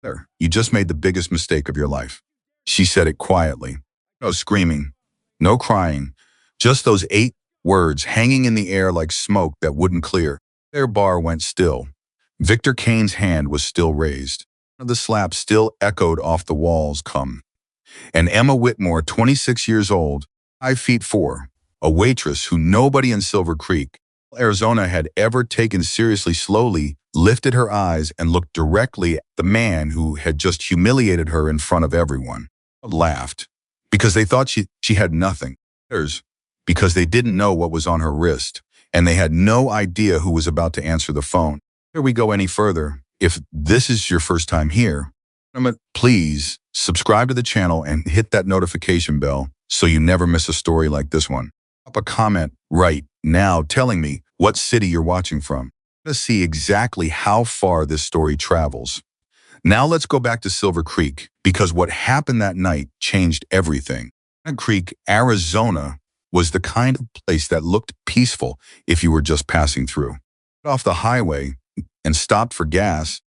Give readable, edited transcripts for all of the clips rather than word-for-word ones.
There, you just made the biggest mistake of your life. She said it quietly. No screaming, no crying, just those 8 words hanging in the air like smoke that wouldn't clear. Their bar went still. Victor Kane's hand was still raised. The slap still echoed off the walls. Come. And Emma Whitmore, 26 years old, 5'4", a waitress who nobody in Silver Creek, Arizona had ever taken seriously, slowly lifted her eyes and looked directly at the man who had just humiliated her in front of everyone. Laughed because they thought she had nothing. Others because they didn't know what was on her wrist, and they had no idea who was about to answer the phone. Before we go any further, if this is your first time here, please subscribe to the channel and hit that notification bell so you never miss a story like this one. Drop a comment right now telling me what city you're watching from. To see exactly how far this story travels. Now let's go back to Silver Creek, because what happened that night changed everything. Creek, Arizona was the kind of place that looked peaceful if you were just passing through. Off the highway and stopped for gas,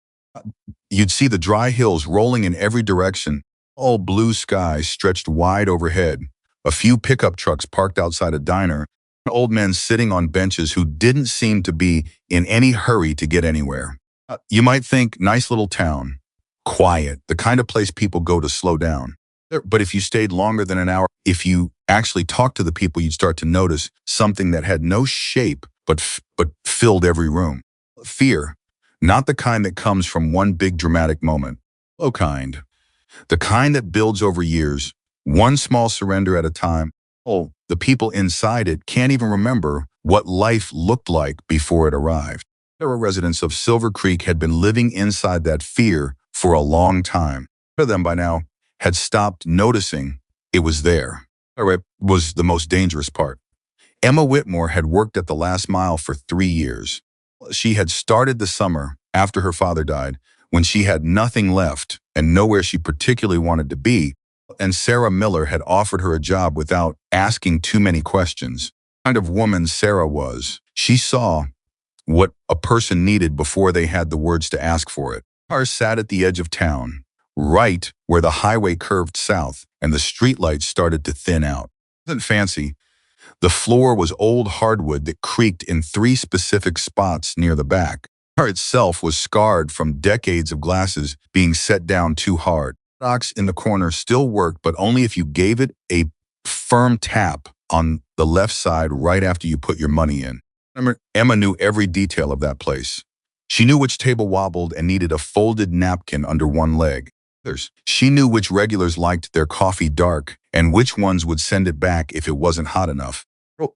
you'd see the dry hills rolling in every direction, all blue skies stretched wide overhead, a few pickup trucks parked outside a diner, old men sitting on benches who didn't seem to be in any hurry to get anywhere. You might think, nice little town, quiet, the kind of place people go to slow down. But if you stayed longer than an hour, if you actually talked to the people, you'd start to notice something that had no shape but filled every room. Fear, not the kind that comes from one big dramatic moment. Low kind. The kind that builds over years, one small surrender at a time. Oh, the people inside it can't even remember what life looked like before it arrived. The residents of Silver Creek had been living inside that fear for a long time. Some of them by now had stopped noticing it was there. It was the most dangerous part. Emma Whitmore had worked at the last mile for 3 years. She had started the summer after her father died, when she had nothing left and nowhere she particularly wanted to be, and Sarah Miller had offered her a job without asking too many questions. The kind of woman Sarah was. She saw what a person needed before they had the words to ask for it. Cars sat at the edge of town, right where the highway curved south and the streetlights started to thin out. It wasn't fancy. The floor was old hardwood that creaked in 3 specific spots near the back. The car itself was scarred from decades of glasses being set down too hard. Docks in the corner still worked, but only if you gave it a firm tap on the left side right after you put your money in. Emma knew every detail of that place. She knew which table wobbled and needed a folded napkin under one leg. She knew which regulars liked their coffee dark and which ones would send it back if it wasn't hot enough.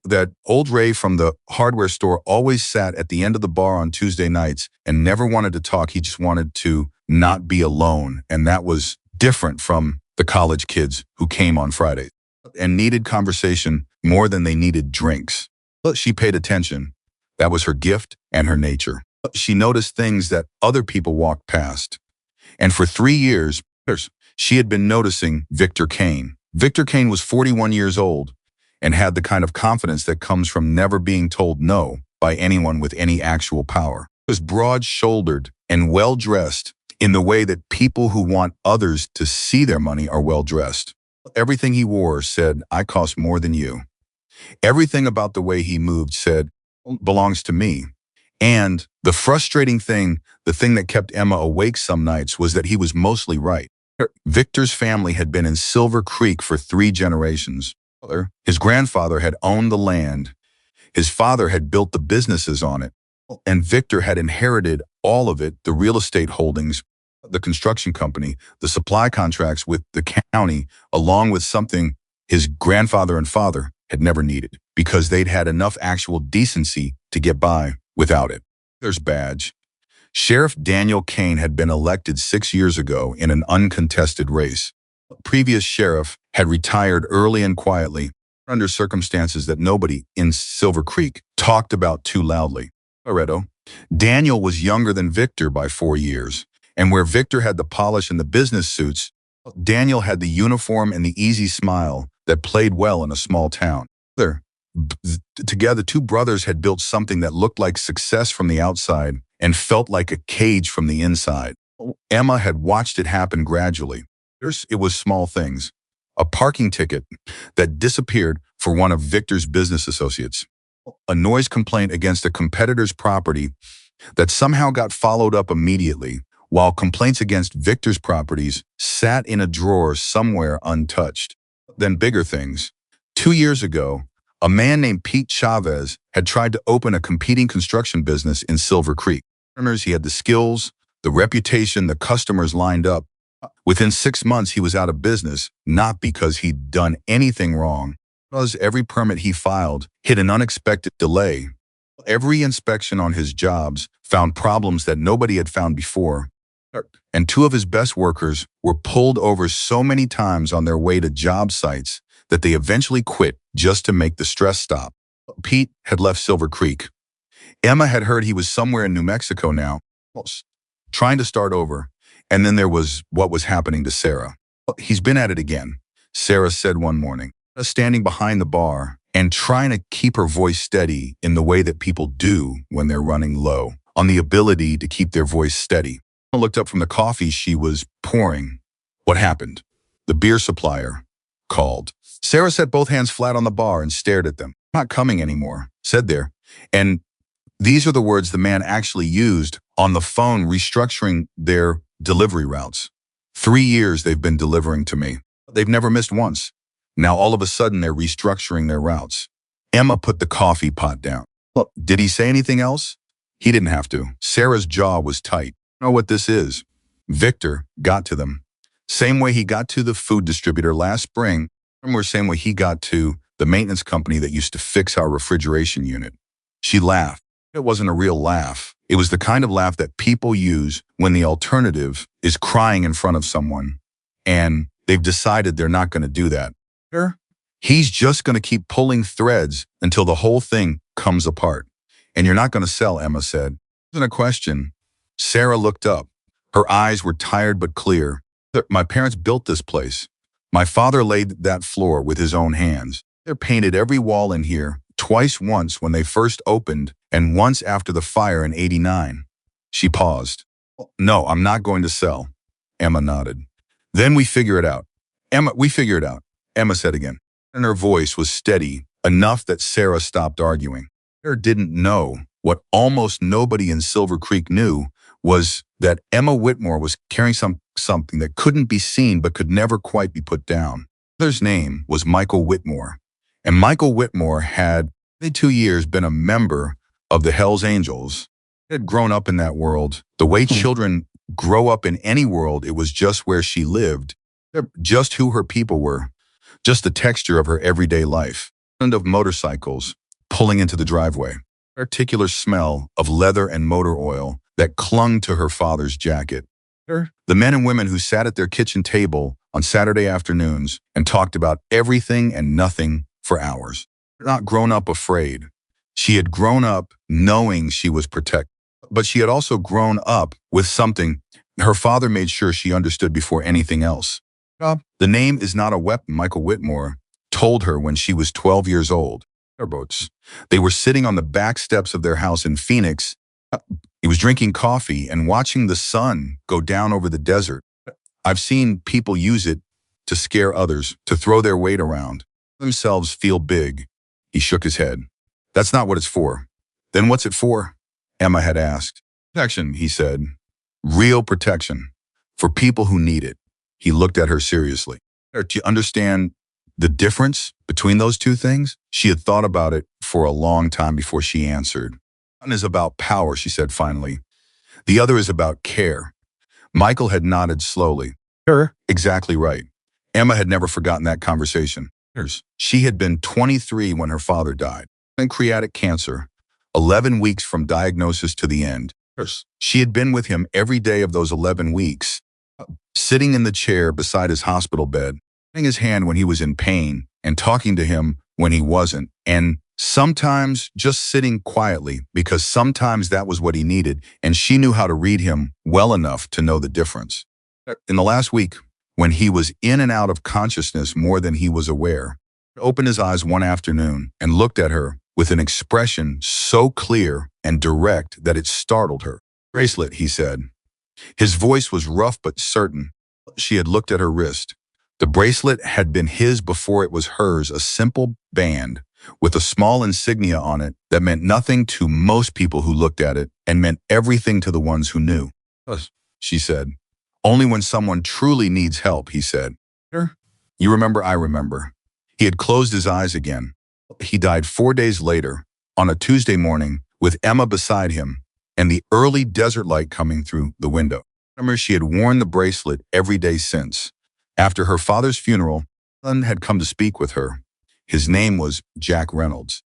That old Ray from the hardware store always sat at the end of the bar on Tuesday nights and never wanted to talk. He just wanted to not be alone, and that was different from the college kids who came on Fridays and needed conversation more than they needed drinks. But she paid attention. That was her gift and her nature. She noticed things that other people walked past. And for 3 years, she had been noticing Victor Kane. Victor Kane was 41 years old and had the kind of confidence that comes from never being told no by anyone with any actual power. He was broad-shouldered and well-dressed in the way that people who want others to see their money are well-dressed. Everything he wore said, "I cost more than you." Everything about the way he moved said, "Belongs to me." And the frustrating thing, the thing that kept Emma awake some nights, was that he was mostly right. Victor's family had been in Silver Creek for 3 generations. His grandfather had owned the land. His father had built the businesses on it. And Victor had inherited all of it, the real estate holdings, the construction company, the supply contracts with the county, along with something his grandfather and father had never needed, because they'd had enough actual decency to get by without it. There's badge. Sheriff Daniel Kane had been elected 6 years ago in an uncontested race. The previous sheriff had retired early and quietly, under circumstances that nobody in Silver Creek talked about too loudly. Loretto. Daniel was younger than Victor by 4 years, and where Victor had the polish and the business suits, Daniel had the uniform and the easy smile that played well in a small town. Together, 2 brothers had built something that looked like success from the outside and felt like a cage from the inside. Emma had watched it happen gradually. It was small things. A parking ticket that disappeared for one of Victor's business associates. A noise complaint against a competitor's property that somehow got followed up immediately, while complaints against Victor's properties sat in a drawer somewhere untouched. Then bigger things. 2 years ago, a man named Pete Chavez had tried to open a competing construction business in Silver Creek. He had the skills, the reputation, the customers lined up. Within 6 months, he was out of business, not because he'd done anything wrong, because every permit he filed hit an unexpected delay. Every inspection on his jobs found problems that nobody had found before. And two of his best workers were pulled over so many times on their way to job sites that they eventually quit just to make the stress stop. Pete had left Silver Creek. Emma had heard he was somewhere in New Mexico now, trying to start over. And then there was what was happening to Sarah. He's been at it again, Sarah said one morning, standing behind the bar and trying to keep her voice steady in the way that people do when they're running low on the ability to keep their voice steady. I looked up from the coffee she was pouring. What happened? The beer supplier called. Sarah set both hands flat on the bar and stared at them. Not coming anymore, said there. And these are the words the man actually used on the phone, restructuring their delivery routes. 3 years they've been delivering to me. They've never missed once. Now all of a sudden they're restructuring their routes. Emma put the coffee pot down. Look, did he say anything else? He didn't have to. Sarah's jaw was tight. You know what this is? Victor got to them. Same way he got to the food distributor last spring, or same way he got to the maintenance company that used to fix our refrigeration unit. She laughed. It wasn't a real laugh. It was the kind of laugh that people use when the alternative is crying in front of someone, and they've decided they're not going to do that. He's just going to keep pulling threads until the whole thing comes apart. And you're not going to sell, Emma said. It wasn't a question. Sarah looked up. Her eyes were tired but clear. My parents built this place. My father laid that floor with his own hands. They painted every wall in here, twice, once when they first opened and once after the fire in '89. She paused. No, I'm not going to sell. Emma nodded. Then we figure it out. We figure it out, Emma said again. And her voice was steady enough that Sarah stopped arguing. Sarah didn't know what almost nobody in Silver Creek knew was that Emma Whitmore was carrying something that couldn't be seen but could never quite be put down. His name was Michael Whitmore, and Michael Whitmore had, for 2 years, been a member of the Hells Angels. He had grown up in that world. The way children grow up in any world, it was just where she lived, just who her people were, just the texture of her everyday life. And of motorcycles pulling into the driveway, particular smell of leather and motor oil that clung to her father's jacket. The men and women who sat at their kitchen table on Saturday afternoons and talked about everything and nothing for hours. Not grown up afraid. She had grown up knowing she was protected, but she had also grown up with something her father made sure she understood before anything else. The name is not a weapon, Michael Whitmore told her when she was 12 years old. Boats. They were sitting on the back steps of their house in Phoenix. He was drinking coffee and watching the sun go down over the desert. I've seen people use it to scare others, to throw their weight around, themselves feel big. He shook his head. That's not what it's for. Then what's it for? Emma had asked. Protection, he said. Real protection. For people who need it. He looked at her seriously. Do you understand the difference between those two things? She had thought about it for a long time before she answered. One is about power, she said finally. The other is about care. Michael had nodded slowly. Exactly right. Emma had never forgotten that conversation. She had been 23 when her father died. Pancreatic cancer, 11 weeks from diagnosis to the end. She had been with him every day of those 11 weeks, sitting in the chair beside his hospital bed, holding his hand when he was in pain and talking to him when he wasn't, and sometimes just sitting quietly because sometimes that was what he needed, and she knew how to read him well enough to know the difference. In the last week, when he was in and out of consciousness more than he was aware, he opened his eyes one afternoon and looked at her with an expression so clear and direct that it startled her. Bracelet, he said. His voice was rough but certain. She had looked at her wrist. The bracelet had been his before it was hers, a simple band with a small insignia on it that meant nothing to most people who looked at it and meant everything to the ones who knew. "Us," she said. "Only when someone truly needs help," he said. "Her? You remember, I remember." He had closed his eyes again. He died 4 days later, on a Tuesday morning, with Emma beside him and the early desert light coming through the window. She had worn the bracelet every day since. After her father's funeral, son had come to speak with her. His name was Jack Reynolds.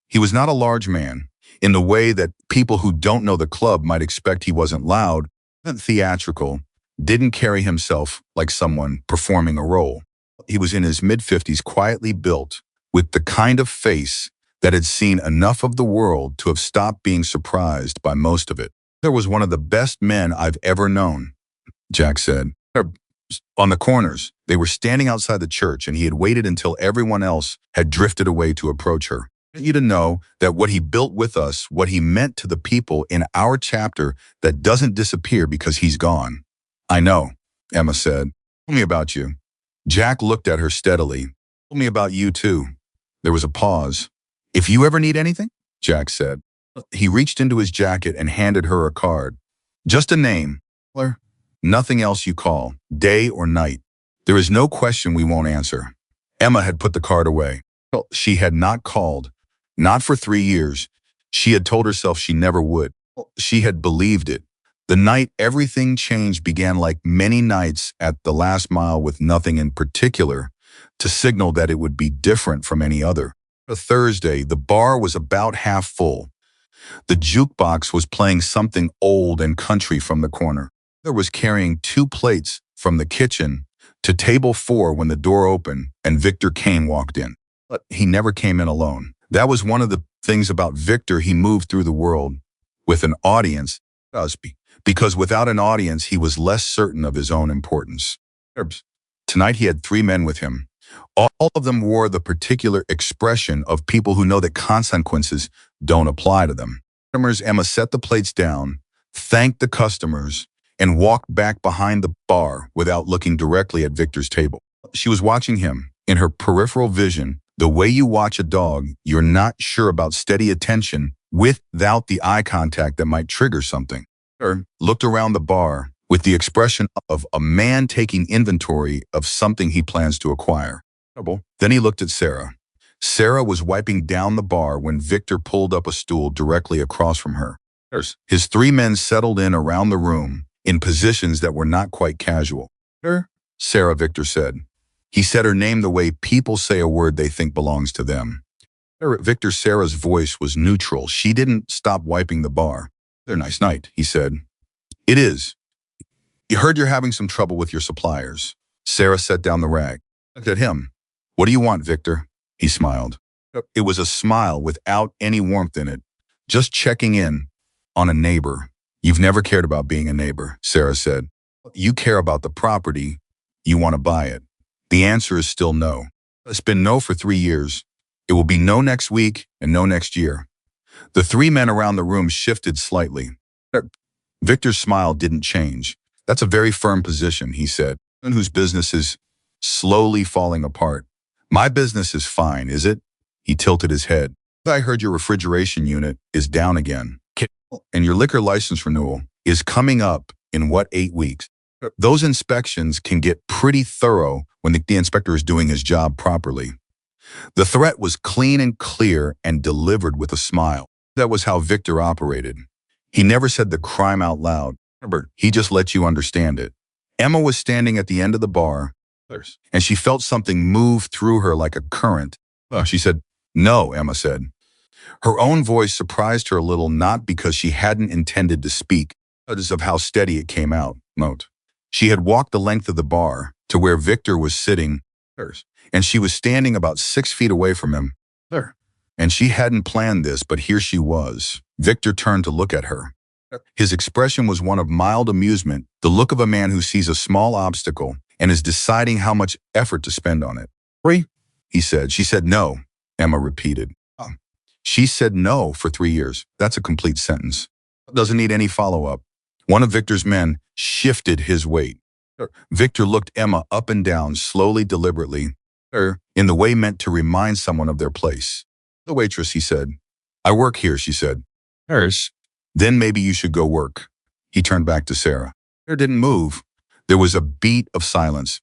He was not a large man, in the way that people who don't know the club might expect. He wasn't loud, wasn't theatrical, didn't carry himself like someone performing a role. He was in his mid-50s, quietly built, with the kind of face that had seen enough of the world to have stopped being surprised by most of it. "There was one of the best men I've ever known," Jack said. On the corners, they were standing outside the church, and he had waited until everyone else had drifted away to approach her. "I want you to know that what he built with us, what he meant to the people in our chapter, that doesn't disappear because he's gone." "I know," Emma said. "Tell me about you." Jack looked at her steadily. "Tell me about you too." There was a pause. "If you ever need anything," Jack said. He reached into his jacket and handed her a card. "Just a name. Nothing else you call, day or night. There is no question we won't answer." Emma had put the card away. She had not called, not for 3 years. She had told herself she never would. She had believed it. The night everything changed began, like many nights at the last mile, with nothing in particular to signal that it would be different from any other. A Thursday, the bar was about half full. The jukebox was playing something old and country from the corner. There was carrying 2 plates from the kitchen to table 4 when the door opened and Victor Kane walked in. But he never came in alone. That was one of the things about Victor. He moved through the world with an audience, because without an audience, he was less certain of his own importance. Tonight he had 3 men with him. All of them wore the particular expression of people who know that consequences don't apply to them. Emma set the plates down, thanked the customers, and walked back behind the bar without looking directly at Victor's table. She was watching him, in her peripheral vision, the way you watch a dog you're not sure about, steady attention without the eye contact that might trigger something. Victor looked around the bar with the expression of a man taking inventory of something he plans to acquire. Then he looked at Sarah. Sarah was wiping down the bar when Victor pulled up a stool directly across from her. His 3 men settled in around the room, in positions that were not quite casual. "Sarah," Victor said. He said her name the way people say a word they think belongs to them. Victor Sarah's voice was neutral. She didn't stop wiping the bar. "They're a nice night," he said. "It is. You heard you're having some trouble with your suppliers." Sarah set down the rag. Looked at him. "What do you want, Victor?" He smiled. It was a smile without any warmth in it. "Just checking in on a neighbor." "You've never cared about being a neighbor," Sarah said. "You care about the property. You want to buy it." The answer is still no. It's been no for 3 years. It will be no next week and no next year. The 3 men around the room shifted slightly. Victor's smile didn't change. "That's a very firm position," he said, "and whose business is slowly falling apart." "My business is fine, is it?" He tilted his head. "I heard your refrigeration unit is down again. And your liquor license renewal is coming up in, 8 weeks? Those inspections can get pretty thorough when the inspector is doing his job properly." The threat was clean and clear and delivered with a smile. That was how Victor operated. He never said the crime out loud. He just let you understand it. Emma was standing at the end of the bar, and she felt something move through her like a current. She said, "No," Emma said. Her own voice surprised her a little, not because she hadn't intended to speak, but because of how steady it came out. She had walked the length of the bar to where Victor was sitting, and she was standing about 6 feet away from him. And she hadn't planned this, but here she was. Victor turned to look at her. His expression was one of mild amusement, the look of a man who sees a small obstacle and is deciding how much effort to spend on it. "Free?" he said. "She said no," Emma repeated. "She said no for 3 years. That's a complete sentence. Doesn't need any follow-up." One of Victor's men shifted his weight. Victor looked Emma up and down, slowly, deliberately, in the way meant to remind someone of their place. The waitress, he said. I work here, she said. Nurse. Then maybe you should go work. He turned back to Sarah. Sarah didn't move. There was a beat of silence.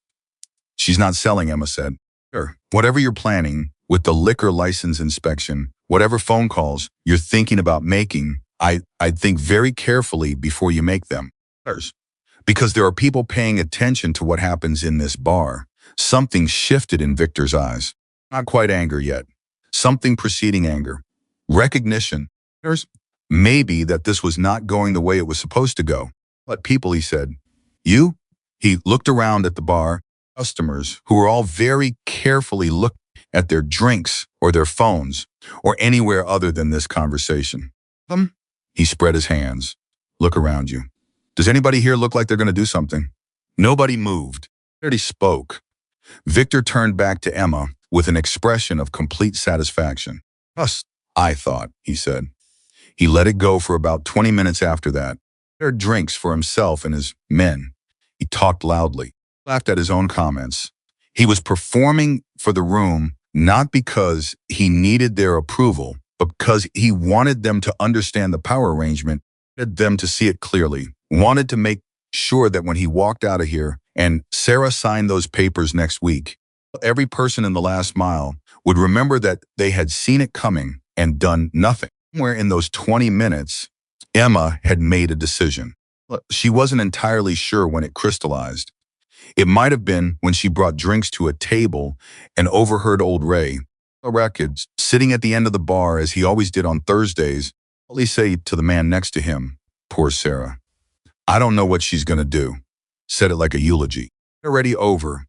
She's not selling, Emma said. Sure. Whatever you're planning, with the liquor license inspection, whatever phone calls you're thinking about making, I'd think very carefully before you make them. Because there are people paying attention to what happens in this bar. Something shifted in Victor's eyes. Not quite anger yet. Something preceding anger. Recognition. Maybe that this was not going the way it was supposed to go. But people, he said. You? He looked around at the bar. Customers who were all very carefully looking at their drinks or their phones or anywhere other than this conversation. He spread his hands. Look around you. Does anybody here look like they're going to do something? Nobody moved. He spoke. Victor turned back to Emma with an expression of complete satisfaction. Us, I thought, he said. He let it go for about 20 minutes after that. He had drinks for himself and his men. He talked loudly, laughed at his own comments. He was performing for the room not because he needed their approval, but because he wanted them to understand the power arrangement, wanted them to see it clearly, wanted to make sure that when he walked out of here and Sarah signed those papers next week, every person in the last mile would remember that they had seen it coming and done nothing. Somewhere in those 20 minutes, Emma had made a decision. She wasn't entirely sure when it crystallized. It might have been when she brought drinks to a table and overheard old Ray, records, sitting at the end of the bar as he always did on Thursdays, only say to the man next to him, poor Sarah. I don't know what she's going to do. Said it like a eulogy. Already over.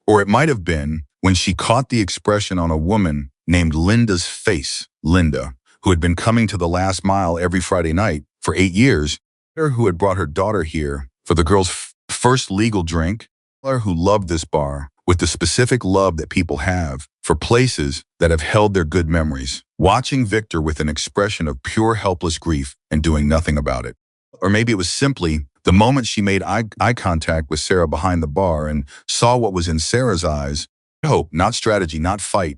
Or it might have been when she caught the expression on a woman named Linda's face, Linda, who had been coming to the last mile every Friday night for 8 years, who had brought her daughter here for the girl's first legal drink, who loved this bar with the specific love that people have for places that have held their good memories, watching Victor with an expression of pure helpless grief and doing nothing about it. Or maybe it was simply the moment she made eye contact with Sarah behind the bar and saw what was in Sarah's eyes, hope, not strategy, not fight,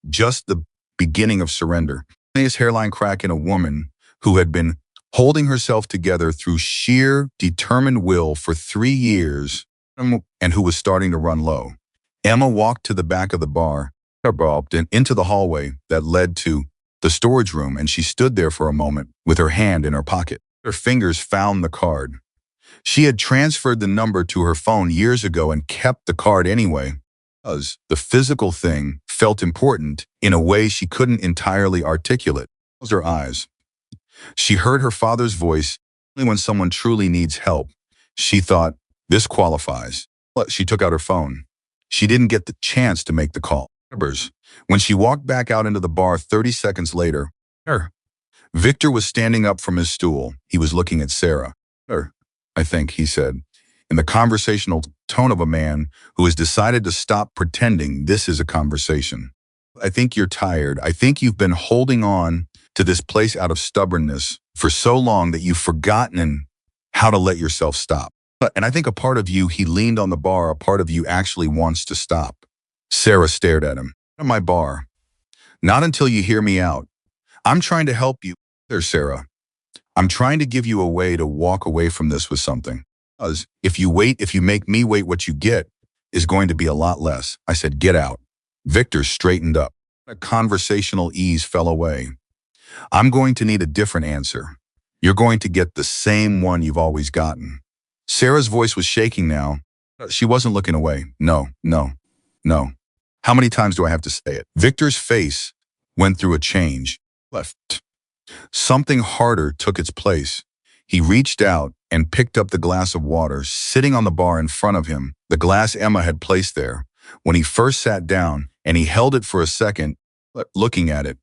just the beginning of surrender. His hairline crack in a woman who had been holding herself together through sheer determined will for 3 years and who was starting to run low. Emma walked to the back of the bar, and into the hallway that led to the storage room, and she stood there for a moment with her hand in her pocket. Her fingers found the card. She had transferred the number to her phone years ago and kept the card anyway, because the physical thing felt important in a way she couldn't entirely articulate. Closed her eyes. She heard her father's voice only when someone truly needs help. She thought, this qualifies. But she took out her phone. She didn't get the chance to make the call. When she walked back out into the bar 30 seconds later, Victor was standing up from his stool. He was looking at Sarah. I think, he said, in the conversational tone of a man who has decided to stop pretending this is a conversation. I think you're tired. I think you've been holding on to this place out of stubbornness for so long that you've forgotten how to let yourself stop. And I think a part of you, he leaned on the bar, a part of you actually wants to stop. Sarah stared at him. At my bar. Not until you hear me out. I'm trying to help you. There, Sarah. I'm trying to give you a way to walk away from this with something. Because if you make me wait, what you get is going to be a lot less. I said, get out. Victor straightened up. A conversational ease fell away. I'm going to need a different answer. You're going to get the same one you've always gotten. Sarah's voice was shaking now. She wasn't looking away. No. How many times do I have to say it? Victor's face went through a change. Left. Something harder took its place. He reached out and picked up the glass of water sitting on the bar in front of him, the glass Emma had placed there when he first sat down, and he held it for a second, looking at it.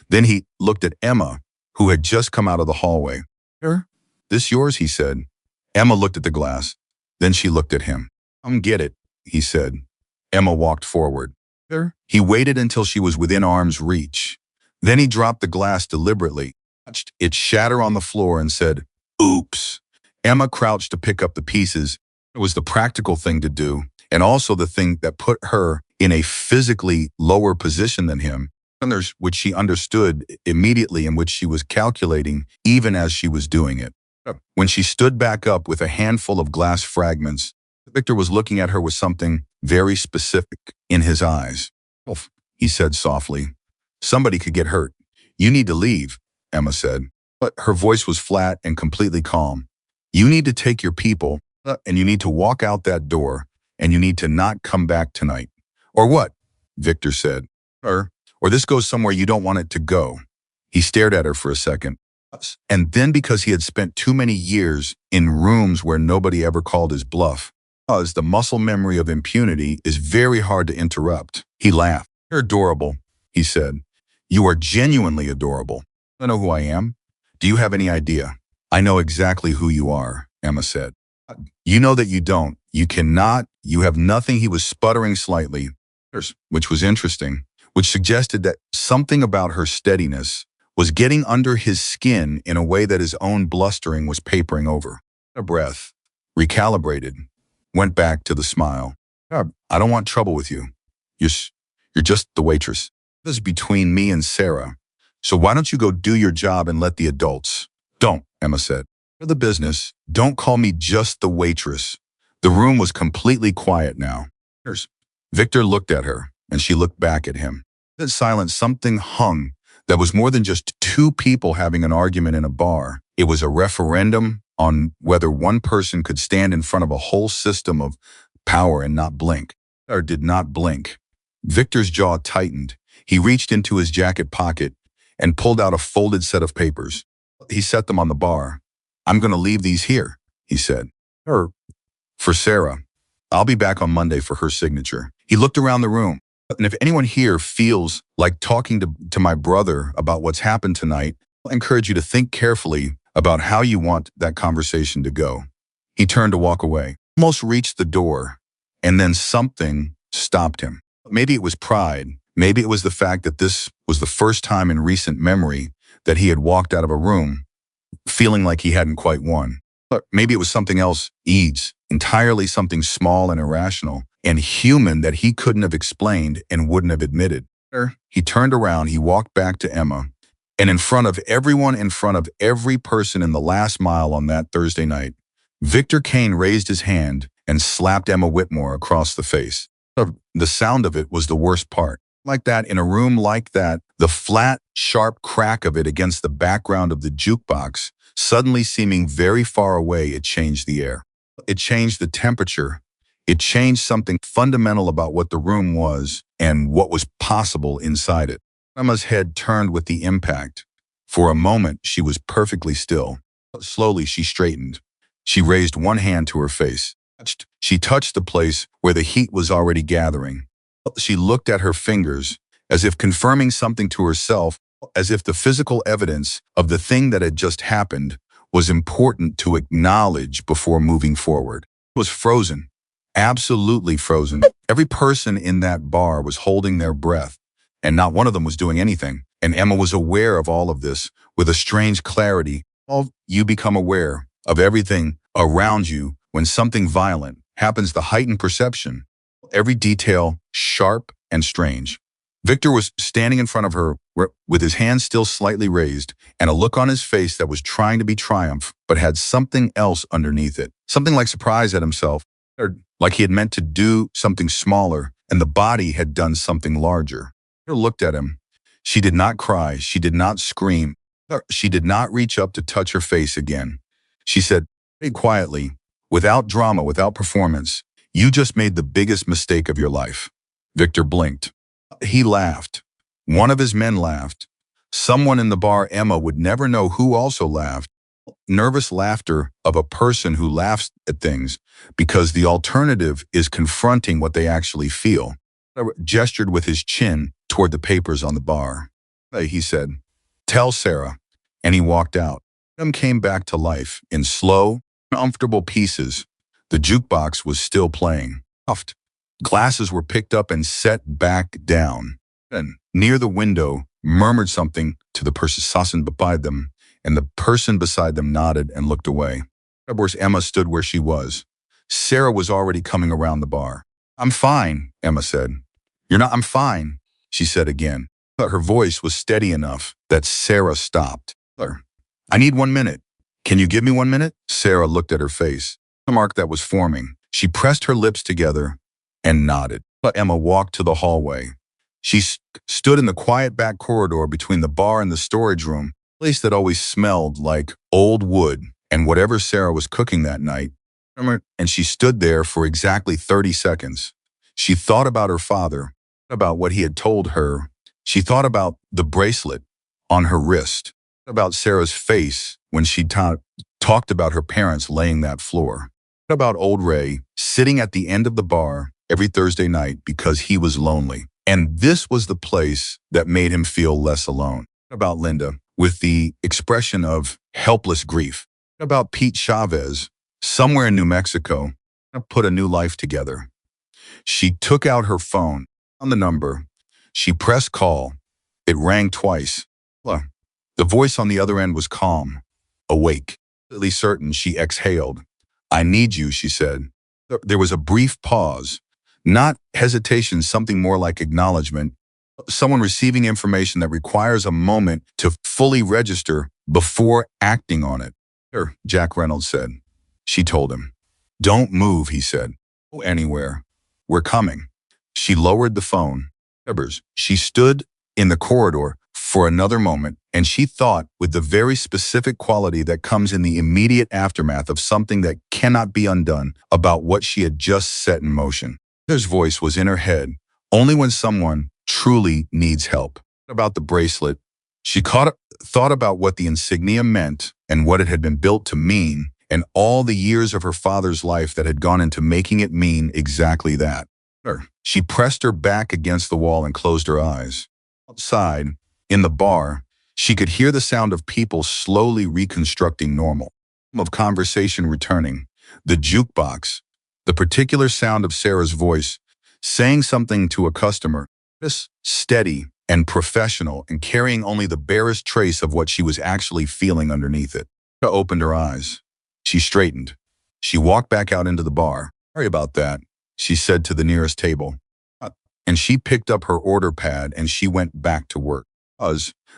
Then he looked at Emma, who had just come out of the hallway. This yours, he said. Emma looked at the glass. Then she looked at him. Get it, he said. Emma walked forward. He waited until she was within arm's reach. Then he dropped the glass deliberately, watched it shatter on the floor and said, oops. Emma crouched to pick up the pieces. It was the practical thing to do, and also the thing that put her in a physically lower position than him, which she understood immediately and which she was calculating even as she was doing it. When she stood back up with a handful of glass fragments, Victor was looking at her with something very specific in his eyes. "Wolf," he said softly. "Somebody could get hurt. You need to leave," Emma said. But her voice was flat and completely calm. "You need to take your people, and you need to walk out that door, and you need to not come back tonight." "Or what?" Victor said. Or this goes somewhere you don't want it to go." He stared at her for a second. And then, because he had spent too many years in rooms where nobody ever called his bluff, because the muscle memory of impunity is very hard to interrupt, he laughed. "You're adorable," he said. "You are genuinely adorable." "I know who I am. Do you have any idea?" "I know exactly who you are," Emma said. "You know that you don't. You cannot. You have nothing." He was sputtering slightly, which was interesting, which suggested that something about her steadiness was getting under his skin in a way that his own blustering was papering over. A breath, recalibrated, went back to the smile. "I don't want trouble with you. You're just the waitress. This is between me and Sarah. So why don't you go do your job and let the adults—" "Don't," Emma said. "For the business, don't call me just the waitress." The room was completely quiet now. Victor looked at her, and she looked back at him. That silence, something hung that was more than just two people having an argument in a bar. It was a referendum on whether one person could stand in front of a whole system of power and not blink. Or did not blink. Victor's jaw tightened. He reached into his jacket pocket and pulled out a folded set of papers. He set them on the bar. "I'm going to leave these here," he said. For Sarah. I'll be back on Monday for her signature." He looked around the room. "And if anyone here feels like talking to my brother about what's happened tonight, I'll encourage you to think carefully about how you want that conversation to go." He turned to walk away, almost reached the door, and then something stopped him. Maybe it was pride. Maybe it was the fact that this was the first time in recent memory that he had walked out of a room feeling like he hadn't quite won. But maybe it was something else, entirely something small and irrational and human that he couldn't have explained and wouldn't have admitted. He turned around, he walked back to Emma, and in front of everyone, in front of every person in the last mile on that Thursday night, Victor Kane raised his hand and slapped Emma Whitmore across the face. The sound of it was the worst part. Like that, in a room like that, the flat, sharp crack of it against the background of the jukebox, suddenly seeming very far away, it changed the air. It changed the temperature. It changed something fundamental about what the room was and what was possible inside it. Emma's head turned with the impact. For a moment, she was perfectly still. Slowly, she straightened. She raised one hand to her face. She touched the place where the heat was already gathering. She looked at her fingers, as if confirming something to herself, as if the physical evidence of the thing that had just happened was important to acknowledge before moving forward. It was frozen, absolutely frozen. Every person in that bar was holding their breath, and not one of them was doing anything. And Emma was aware of all of this with a strange clarity. You become aware of everything around you when something violent happens, the heightened perception, every detail sharp and strange. Victor was standing in front of her with his hands still slightly raised and a look on his face that was trying to be triumph, but had something else underneath it. Something like surprise at himself, or like he had meant to do something smaller and the body had done something larger. Victor looked at him. She did not cry. She did not scream. She did not reach up to touch her face again. She said, very quietly, without drama, without performance, "You just made the biggest mistake of your life." Victor blinked. He laughed. One of his men laughed. Someone in the bar, Emma would never know who, also laughed. Nervous laughter of a person who laughs at things because the alternative is confronting what they actually feel. Gestured with his chin toward the papers on the bar. He said, "Tell Sarah." And he walked out. Them came back to life in slow, comfortable pieces. The jukebox was still playing. Glasses were picked up and set back down. And near the window, murmured something to the person beside them, and the person beside them nodded and looked away. Of course, Emma stood where she was. Sarah was already coming around the bar. I'm fine, Emma said. You're not, I'm fine, she said again. But her voice was steady enough that Sarah stopped. I need 1 minute. Can you give me 1 minute? Sarah looked at her face, a mark that was forming. She pressed her lips together and nodded. Emma walked to the hallway. She stood in the quiet back corridor between the bar and the storage room, a place that always smelled like old wood and whatever Sarah was cooking that night. And she stood there for exactly 30 seconds. She thought about her father, about what he had told her. She thought about the bracelet on her wrist, about Sarah's face when she talked about her parents laying that floor, about old Ray sitting at the end of the bar every Thursday night because he was lonely. And this was the place that made him feel less alone. About Linda with the expression of helpless grief. About Pete Chavez, somewhere in New Mexico, put a new life together. She took out her phone on the number. She pressed call. It rang twice. The voice on the other end was calm, awake, completely certain. She exhaled. I need you, she said. There was a brief pause, not hesitation, something more like acknowledgement. Someone receiving information that requires a moment to fully register before acting on it. Sure, Jack Reynolds said. She told him. Don't move, he said. Go anywhere. We're coming. She lowered the phone. She stood in the corridor for another moment, and she thought with the very specific quality that comes in the immediate aftermath of something that cannot be undone about what she had just set in motion. His voice was in her head, only when someone truly needs help. About the bracelet, she thought about what the insignia meant and what it had been built to mean, and all the years of her father's life that had gone into making it mean exactly that. She pressed her back against the wall and closed her eyes. Outside, in the bar, she could hear the sound of people slowly reconstructing normal, of conversation returning, the jukebox, the particular sound of Sarah's voice, saying something to a customer, just steady and professional and carrying only the barest trace of what she was actually feeling underneath it. She opened her eyes. She straightened. She walked back out into the bar. Sorry about that, she said to the nearest table. And she picked up her order pad and she went back to work.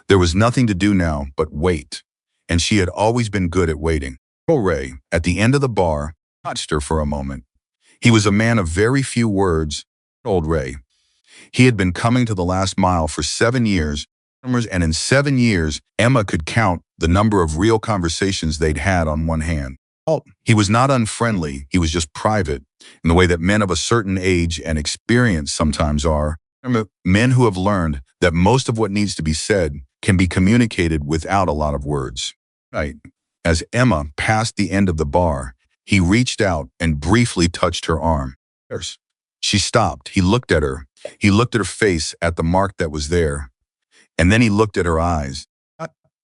There was nothing to do now but wait. And she had always been good at waiting. Ray, at the end of the bar, touched her for a moment. He was a man of very few words, old Ray. He had been coming to the last mile for 7 years, and in 7 years, Emma could count the number of real conversations they'd had on one hand. He was not unfriendly, he was just private, in the way that men of a certain age and experience sometimes are. Men who have learned that most of what needs to be said can be communicated without a lot of words. Right. As Emma passed the end of the bar, he reached out and briefly touched her arm. She stopped. He looked at her. He looked at her face, at the mark that was there. And then he looked at her eyes.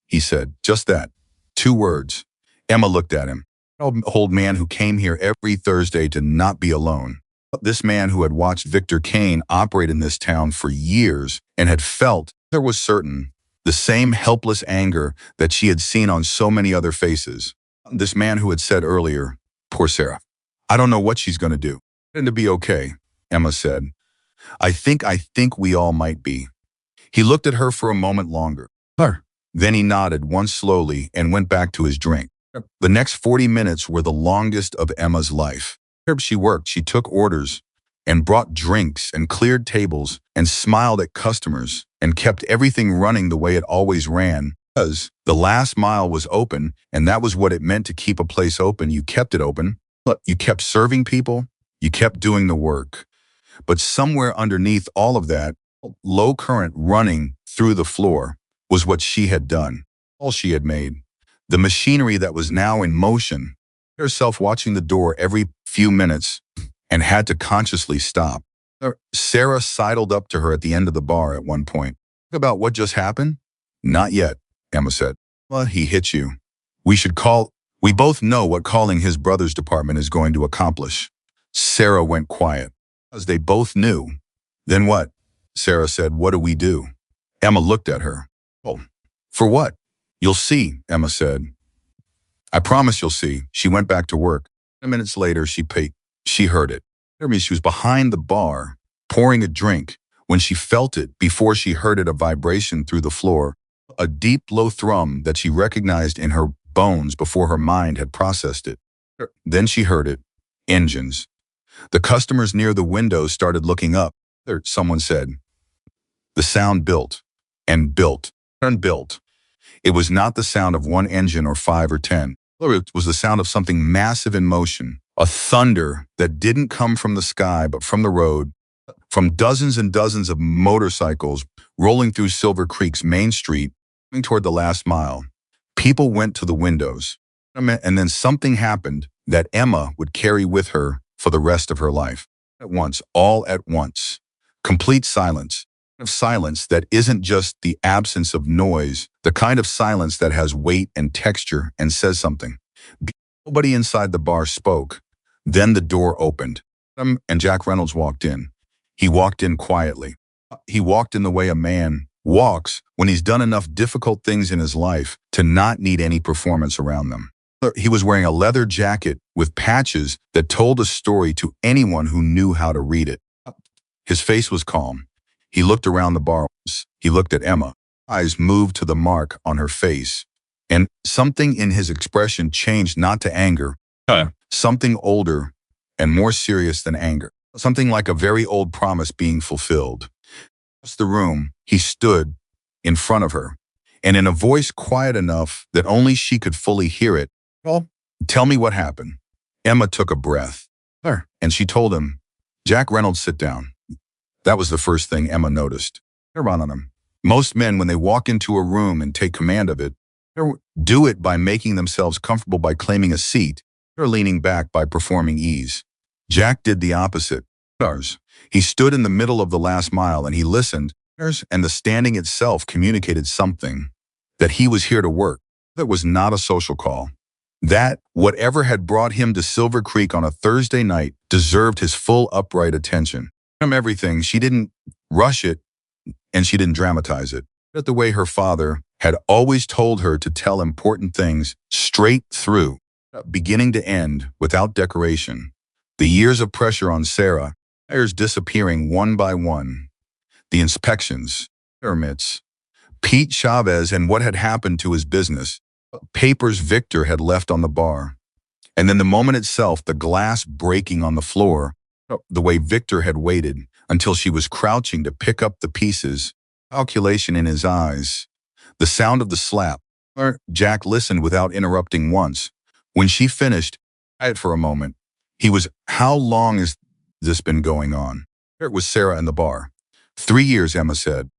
He said, just that. 2 words. Emma looked at him. An old man who came here every Thursday to not be alone. This man who had watched Victor Kane operate in this town for years and had felt, there was certain, the same helpless anger that she had seen on so many other faces. This man who had said earlier, poor Sarah, I don't know what she's going to do. And to be okay, Emma said. I think we all might be. He looked at her for a moment longer. Then he nodded once slowly and went back to his drink. The next 40 minutes were the longest of Emma's life. She worked, she took orders and brought drinks and cleared tables and smiled at customers and kept everything running the way it always ran. Because the last mile was open, and that was what it meant to keep a place open. You kept it open. You kept serving people. You kept doing the work. But somewhere underneath all of that, low current running through the floor was what she had done, all she had made. The machinery that was now in motion, herself watching the door every few minutes and had to consciously stop. Sarah sidled up to her at the end of the bar at one point. About what just happened? Not yet, Emma said. Well, he hit you. We both know what calling his brother's department is going to accomplish. Sarah went quiet, as they both knew. Then what? Sarah said, what do we do? Emma looked at her. Oh, for what? You'll see, Emma said. I promise you'll see. She went back to work. 10 minutes later, she heard it. I mean, she was behind the bar, pouring a drink, when she felt it before she heard it, a vibration through the floor, a deep, low thrum that she recognized in her bones before her mind had processed it. Then she heard it. Engines. The customers near the windows started looking up. Someone said. The sound built and built and built. It was not the sound of one engine or 5 or 10. It was the sound of something massive in motion, a thunder that didn't come from the sky but from the road, from dozens and dozens of motorcycles rolling through Silver Creek's main street, going toward the last mile. People went to the windows, and then something happened that Emma would carry with her for the rest of her life. At once, all at once. Complete silence. Of silence that isn't just the absence of noise, the kind of silence that has weight and texture and says something. Nobody inside the bar spoke. Then the door opened, and Jack Reynolds walked in. He walked in quietly. He walked in the way a man walks when he's done enough difficult things in his life to not need any performance around them. He was wearing a leather jacket with patches that told a story to anyone who knew how to read it. His face was calm. He looked around the bar. He looked at Emma. Eyes moved to the mark on her face, and something in his expression changed, not to anger. Something older and more serious than anger. Something like a very old promise being fulfilled. Across the room, he stood in front of her, and in a voice quiet enough that only she could fully hear it, "Well, tell me what happened." Emma took a breath, and she told him, "Jack Reynolds, sit down." That was the first thing Emma noticed. They're on him. Most men, when they walk into a room and take command of it, they do it by making themselves comfortable by claiming a seat, or leaning back by performing ease. Jack did the opposite. He stood in the middle of the last mile and he listened, and the standing itself communicated something, that he was here to work. That was not a social call. That whatever had brought him to Silver Creek on a Thursday night deserved his full upright attention. Everything. She didn't rush it, and she didn't dramatize it. But the way her father had always told her to tell important things straight through, beginning to end, without decoration. The years of pressure on Sarah, hires disappearing one by one. The inspections, permits, Pete Chavez and what had happened to his business, papers Victor had left on the bar. And then the moment itself, the glass breaking on the floor, the way Victor had waited until she was crouching to pick up the pieces, calculation in his eyes, the sound of the slap. Jack listened without interrupting once. When she finished, quiet for a moment, he was, "How long has this been going on?" It was Sarah in the bar. 3 years, Emma said.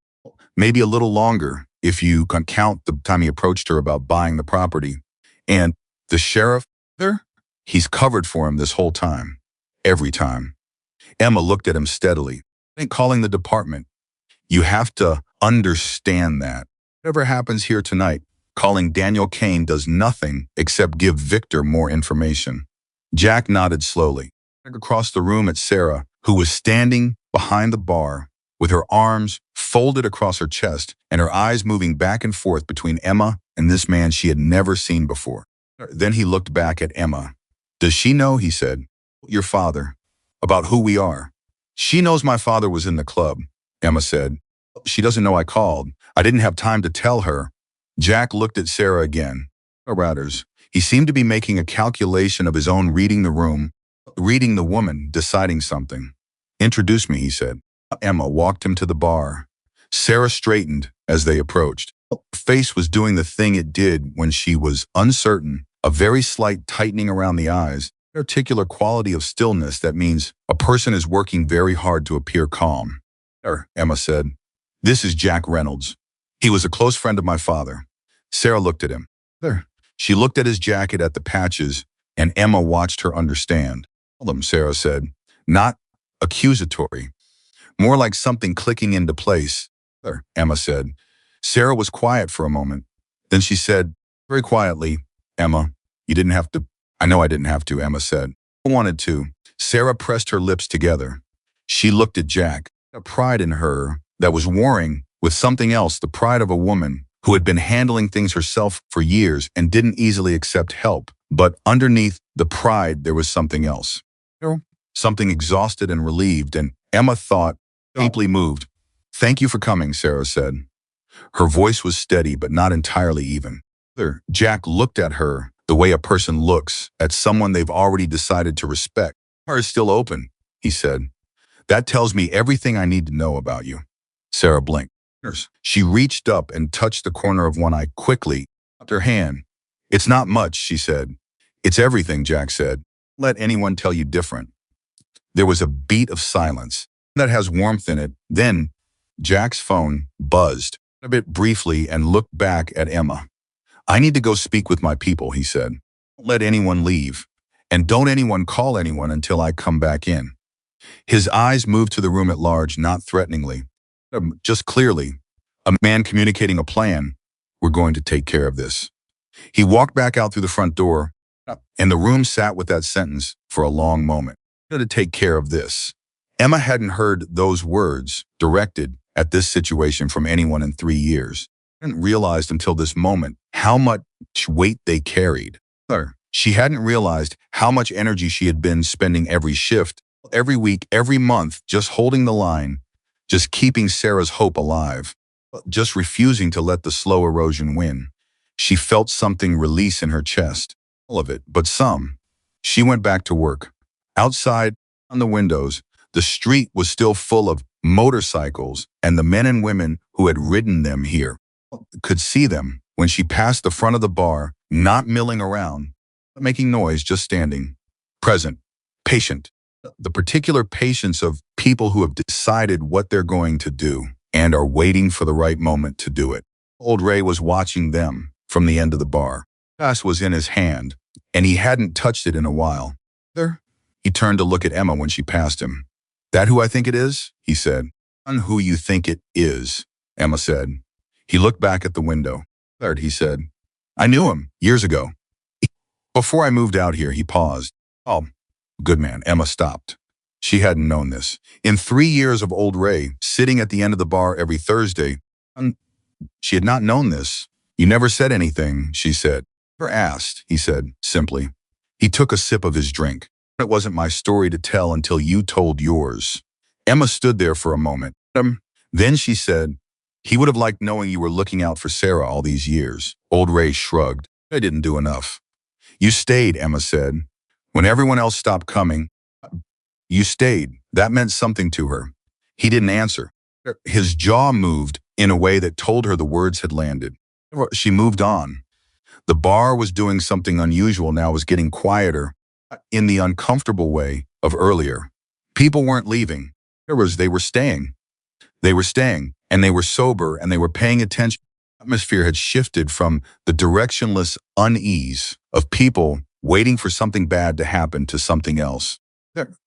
Maybe a little longer if you can count the time he approached her about buying the property. And the sheriff there? He's covered for him this whole time. Every time. Emma looked at him steadily. "I ain't calling the department. You have to understand that. Whatever happens here tonight, calling Daniel Kane does nothing except give Victor more information." Jack nodded slowly. Across the room at Sarah, who was standing behind the bar with her arms folded across her chest and her eyes moving back and forth between Emma and this man she had never seen before. Then he looked back at Emma. "Does she know," he said, "your father? About who we are?" "She knows my father was in the club," Emma said. "She doesn't know I called. I didn't have time to tell her." Jack looked at Sarah again. He seemed to be making a calculation of his own, reading the room, reading the woman, deciding something. "Introduce me," he said. Emma walked him to the bar. Sarah straightened as they approached. Her face was doing the thing it did when she was uncertain, a very slight tightening around the eyes, an articular quality of stillness that means a person is working very hard to appear calm. Emma said, "This is Jack Reynolds. He was a close friend of my father." Sarah looked at him. She looked at his jacket, at the patches, and Emma watched her understand. "Tell them," Sarah said, not accusatory, more like something clicking into place. Emma said. Sarah was quiet for a moment. Then she said, very quietly, "Emma, you didn't have to." "I know I didn't have to," Emma said. "I wanted to." Sarah pressed her lips together. She looked at Jack, a pride in her that was warring with something else, the pride of a woman who had been handling things herself for years and didn't easily accept help. But underneath the pride, there was something else. Something exhausted and relieved, and Emma thought, deeply moved. "Thank you for coming," Sarah said. Her voice was steady but not entirely even. Jack looked at her the way a person looks at someone they've already decided to respect. "The bar is still open," he said. "That tells me everything I need to know about you." Sarah blinked. She reached up and touched the corner of one eye quickly, with her hand. "It's not much," she said. "It's everything," Jack said. "Don't let anyone tell you different." There was a beat of silence that has warmth in it. Then Jack's phone buzzed a bit briefly and looked back at Emma. "I need to go speak with my people," he said. "Don't let anyone leave, and don't anyone call anyone until I come back in." His eyes moved to the room at large, not threateningly, just clearly. A man communicating a plan. "We're going to take care of this." He walked back out through the front door, and the room sat with that sentence for a long moment. "We're going to take care of this." Emma hadn't heard those words directed at this situation from anyone in 3 years. She hadn't realized until this moment how much weight they carried. She hadn't realized how much energy she had been spending every shift, every week, every month, just holding the line, just keeping Sarah's hope alive, just refusing to let the slow erosion win. She felt something release in her chest. All of it, but some. She went back to work. Outside, on the windows, the street was still full of motorcycles, and the men and women who had ridden them here could see them when she passed the front of the bar, not milling around, not making noise, just standing, present, patient. The particular patience of people who have decided what they're going to do and are waiting for the right moment to do it. Old Ray was watching them from the end of the bar. Glass was in his hand, and he hadn't touched it in a while. "There?" He turned to look at Emma when she passed him. "That who I think it is?" he said. "On who you think it is," Emma said. He looked back at the window. "Third," he said. "I knew him years ago. Before I moved out here," he paused. "Oh, good man." Emma stopped. She hadn't known this. In 3 years of Old Ray, sitting at the end of the bar every Thursday, she had not known this. "You never said anything," she said. "Never asked," he said, simply. He took a sip of his drink. "It wasn't my story to tell until you told yours." Emma stood there for a moment. Then she said, "He would have liked knowing you were looking out for Sarah all these years." Old Ray shrugged. "I didn't do enough." "You stayed," Emma said. "When everyone else stopped coming, you stayed." That meant something to her. He didn't answer. His jaw moved in a way that told her the words had landed. She moved on. The bar was doing something unusual now, was getting quieter in the uncomfortable way of earlier. People weren't leaving. They were staying. They were staying, and they were sober, and they were paying attention. The atmosphere had shifted from the directionless unease of people waiting for something bad to happen to something else.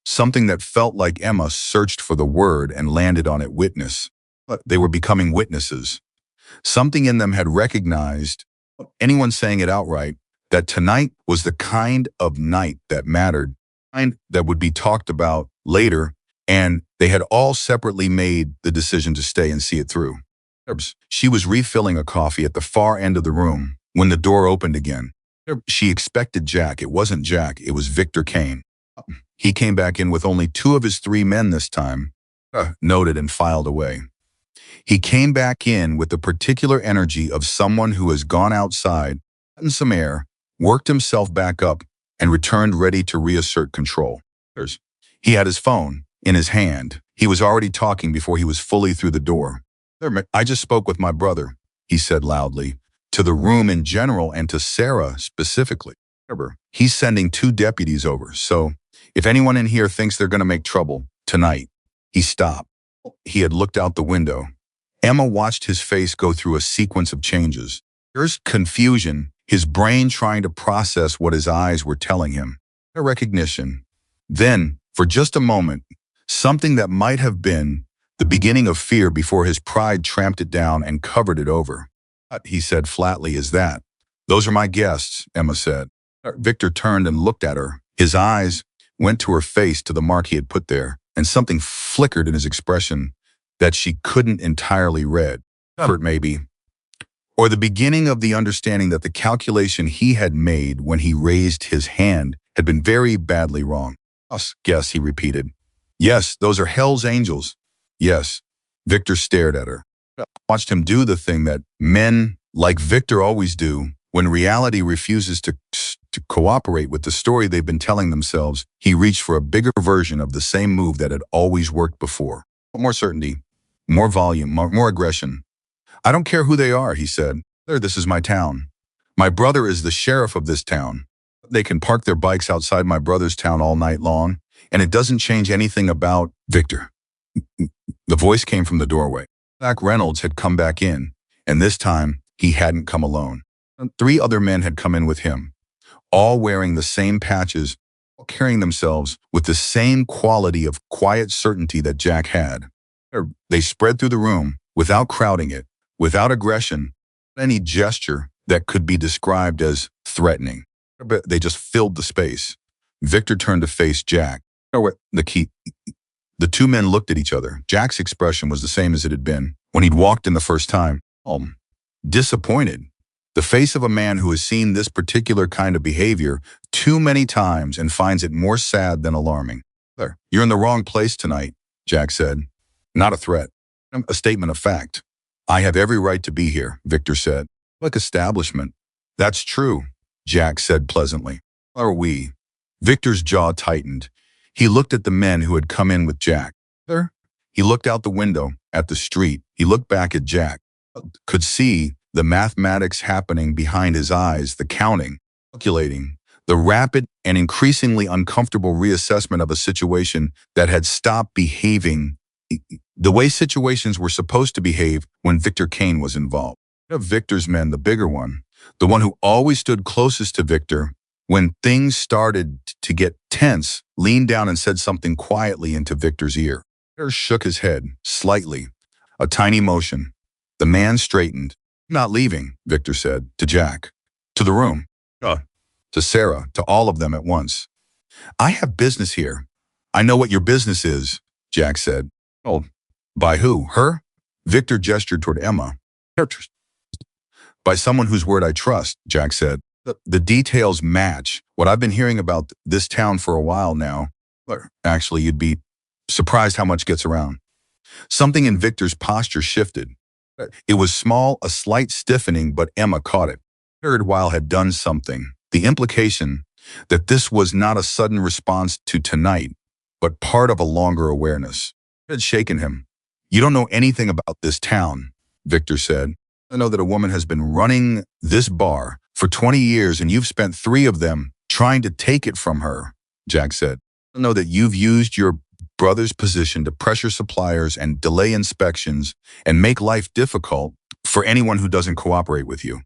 Something that felt like Emma searched for the word and landed on it: witness. But they were becoming witnesses. Something in them had recognized, anyone saying it outright, that tonight was the kind of night that mattered, kind that would be talked about later, and they had all separately made the decision to stay and see it through. She was refilling a coffee at the far end of the room when the door opened again. She expected Jack. It wasn't Jack, it was Victor Kane. He came back in with only 2 of his 3 men this time, noted and filed away. He came back in with the particular energy of someone who has gone outside, gotten some air, worked himself back up, and returned ready to reassert control. He had his phone in his hand. He was already talking before he was fully through the door. "I just spoke with my brother," he said loudly, to the room in general and to Sarah specifically. "He's sending 2 deputies over, so if anyone in here thinks they're going to make trouble tonight." He stopped. He had looked out the window. Emma watched his face go through a sequence of changes. First, confusion, his brain trying to process what his eyes were telling him. A recognition. Then, for just a moment, something that might have been the beginning of fear before his pride tramped it down and covered it over. "What," he said flatly, "is that?" "Those are my guests," Emma said. Victor turned and looked at her. His eyes went to her face, to the mark he had put there, and something flickered in his expression that she couldn't entirely read. "Comfort, maybe. or the beginning of the understanding that the calculation he had made when he raised his hand had been very badly wrong. Yes, he repeated. Yes, those are hell's angels. Yes. Victor stared at her. Watched him do the thing that men like Victor always do when reality refuses to cooperate with the story they've been telling themselves. He reached for a bigger version of the same move that had always worked before. More certainty, more volume, more aggression. I don't care who they are, he said. This is my town. My brother is the sheriff of this town. They can park their bikes outside my brother's town all night long, and it doesn't change anything about Victor. The voice came from the doorway. Zach Reynolds had come back in, and this time he hadn't come alone. 3 other men had come in with him, all wearing the same patches, all carrying themselves with the same quality of quiet certainty that Jack had. They spread through the room without crowding it, without aggression, any gesture that could be described as threatening. They just filled the space. Victor turned to face Jack. The 2 men looked at each other. Jack's expression was the same as it had been when he'd walked in the first time. Disappointed. The face of a man who has seen this particular kind of behavior too many times and finds it more sad than alarming. You're in the wrong place tonight, Jack said. Not a threat. A statement of fact. I have every right to be here, Victor said. Like establishment. That's true, Jack said pleasantly. Are we? Victor's jaw tightened. He looked at the men who had come in with Jack. He looked out the window at the street. He looked back at Jack. Could see the mathematics happening behind his eyes, the counting, calculating, the rapid and increasingly uncomfortable reassessment of a situation that had stopped behaving the way situations were supposed to behave when Victor Kane was involved. Of Victor's men, the bigger one, the one who always stood closest to Victor, when things started to get tense, leaned down and said something quietly into Victor's ear. Victor shook his head, slightly, a tiny motion. The man straightened. Not leaving, Victor said, to Jack. To the room. To Sarah, to all of them at once. I have business here. I know what your business is, Jack said. Oh, by who? Her? Victor gestured toward Emma. By someone whose word I trust, Jack said. The details match what I've been hearing about this town for a while now. Actually, you'd be surprised how much gets around. Something in Victor's posture shifted. It was small, a slight stiffening, but Emma caught it. Third while had done something. The implication that this was not a sudden response to tonight, but part of a longer awareness. It had shaken him. You don't know anything about this town, Victor said. I know that a woman has been running this bar for 20 years and you've spent 3 of them trying to take it from her, Jack said. I know that you've used your brother's position to pressure suppliers and delay inspections and make life difficult for anyone who doesn't cooperate with you.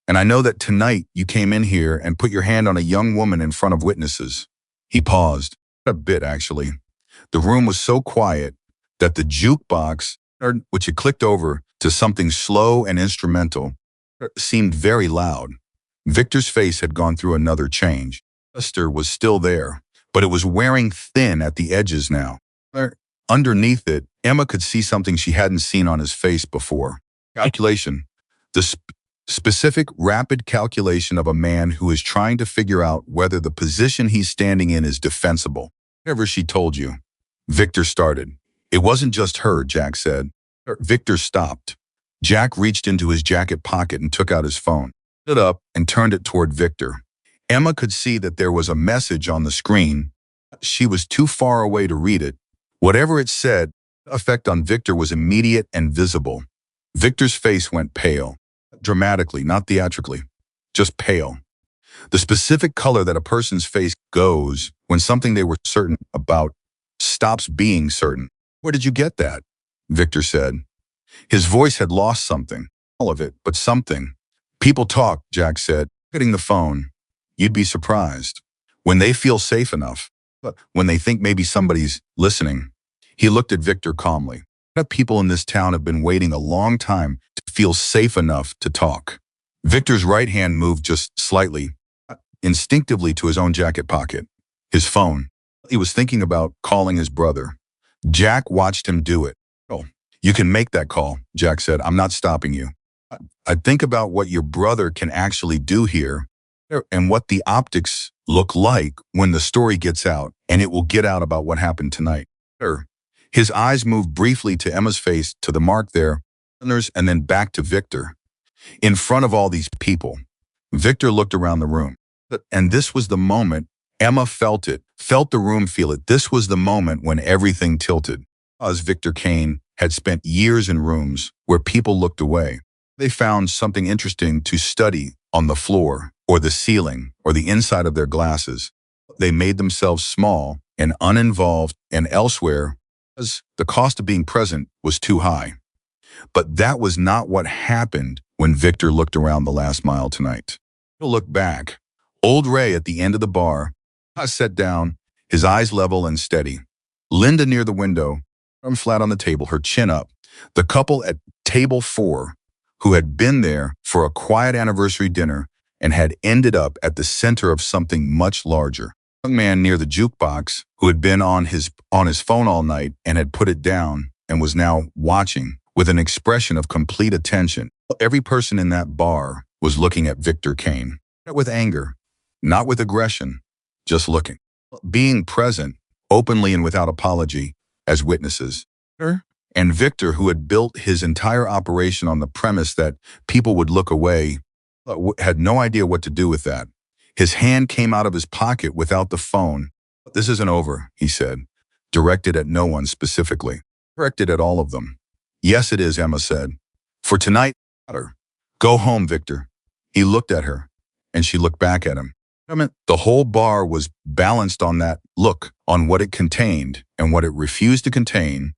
And I know that tonight you came in here and put your hand on a young woman in front of witnesses. He paused. A bit, actually. The room was so quiet that the jukebox, which had clicked over to something slow and instrumental, seemed very loud. Victor's face had gone through another change. Luster was still there, but it was wearing thin at the edges now. Underneath it, Emma could see something she hadn't seen on his face before. Calculation. The specific, rapid calculation of a man who is trying to figure out whether the position he's standing in is defensible. Whatever she told you. Victor started. It wasn't just her, Jack said. Victor stopped. Jack reached into his jacket pocket and took out his phone, stood up and turned it toward Victor. Emma could see that there was a message on the screen. She was too far away to read it. Whatever it said, the effect on Victor was immediate and visible. Victor's face went pale. Dramatically, not theatrically. Just pale. The specific color that a person's face goes when something they were certain about stops being certain. Where did you get that? Victor said. His voice had lost something. All of it, but something. People talk, Jack said, getting the phone. You'd be surprised. When they feel safe enough, but when they think maybe somebody's listening. He looked at Victor calmly. People in this town have been waiting a long time to feel safe enough to talk. Victor's right hand moved just slightly, instinctively to his own jacket pocket. His phone. He was thinking about calling his brother. Jack watched him do it. Oh, you can make that call, Jack said. I'm not stopping you. I think about what your brother can actually do here and what the optics look like when the story gets out, and it will get out about what happened tonight. Sure. His eyes moved briefly to Emma's face, to the mark there, and then back to Victor. In front of all these people, Victor looked around the room. And this was the moment Emma felt it, felt the room feel it. This was the moment when everything tilted. As Victor Kane had spent years in rooms where people looked away, they found something interesting to study on the floor or the ceiling or the inside of their glasses. They made themselves small and uninvolved and elsewhere because the cost of being present was too high. But that was not what happened when Victor looked around the last mile tonight. He'll look back. Old Ray at the end of the bar sat down, his eyes level and steady. Linda near the window, arm flat on the table, her chin up. The couple at table 4, who had been there for a quiet anniversary dinner and had ended up at the center of something much larger. A young man near the jukebox who had been on his phone all night and had put it down and was now watching with an expression of complete attention. Every person in that bar was looking at Victor Kane, not with anger, not with aggression, just looking. Being present, openly and without apology, as witnesses. And Victor, who had built his entire operation on the premise that people would look away, had no idea what to do with that. His hand came out of his pocket without the phone. "This isn't over," he said, directed at no one specifically, directed at all of them. "Yes, it is," Emma said. "For tonight, go home, Victor." He looked at her, and she looked back at him. The whole bar was balanced on that look, on what it contained and what it refused to contain,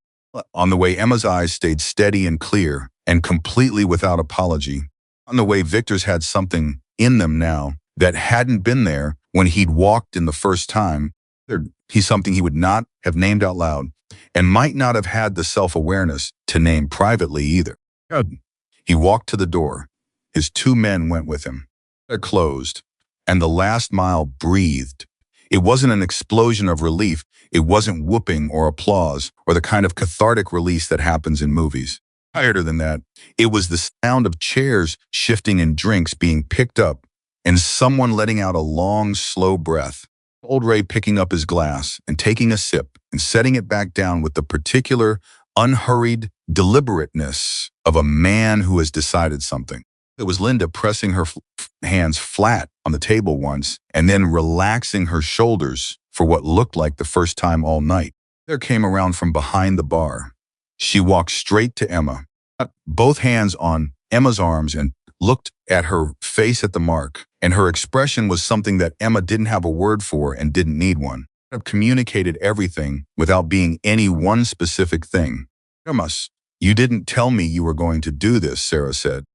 on the way Emma's eyes stayed steady and clear and completely without apology, on the way Victor's had something in them now that hadn't been there when he'd walked in the first time. He's something he would not have named out loud and might not have had the self-awareness to name privately either. He walked to the door. His 2 men went with him. It closed, and the last mile breathed. It wasn't an explosion of relief. It wasn't whooping or applause or the kind of cathartic release that happens in movies. Quieter than that, it was the sound of chairs shifting and drinks being picked up and someone letting out a long, slow breath. Old Ray picking up his glass and taking a sip and setting it back down with the particular, unhurried deliberateness of a man who has decided something. It was Linda pressing her hands flat on the table once and then relaxing her shoulders for what looked like the first time all night. There came around from behind the bar. She walked straight to Emma, both hands on Emma's arms, and looked at her face at the mark. And her expression was something that Emma didn't have a word for and didn't need one. It communicated everything without being any one specific thing. "Emma, you didn't tell me you were going to do this," Sarah said.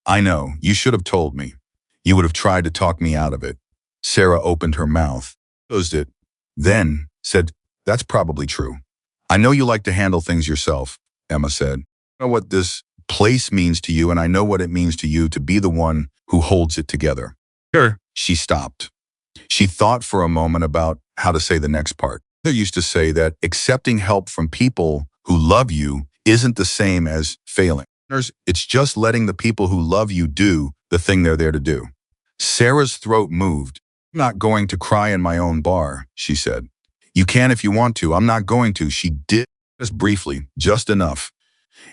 "I know, you should have told me. You would have tried to talk me out of it." Sarah opened her mouth, closed it, then said, "That's probably true. I know you like to handle things yourself," Emma said. "I know what this place means to you, and I know what it means to you to be the one who holds it together." Sure. She stopped. She thought for a moment about how to say the next part. They used to say that accepting help from people who love you isn't the same as failing. It's just letting the people who love you do the thing they're there to do. Sarah's throat moved. "I'm not going to cry in my own bar," she said. "You can if you want to. I'm not going to." She did, just briefly, just enough.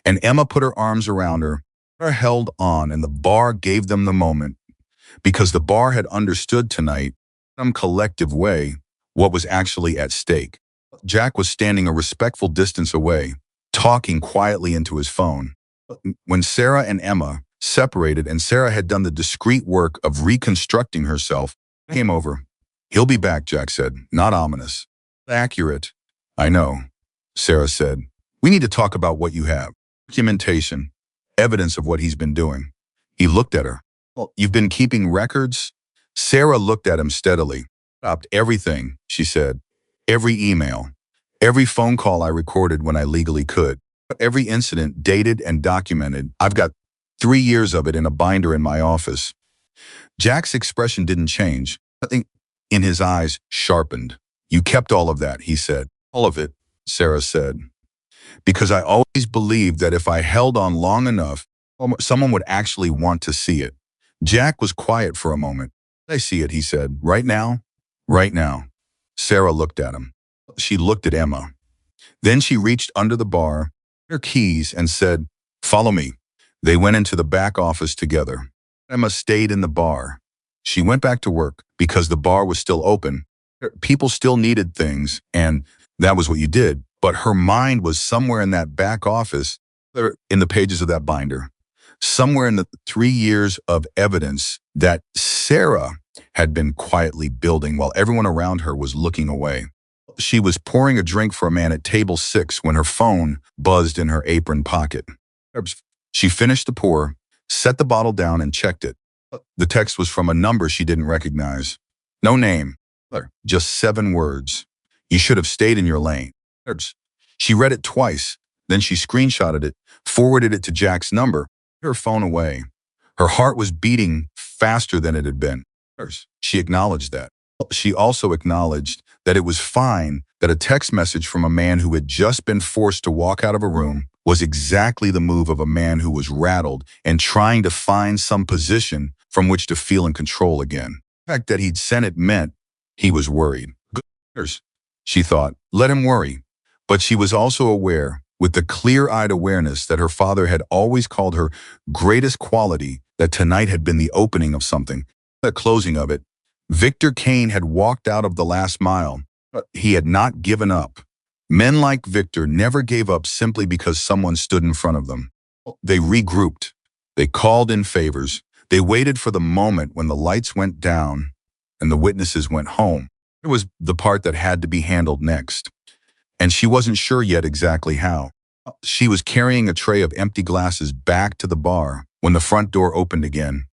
And Emma put her arms around her, held on, and the bar gave them the moment. Because the bar had understood tonight, in some collective way, what was actually at stake. Jack was standing a respectful distance away, talking quietly into his phone. When Sarah and Emma separated and Sarah had done the discreet work of reconstructing herself, came over. "He'll be back," Jack said, not ominous. "Accurate." "I know," Sarah said. "We need to talk about what you have. Documentation, evidence of what he's been doing." He looked at her. "Well, you've been keeping records?" Sarah looked at him steadily. "Stopped everything," she said. "Every email, every phone call I recorded when I legally could. Every incident dated and documented. I've got 3 years of it in a binder in my office." Jack's expression didn't change. Nothing in his eyes sharpened. "You kept all of that," he said. "All of it," Sarah said. "Because I always believed that if I held on long enough, Someone would actually want to see it. Jack was quiet for a moment. I see it, he said. Right now? Right now. Sarah looked at him. She looked at Emma. Then she reached under the bar, her keys, and said, "Follow me." They went into the back office together. Emma stayed in the bar. She went back to work because the bar was still open. People still needed things, and that was what you did. But her mind was somewhere in that back office, in the pages of that binder, somewhere in the 3 years of evidence that Sarah had been quietly building while everyone around her was looking away. She was pouring a drink for a man at table 6 when her phone buzzed in her apron pocket. She finished the pour, set the bottle down, and checked it. The text was from a number she didn't recognize. No name, just 7 words. "You should have stayed in your lane." She read it twice, then she screenshotted it, forwarded it to Jack's number, put her phone away. Her heart was beating faster than it had been. She acknowledged that. She also acknowledged that it was fine that a text message from a man who had just been forced to walk out of a room was exactly the move of a man who was rattled and trying to find some position from which to feel in control again. The fact that he'd sent it meant he was worried. Good, she thought, let him worry. But she was also aware, with the clear-eyed awareness that her father had always called her greatest quality, that tonight had been the opening of something, the closing of it. Victor Kane had walked out of the last mile, but he had not given up. Men like Victor never gave up simply because someone stood in front of them. They regrouped. They called in favors. They waited for the moment when the lights went down and the witnesses went home. It was the part that had to be handled next. And she wasn't sure yet exactly how. She was carrying a tray of empty glasses back to the bar when the front door opened again.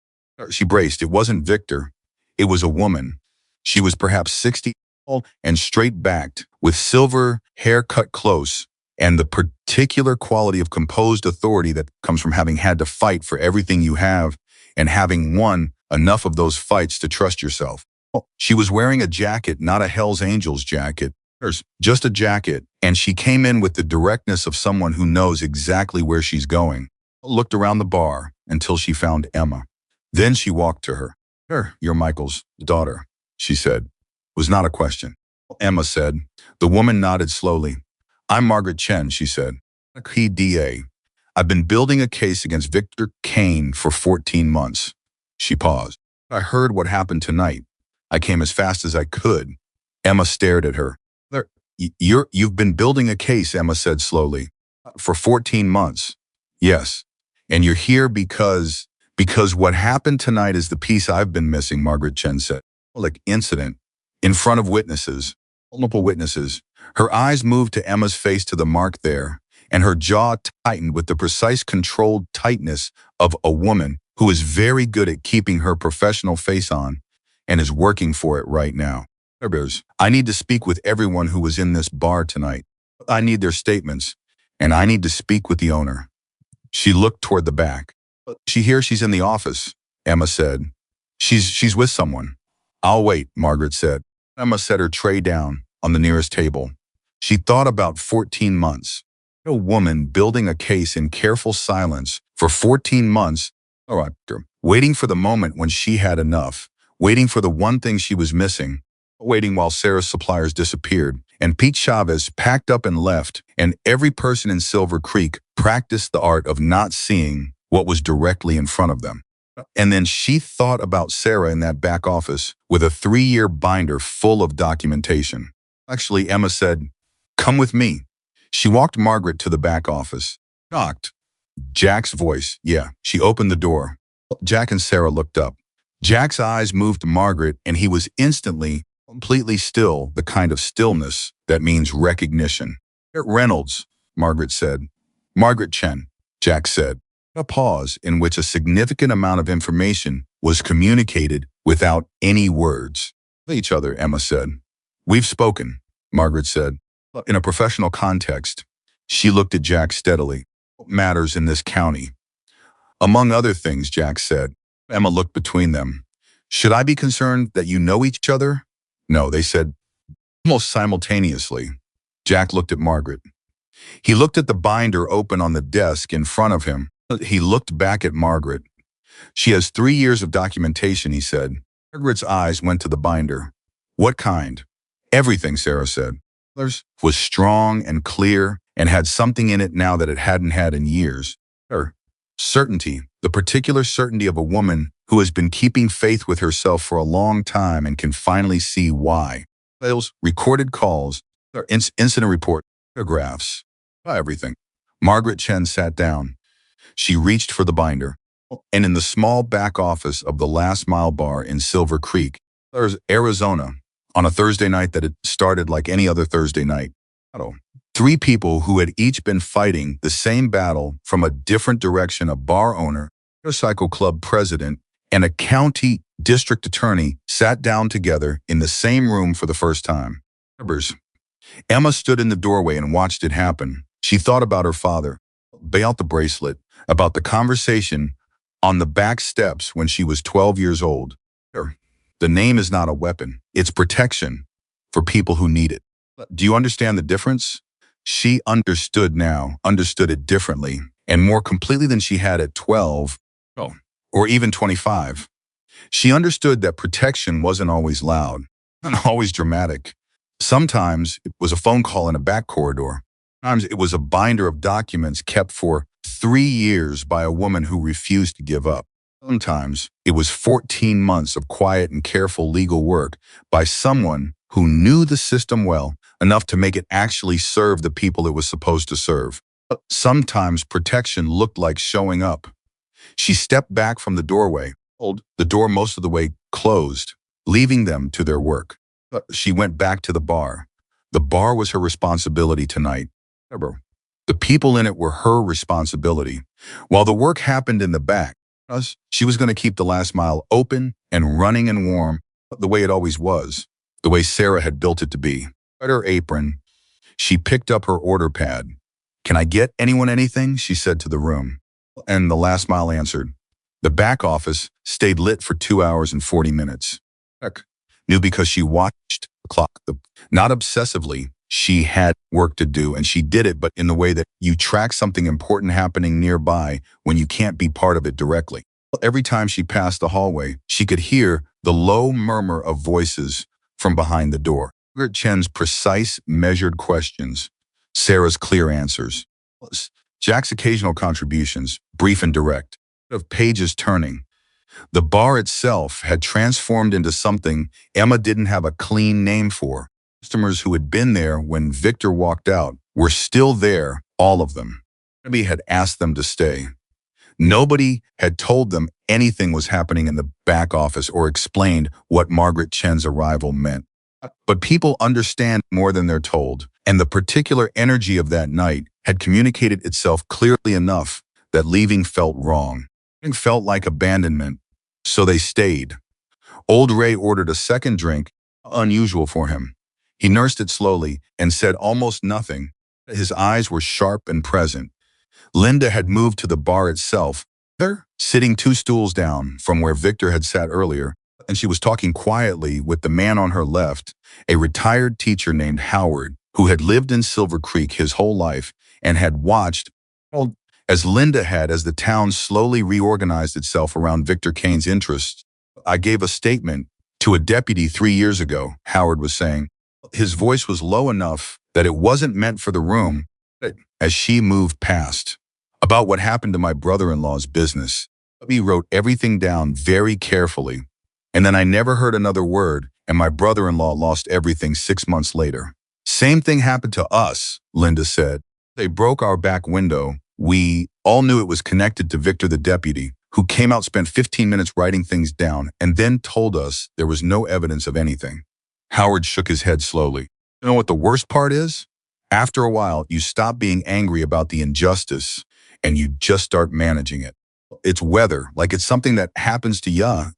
She braced. It wasn't Victor. It was a woman. She was perhaps 60 tall and straight-backed, with silver hair cut close, and the particular quality of composed authority that comes from having had to fight for everything you have and having won enough of those fights to trust yourself. She was wearing a jacket, not a Hell's Angels jacket, just a jacket, and she came in with the directness of someone who knows exactly where she's going. Looked around the bar until she found Emma. Then she walked to her. "You're Michael's daughter," she said. It was not a question. Emma said. The woman nodded slowly. "I'm Margaret Chen," she said. "PDA. I've been building a case against Victor Kane for 14 months. She paused. "I heard what happened tonight. I came as fast as I could." Emma stared at her. You've been building a case," Emma said slowly. "For 14 months. Yes. And you're here because what happened tonight is the piece I've been missing," Margaret Chen said. Like incident. In front of witnesses. Multiple witnesses. Her eyes moved to Emma's face, to the mark there, and her jaw tightened with the precise controlled tightness of a woman who is very good at keeping her professional face on and is working for it right now. "I need to speak with everyone who was in this bar tonight. I need their statements, and I need to speak with the owner." She looked toward the back. She's in the office," Emma said. She's with someone." "I'll wait," Margaret said. Emma set her tray down on the nearest table. She thought about 14 months. A woman building a case in careful silence for 14 months, waiting for the moment when she had enough, waiting for the one thing she was missing, waiting while Sarah's suppliers disappeared, and Pete Chavez packed up and left, and every person in Silver Creek practiced the art of not seeing what was directly in front of them. And then she thought about Sarah in that back office with a 3-year binder full of documentation. Actually, Emma said, "Come with me." She walked Margaret to the back office. Knocked. Jack's voice. Yeah. She opened the door. Jack and Sarah looked up. Jack's eyes moved to Margaret, and he was instantly completely still, the kind of stillness that means recognition. "Reynolds," Margaret said. "Margaret Chen," Jack said. A pause in which a significant amount of information was communicated without any words. "Each other," Emma said. "We've spoken," Margaret said. "In a professional context." She looked at Jack steadily. "What matters in this county?" "Among other things," Jack said. Emma looked between them. "Should I be concerned that you know each other?" "No," they said almost simultaneously. Jack looked at Margaret. He looked at the binder open on the desk in front of him. He looked back at Margaret. She has 3 years of documentation, he said. Margaret's eyes went to the binder. What kind? Everything, Sarah said. Hers was strong and clear and had something in it now that it hadn't had in years. Her certainty, the particular certainty of a woman who has been keeping faith with herself for a long time and can finally see why. Files, recorded calls, incident report, paragraphs, everything. Margaret Chen sat down. She reached for the binder. And in the small back office of the Last Mile Bar in Silver Creek, Arizona, on a Thursday night that had started like any other Thursday night, three people who had each been fighting the same battle from a different direction, a bar owner, motorcycle club president, and a county district attorney, sat down together in the same room for the first time. Emma stood in the doorway and watched it happen. She thought about her father, about the bracelet, about the conversation on the back steps when she was 12 years old. The name is not a weapon. It's protection for people who need it. Do you understand the difference? She understood now, understood it differently, and more completely than she had at 12, or even 25. She understood that protection wasn't always loud, not always dramatic. Sometimes it was a phone call in a back corridor. Sometimes it was a binder of documents kept for 3 years by a woman who refused to give up. Sometimes it was 14 months of quiet and careful legal work by someone who knew the system well enough to make it actually serve the people it was supposed to serve. Sometimes protection looked like showing up. She stepped back from the doorway, the door most of the way closed, leaving them to their work. She went back to the bar. The bar was her responsibility tonight. The people in it were her responsibility. While the work happened in the back, she was going to keep the last mile open and running and warm the way it always was, the way Sarah had built it to be. At her apron, she picked up her order pad. "Can I get anyone anything?" she said to the room. And the last mile answered. The back office stayed lit for 2 hours and 40 minutes. Beck knew because she watched the clock. Not obsessively, she had work to do, and she did it, but in the way that you track something important happening nearby when you can't be part of it directly. Every time she passed the hallway, she could hear the low murmur of voices from behind the door. Margaret Chen's precise, measured questions, Sarah's clear answers, Jack's occasional contributions, brief and direct, of pages turning. The bar itself had transformed into something Emma didn't have a clean name for. Customers who had been there when Victor walked out were still there, all of them. Nobody had asked them to stay. Nobody had told them anything was happening in the back office or explained what Margaret Chen's arrival meant. But people understand more than they're told, and the particular energy of that night had communicated itself clearly enough that leaving felt wrong. It felt like abandonment, so they stayed. Old Ray ordered a second drink, unusual for him. He nursed it slowly and said almost nothing. His eyes were sharp and present. Linda had moved to the bar itself, there, sitting 2 stools down from where Victor had sat earlier, and she was talking quietly with the man on her left, a retired teacher named Howard, who had lived in Silver Creek his whole life and had watched, as Linda had, as the town slowly reorganized itself around Victor Kane's interests. "I gave a statement to a deputy 3 years ago," Howard was saying. His voice was low enough that it wasn't meant for the room, as she moved past, "about what happened to my brother-in-law's business. He wrote everything down very carefully, and then I never heard another word, and my brother-in-law lost everything 6 months later." "Same thing happened to us," Linda said. "They broke our back window. We all knew it was connected to Victor the deputy, who came out, spent 15 minutes writing things down, and then told us there was no evidence of anything." Howard shook his head slowly. "You know what the worst part is? After a while, you stop being angry about the injustice, and you just start managing it. It's weather, like it's something that happens to ya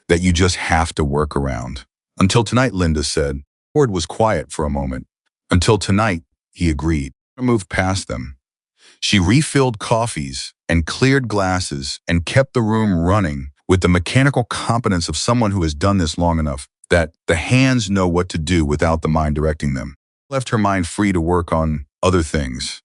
that you just have to work around." "Until tonight," Linda said. Howard was quiet for a moment. "Until tonight," he agreed. I moved past them. She refilled coffees and cleared glasses and kept the room running with the mechanical competence of someone who has done this long enough that the hands know what to do without the mind directing them. Left her mind free to work on other things,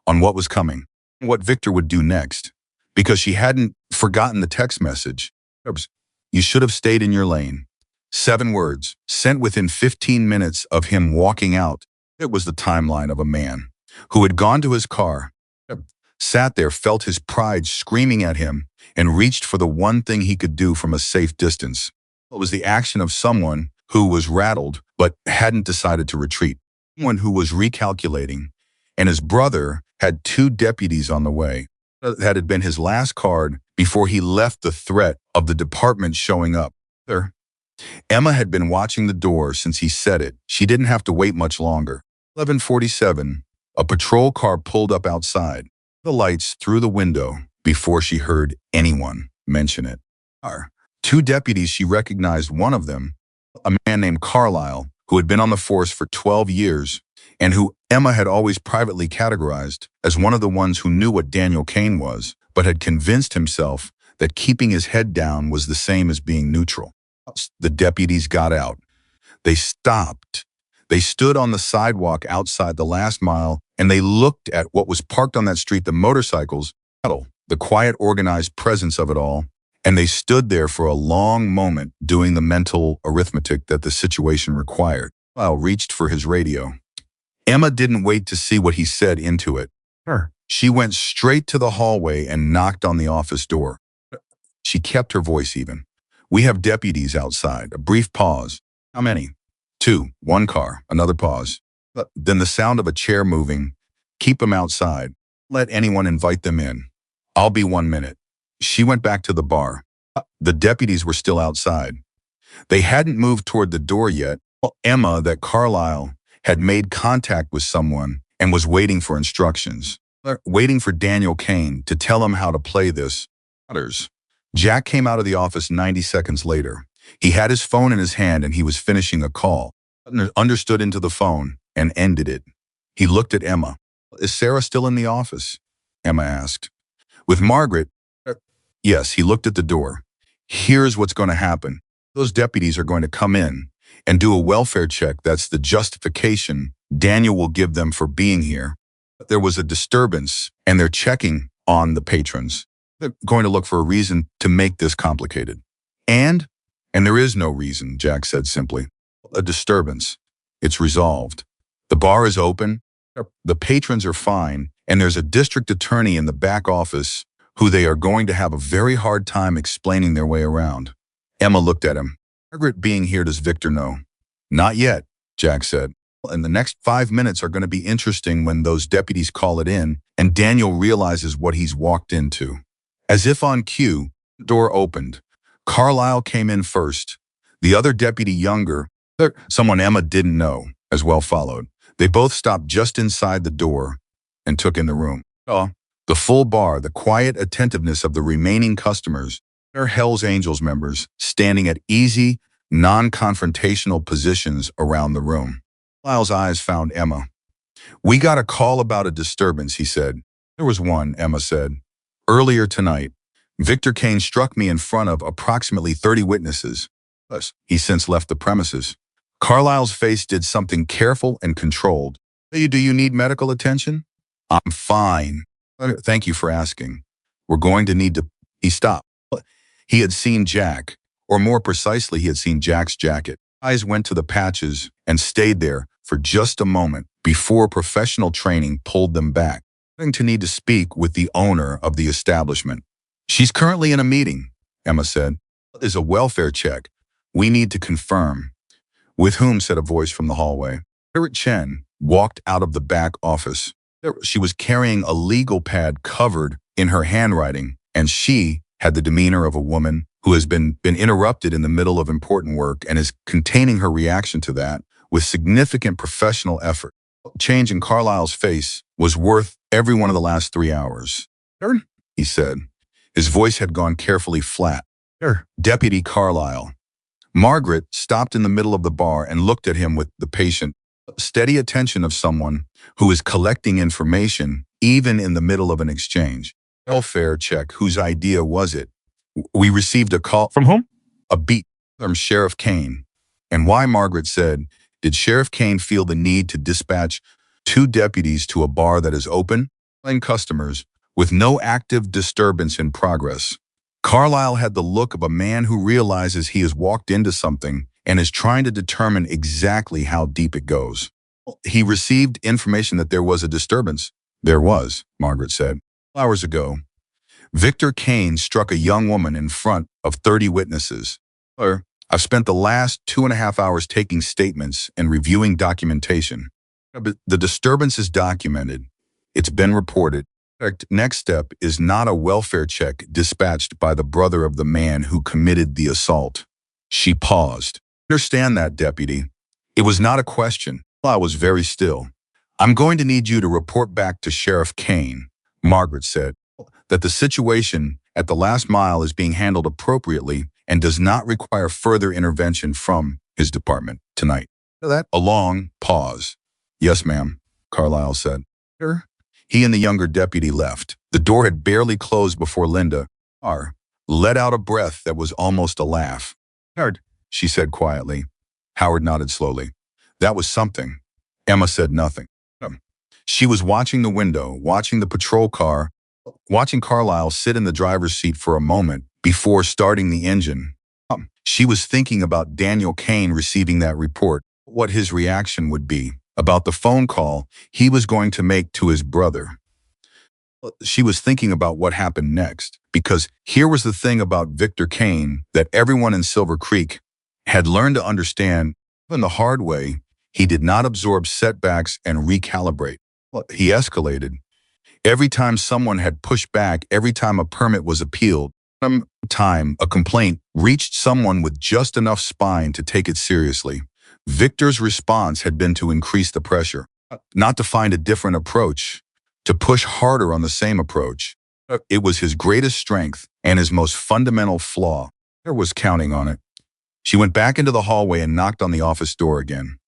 on what was coming. what Victor would do next, because she hadn't forgotten the text message. Oops. You should have stayed in your lane. 7 words, sent within 15 minutes of him walking out. It was the timeline of a man who had gone to his car, sat there, felt his pride screaming at him, and reached for the one thing he could do from a safe distance. It was the action of someone who was rattled but hadn't decided to retreat, someone who was recalculating, and his brother had 2 deputies on the way. That had been his last card before he left the threat of the department showing up. Emma had been watching the door since he said it. She didn't have to wait much longer. 11:47, a patrol car pulled up outside, the lights through the window before she heard anyone mention it. 2 deputies, she recognized one of them, a man named Carlisle, who had been on the force for 12 years and who Emma had always privately categorized as one of the ones who knew what Daniel Kane was, but had convinced himself that keeping his head down was the same as being neutral. The deputies got out. They stopped. They stood on the sidewalk outside the last mile, and they looked at what was parked on that street, the motorcycles, the quiet, organized presence of it all, and they stood there for a long moment doing the mental arithmetic that the situation required. Carlisle reached for his radio. Emma didn't wait to see what he said into it. She went straight to the hallway and knocked on the office door. She kept her voice even. We have deputies outside. A brief pause. How many? 2. 1 car. Another pause. Then the sound of a chair moving. Keep them outside. Let anyone invite them in. I'll be 1 minute. She went back to the bar. The deputies were still outside. They hadn't moved toward the door yet. Emma, that Carlisle had made contact with someone and was waiting for instructions, waiting for Daniel Kane to tell him how to play this. Jack came out of the office 90 seconds later. He had his phone in his hand and he was finishing a call. Understood into the phone and ended it. He looked at Emma. Is Sarah still in the office? Emma asked. With Margaret? Yes, he looked at the door. Here's what's going to happen. Those deputies are going to come in and do a welfare check. That's the justification Daniel will give them for being here. There was a disturbance and they're checking on the patrons. They're going to look for a reason to make this complicated. And there is no reason, Jack said simply. A disturbance. It's resolved. The bar is open. The patrons are fine. And there's a district attorney in the back office who they are going to have a very hard time explaining their way around. Emma looked at him. Margaret being here, does Victor know? Not yet, Jack said. And the next 5 minutes are going to be interesting when those deputies call it in and Daniel realizes what he's walked into. As if on cue, the door opened. Carlisle came in first. The other deputy, younger, someone Emma didn't know, as well followed. They both stopped just inside the door and took in the room. The full bar, the quiet attentiveness of the remaining customers, their Hell's Angels members standing at easy, non-confrontational positions around the room. Carlisle's eyes found Emma. We got a call about a disturbance, he said. There was one, Emma said. Earlier tonight, Victor Kane struck me in front of approximately 30 witnesses. He's since left the premises. Carlisle's face did something careful and controlled. Do you need medical attention? I'm fine. Thank you for asking. We're going to need to... He stopped. He had seen Jack, or more precisely, he had seen Jack's jacket. Eyes went to the patches and stayed there for just a moment before professional training pulled them back. Going to need to speak with the owner of the establishment. She's currently in a meeting, Emma said. There's a welfare check. We need to confirm. With whom, said a voice from the hallway. Margaret Chen walked out of the back office. She was carrying a legal pad covered in her handwriting, and she had the demeanor of a woman who has been interrupted in the middle of important work and is containing her reaction to that with significant professional effort. Change in Carlisle's face was worth every one of the last 3 hours. He said. His voice had gone carefully flat. Deputy Carlisle. Margaret stopped in the middle of the bar and looked at him with the patient, steady attention of someone who is collecting information even in the middle of an exchange. Welfare check. Whose idea was it? We received a call. From whom? A beat from Sheriff Kane. And why, Margaret said, did Sheriff Kane feel the need to dispatch 2 deputies to a bar that is open? Customers with no active disturbance in progress. Carlyle had the look of a man who realizes he has walked into something and is trying to determine exactly how deep it goes. He received information that there was a disturbance. There was, Margaret said. Hours ago, Victor Kane struck a young woman in front of 30 witnesses. I've spent the last 2.5 hours taking statements and reviewing documentation. But the disturbance is documented. It's been reported. Next step is not a welfare check dispatched by the brother of the man who committed the assault. She paused. Understand that, deputy. It was not a question. I was very still. I'm going to need you to report back to Sheriff Kane, Margaret said, that the situation at the last mile is being handled appropriately and does not require further intervention from his department tonight. A long pause. Yes, ma'am, Carlyle said. He and the younger deputy left. The door had barely closed before Linda let out a breath that was almost a laugh. Howard, she said quietly. Howard nodded slowly. That was something. Emma said nothing. She was watching the window, watching the patrol car, watching Carlyle sit in the driver's seat for a moment before starting the engine. She was thinking about Daniel Kane receiving that report, what his reaction would be, about the phone call he was going to make to his brother. She was thinking about what happened next, because here was the thing about Victor Kane that everyone in Silver Creek had learned to understand. In the hard way, he did not absorb setbacks and recalibrate. He escalated. Every time someone had pushed back, every time a permit was appealed, time a complaint reached someone with just enough spine to take it seriously. Victor's response had been to increase the pressure, not to find a different approach, to push harder on the same approach. It was his greatest strength and his most fundamental flaw. There was counting on it. She went back into the hallway and knocked on the office door again.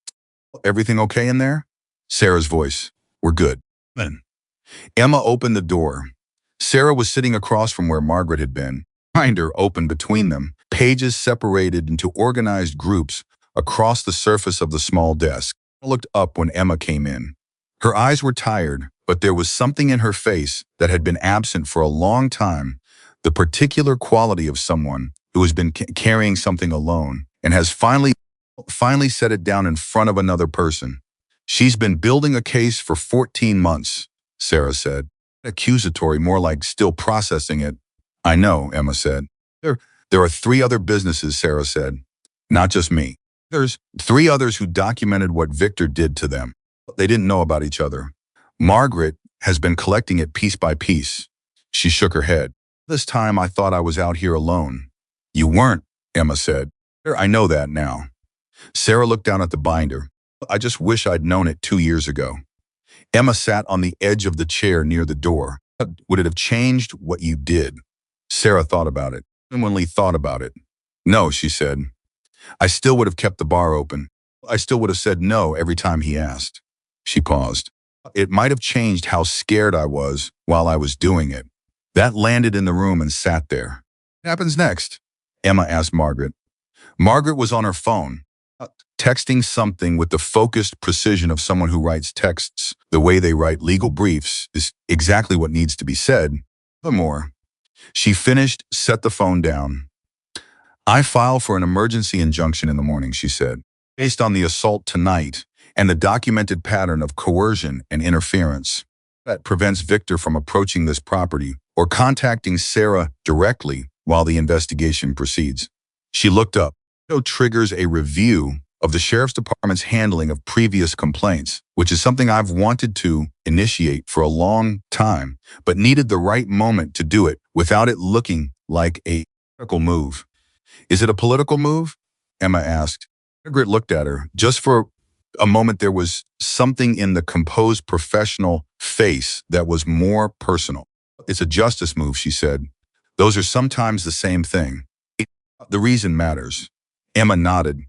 Everything okay in there? Sarah's voice. We're good. Then Emma opened the door. Sarah was sitting across from where Margaret had been. Binder opened between them, pages separated into organized groups across the surface of the small desk. Emma looked up when Emma came in. Her eyes were tired, but there was something in her face that had been absent for a long time, the particular quality of someone who has been carrying something alone and has finally set it down in front of another person. She's been building a case for 14 months, Sarah said. Accusatory, more like still processing it. I know, Emma said. There are 3 other businesses, Sarah said. Not just me. There's 3 others who documented what Victor did to them. They didn't know about each other. Margaret has been collecting it piece by piece. She shook her head. This time I thought I was out here alone. You weren't, Emma said. I know that now. Sarah looked down at the binder. I just wish I'd known it 2 years ago. Emma sat on the edge of the chair near the door. Would it have changed what you did? Sarah thought about it. Genuinely thought about it. No, she said. I still would have kept the bar open. I still would have said no every time he asked. She paused. It might have changed how scared I was while I was doing it. That landed in the room and sat there. What happens next? Emma asked Margaret. Margaret was on her phone, texting something with the focused precision of someone who writes texts. The way they write legal briefs is exactly what needs to be said. Furthermore, she finished, set the phone down. I file for an emergency injunction in the morning, she said, based on the assault tonight and the documented pattern of coercion and interference that prevents Victor from approaching this property or contacting Sarah directly while the investigation proceeds. She looked up. It triggers a review of the Sheriff's Department's handling of previous complaints, which is something I've wanted to initiate for a long time, but needed the right moment to do it without it looking like a political move. Is it a political move? Emma asked. Margaret looked at her. Just for a moment, there was something in the composed professional face that was more personal. It's a justice move, she said. Those are sometimes the same thing. The reason matters. Emma nodded.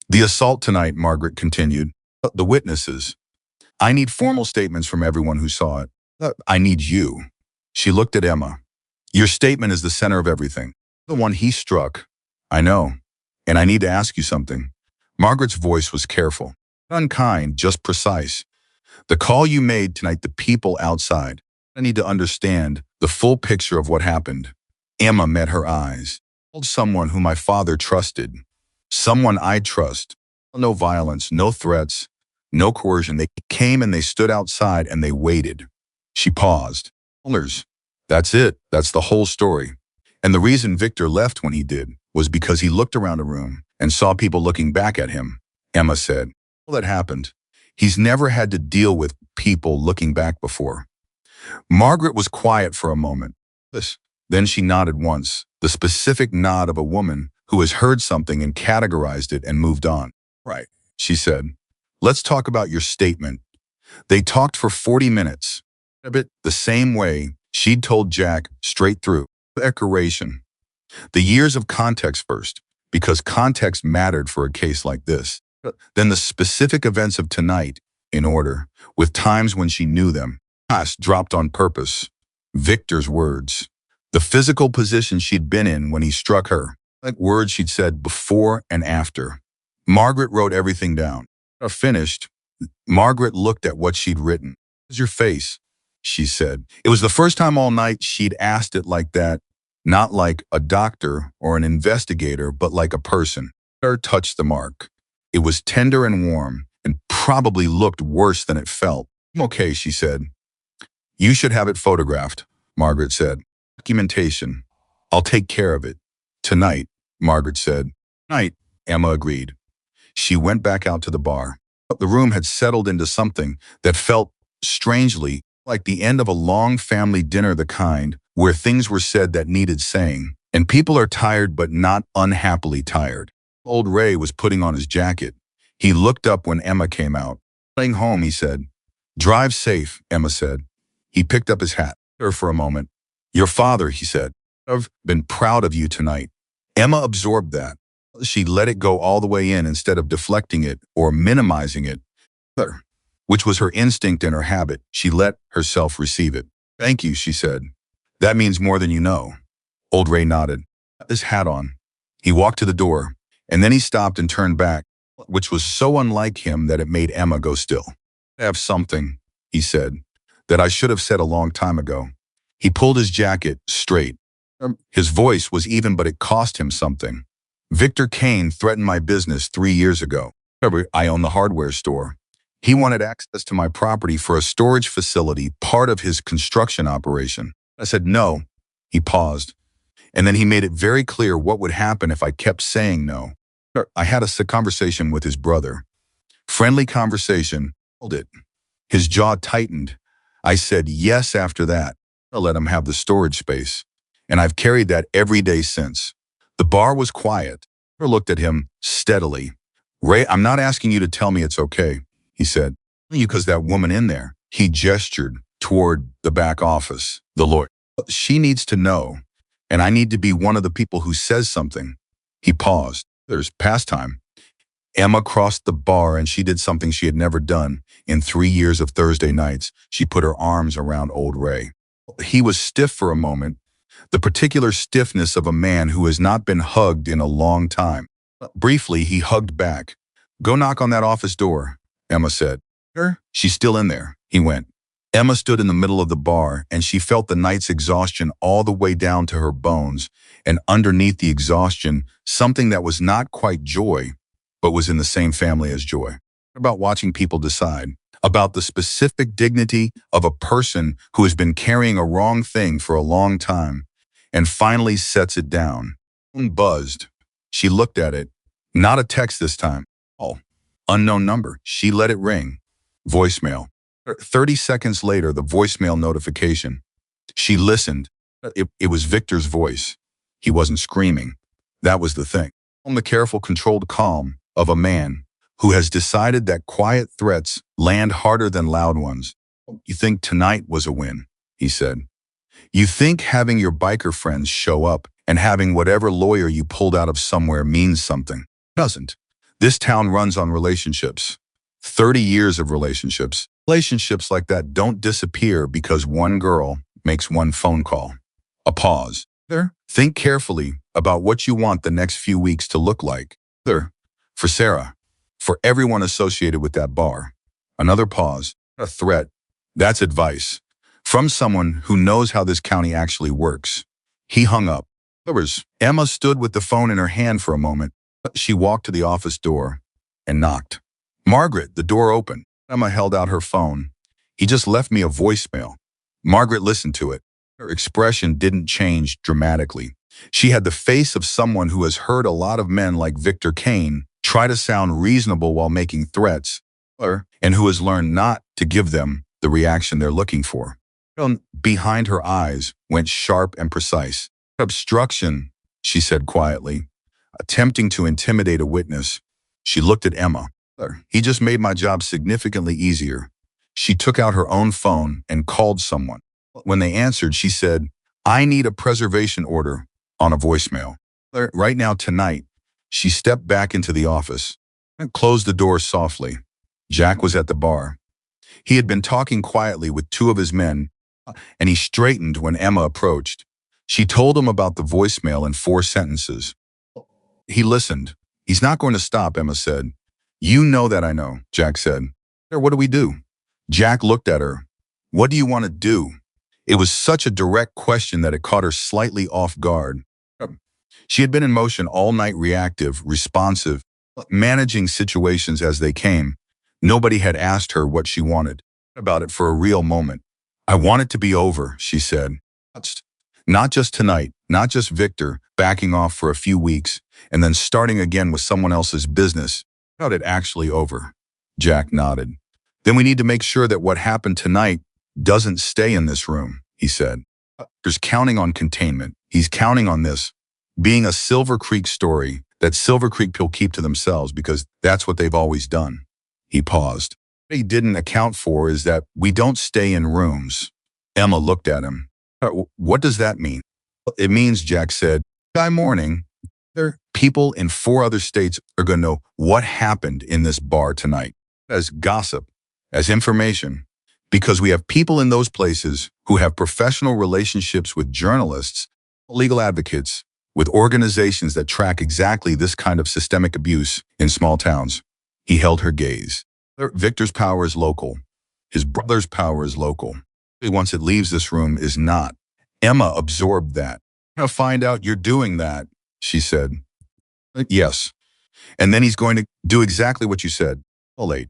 The assault tonight, Margaret continued. The witnesses. I need formal statements from everyone who saw it. I need you. She looked at Emma. Your statement is the center of everything. The one he struck. I know. And I need to ask you something. Margaret's voice was careful. Unkind, just precise. The call you made tonight, the people outside. I need to understand the full picture of what happened. Emma met her eyes. Someone whom my father trusted. Someone I trust. No violence, no threats, no coercion. They came and they stood outside and they waited. She paused. That's it. That's the whole story. And the reason Victor left when he did was because he looked around the room and saw people looking back at him. Emma said, "Well, that happened. He's never had to deal with people looking back before." Margaret was quiet for a moment. Then she nodded once, the specific nod of a woman who has heard something and categorized it and moved on. "Right," she said. "Let's talk about your statement." They talked for 40 minutes. A bit the same way she'd told Jack, straight through. Decoration. The years of context first, because context mattered for a case like this. Then the specific events of tonight, in order, with times when she knew them. Past dropped on purpose. Victor's words. The physical position she'd been in when he struck her. Like words she'd said before and after. Margaret wrote everything down. Finished, Margaret looked at what she'd written. "How's your face?" she said. It was the first time all night she'd asked it like that, not like a doctor or an investigator, but like a person. Her touched the mark. It was tender and warm, and probably looked worse than it felt. "I'm okay," she said. "You should have it photographed," Margaret said. "Documentation. I'll take care of it. Tonight," Margaret said. "Night," Emma agreed. She went back out to the bar. The room had settled into something that felt strangely like the end of a long family dinner, the kind where things were said that needed saying, and people are tired but not unhappily tired. Old Ray was putting on his jacket. He looked up when Emma came out. "Playing home," he said. "Drive safe," Emma said. He picked up his hat. Her for a moment. "Your father," he said. "I've been proud of you tonight." Emma absorbed that. She let it go all the way in instead of deflecting it or minimizing it, which was her instinct and her habit. She let herself receive it. "Thank you," she said. "That means more than you know." Old Ray nodded. His hat on. He walked to the door, and then he stopped and turned back, which was so unlike him that it made Emma go still. "I have something," he said, "that I should have said a long time ago." He pulled his jacket straight. His voice was even, but it cost him something. "Victor Kane threatened my business 3 years ago. I own the hardware store. He wanted access to my property for a storage facility, part of his construction operation. I said no." He paused, and then he made it very clear what would happen if I kept saying no. "I had a conversation with his brother. Friendly conversation. Hold it." His jaw tightened. "I said yes after that. I'll let him have the storage space. And I've carried that every day since." The bar was quiet. Her looked at him steadily. "Ray, I'm not asking you to tell me it's okay," he said. "You because that woman in there." He gestured toward the back office, the lawyer. "She needs to know, and I need to be one of the people who says something." He paused. There's pastime. Emma crossed the bar and she did something she had never done in 3 years of Thursday nights. She put her arms around old Ray. He was stiff for a moment, the particular stiffness of a man who has not been hugged in a long time. Briefly, he hugged back. "Go knock on that office door," Emma said. "Her? She's still in there," he went. Emma stood in the middle of the bar, and she felt the night's exhaustion all the way down to her bones, and underneath the exhaustion, something that was not quite joy, but was in the same family as joy. About watching people decide. About the specific dignity of a person who has been carrying a wrong thing for a long time, and finally sets it down. Buzzed. She looked at it. Not a text this time. Oh, unknown number. She let it ring. Voicemail. 30 seconds later, the voicemail notification. She listened. It was Victor's voice. He wasn't screaming. That was the thing. The careful, controlled calm of a man who has decided that quiet threats land harder than loud ones. "You think tonight was a win," he said. "You think having your biker friends show up and having whatever lawyer you pulled out of somewhere means something. It doesn't. This town runs on relationships. 30 years of relationships. Relationships like that don't disappear because one girl makes one phone call." A pause. Think carefully about what you want the next few weeks to look like. For Sarah. For everyone associated with that bar. Another pause. A threat. That's advice. from someone who knows how this county actually works. He hung up. Emma stood with the phone in her hand for a moment. She walked to the office door and knocked. Margaret, the door opened. Emma held out her phone. He just left me a voicemail. Margaret listened to it. Her expression didn't change dramatically. She had the face of someone who has heard a lot of men like Victor Kane try to sound reasonable while making threats, and who has learned not to give them the reaction they're looking for. Behind her eyes went sharp and precise. Obstruction, she said quietly, attempting to intimidate a witness. She looked at Emma. He just made my job significantly easier. She took out her own phone and called someone. When they answered, she said, I need a preservation order on a voicemail. Right now, tonight. She stepped back into the office and closed the door softly. Jack was at the bar. He had been talking quietly with two of his men, and he straightened when Emma approached. She told him about the voicemail in 4 sentences. He listened. He's not going to stop, Emma said. You know that I know, Jack said. What do we do? Jack looked at her. What do you want to do? It was such a direct question that it caught her slightly off guard. She had been in motion all night, reactive, responsive, managing situations as they came. Nobody had asked her what she wanted about it for a real moment. I want it to be over, she said. Not just tonight, not just Victor backing off for a few weeks and then starting again with someone else's business. About it actually over. Jack nodded. Then we need to make sure that what happened tonight doesn't stay in this room, he said. He's counting on containment. He's counting on this being a Silver Creek story that Silver Creek will keep to themselves because that's what they've always done. He paused. What he didn't account for is that we don't stay in rooms. Emma looked at him. What does that mean? It means, Jack said, by morning, people in 4 other states are going to know what happened in this bar tonight as gossip, as information, because we have people in those places who have professional relationships with journalists, legal advocates, with organizations that track exactly this kind of systemic abuse in small towns. He held her gaze. Victor's power is local. His brother's power is local. Once it leaves this room is not. Emma absorbed that. I'll find out you're doing that, she said. Yes. And then he's going to do exactly what you said. Late.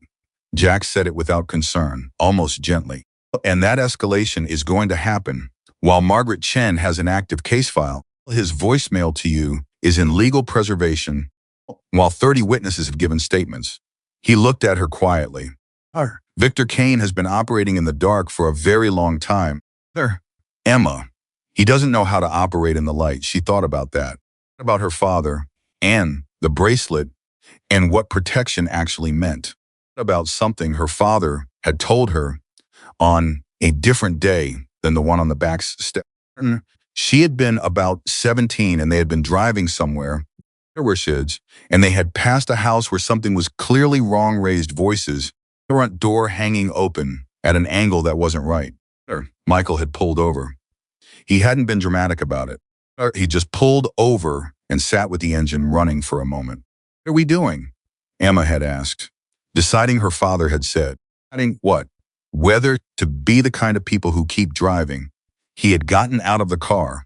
Jack said it without concern, almost gently. And that escalation is going to happen while Margaret Chen has an active case file. His voicemail to you is in legal preservation while 30 witnesses have given statements. He looked at her quietly. Victor Kane has been operating in the dark for a very long time. Emma, he doesn't know how to operate in the light. She thought about that, about her father and the bracelet and what protection actually meant, about something her father had told her on a different day than the one on the back step. She had been about 17 and they had been driving somewhere, and they had passed a house where something was clearly wrong, raised voices, the front door hanging open at an angle that wasn't right. Michael had pulled over. He hadn't been dramatic about it. He just pulled over and sat with the engine running for a moment. What are we doing? Emma had asked, deciding her father had said. Deciding what? Whether to be the kind of people who keep driving. He had gotten out of the car.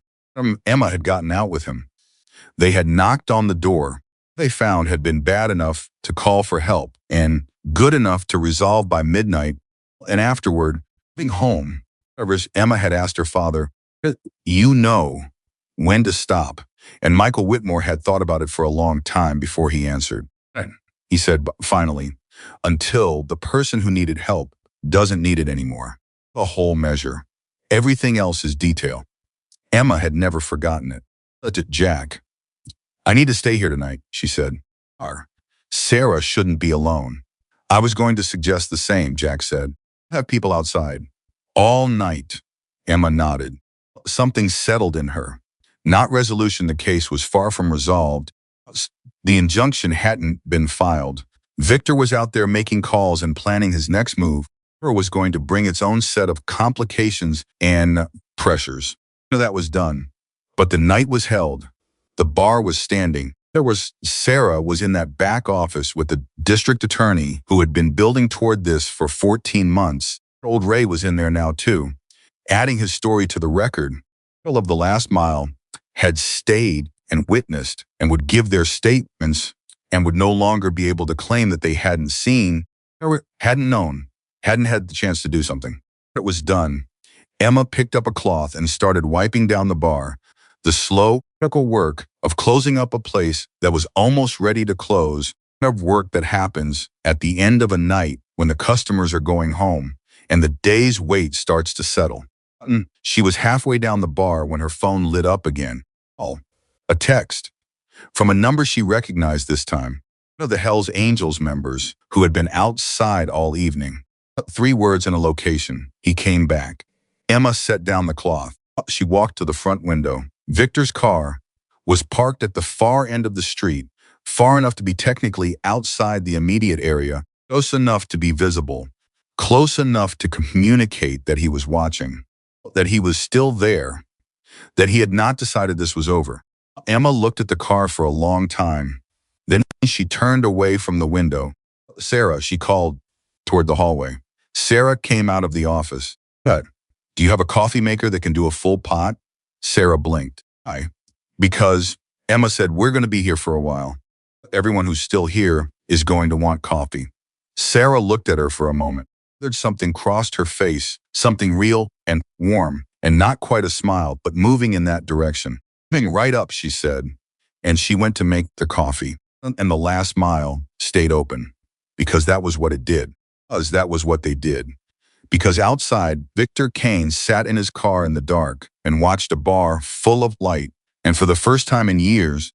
Emma had gotten out with him. They had knocked on the door. They found had been bad enough to call for help and good enough to resolve by midnight and afterward, being home. Emma had asked her father, you know when to stop. And Michael Whitmore had thought about it for a long time before he answered. He said, finally, until the person who needed help doesn't need it anymore. The whole measure. Everything else is detail. Emma had never forgotten it. Jack, I need to stay here tonight, she said. Sarah shouldn't be alone. I was going to suggest the same, Jack said. Have people outside. All night. Emma nodded. Something settled in her. Not resolution, the case was far from resolved. The injunction hadn't been filed. Victor was out there making calls and planning his next move. Was going to bring its own set of complications and pressures. That was done. But the night was held. The bar was standing. Sarah was in that back office with the district attorney who had been building toward this for 14 months. Old Ray was in there now too. adding his story to the record. People of the last mile had stayed and witnessed and would give their statements and would no longer be able to claim that they hadn't seen or hadn't known, hadn't had the chance to do something. It was done. Emma picked up a cloth and started wiping down the bar, the slow, critical work of closing up a place that was almost ready to close, of work that happens at the end of a night when the customers are going home and the day's wait starts to settle. She was halfway down the bar when her phone lit up again. Oh, a text from a number she recognized this time. One of the Hell's Angels members who had been outside all evening. 3 words and a location. He came back. Emma set down the cloth. She walked to the front window. Victor's car was parked at the far end of the street, far enough to be technically outside the immediate area, close enough to be visible, close enough to communicate that he was watching, that he was still there, that he had not decided this was over. Emma looked at the car for a long time. Then she turned away from the window. Sarah, she called toward the hallway. Sarah came out of the office. "What? Do you have a coffee maker that can do a full pot?" Sarah blinked. Because Emma said, "We're going to be here for a while. Everyone who's still here is going to want coffee." Sarah looked at her for a moment. There's something crossed her face, something real and warm, and not quite a smile, but moving in that direction. "Moving right up," she said, and she went to make the coffee. And the last mile stayed open, because that was what it did. That was what they did. Because outside, Victor Kane sat in his car in the dark and watched a bar full of light. And for the first time in years,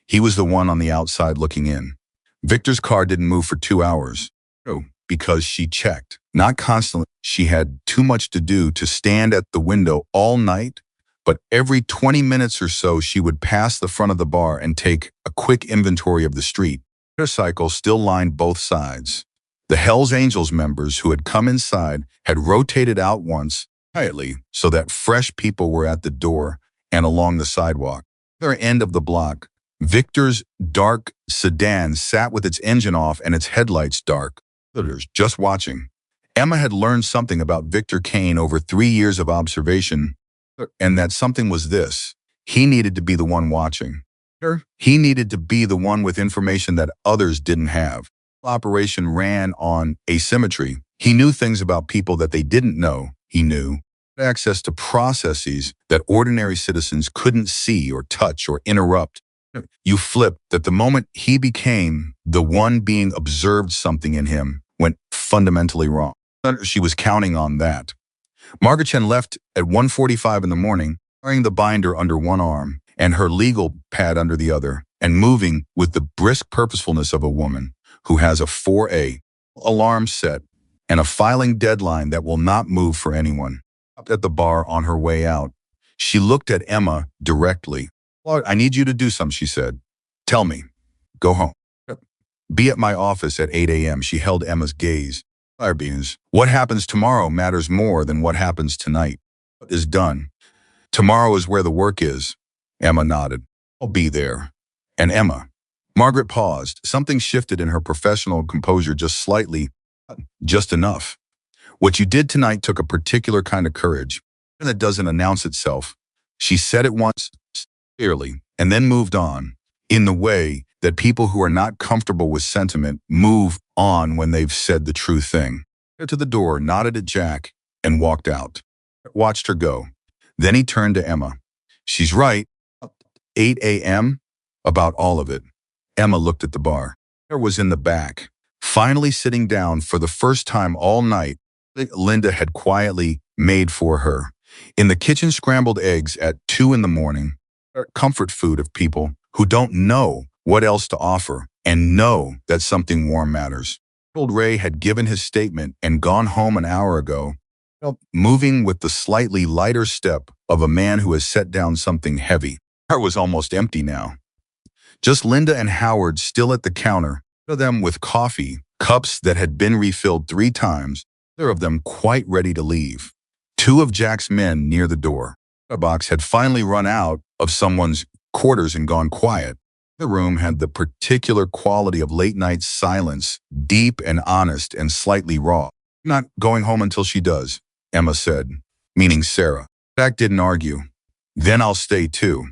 he was the one on the outside looking in. Victor's car didn't move for 2 hours. No, because she checked. Not constantly. She had too much to do to stand at the window all night, but every 20 minutes or so, she would pass the front of the bar and take a quick inventory of the street. Her cycle still lined both sides. The Hell's Angels members who had come inside had rotated out once, quietly, so that fresh people were at the door and along the sidewalk. At the other end of the block, Victor's dark sedan sat with its engine off and its headlights dark. Visitors just watching. Emma had learned something about Victor Kane over 3 years of observation, and that something was this. He needed to be the one watching. He needed to be the one with information that others didn't have. Operation ran on asymmetry. He knew things about people that they didn't know. He knew access to processes that ordinary citizens couldn't see or touch or interrupt. You flipped that the moment he became the one being observed, something in him went fundamentally wrong. She was counting on that. Margaret Chen left at 1:45 in the morning, carrying the binder under one arm and her legal pad under the other, and moving with the brisk purposefulness of a woman who has a 4A alarm set and a filing deadline that will not move for anyone. At the bar on her way out, she looked at Emma directly. "I need you to do something," she said. "Tell me. Go home. Be at my office at 8 a.m. She held Emma's gaze. "What happens tomorrow matters more than what happens tonight. What is done. Tomorrow is where the work is." Emma nodded. "I'll be there." And Emma. Margaret paused. Something shifted in her professional composure just slightly, just enough. "What you did tonight took a particular kind of courage, and that doesn't announce itself." She said it once, clearly, and then moved on, in the way that people who are not comfortable with sentiment move on when they've said the true thing. To the door, nodded at Jack, and walked out. Watched her go. Then he turned to Emma. "She's right. 8 a.m. about all of it." Emma looked at the bar. There was in the back, finally sitting down for the first time all night. Linda had quietly made for her. In the kitchen, scrambled eggs at 2 in the morning. Comfort food of people who don't know what else to offer and know that something warm matters. Old Ray had given his statement and gone home an hour ago, moving with the slightly lighter step of a man who has set down something heavy. The bar was almost empty now. Just Linda and Howard still at the counter, one of them with coffee, cups that had been refilled 3 times, the other of them quite ready to leave. 2 of Jack's men near the door. The box had finally run out of someone's quarters and gone quiet. The room had the particular quality of late-night silence, deep and honest and slightly raw. "Not going home until she does," Emma said. meaning Sarah. Jack didn't argue. Then I'll stay too.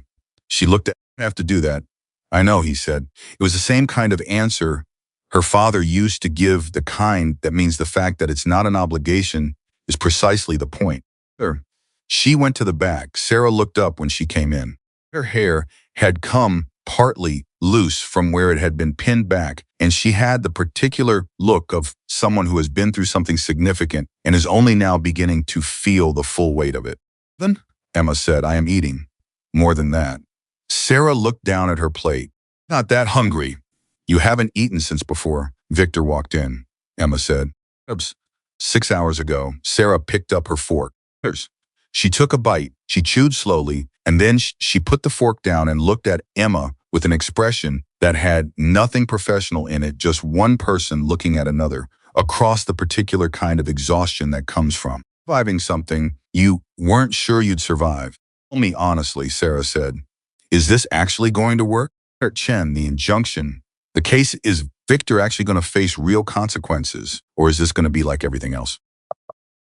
She looked at him. I have to do that. I know, he said. It was the same kind of answer her father used to give, the kind that means the fact that it's not an obligation is precisely the point. Sure. She went to the back. Sarah looked up when she came in. Her hair had come partly loose from where it had been pinned back, and she had the particular look of someone who has been through something significant and is only now beginning to feel the full weight of it. Then, Emma said, I am eating. More than that. Sarah looked down at her plate. Not that hungry. You haven't eaten since before Victor walked in, Emma said. Oops. 6 hours ago, Sarah picked up her fork. She took a bite, she chewed slowly, and then she put the fork down and looked at Emma with an expression that had nothing professional in it, just one person looking at another, across the particular kind of exhaustion that comes from surviving something you weren't sure you'd survive. Tell me honestly, Sarah said. Is this actually going to work? Chen, the injunction. The case, is Victor actually going to face real consequences, or is this going to be like everything else?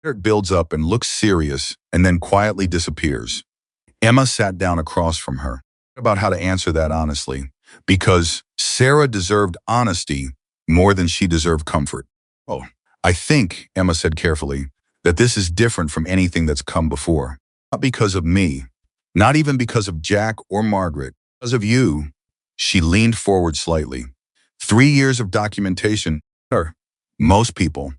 Eric builds up and looks serious and then quietly disappears. Emma sat down across from her. About how to answer that honestly, because Sarah deserved honesty more than she deserved comfort. Oh, I think, Emma said carefully, that this is different from anything that's come before. Not because of me, not even because of Jack or Margaret, because of you. She leaned forward slightly. 3 years of documentation. Sure. Most people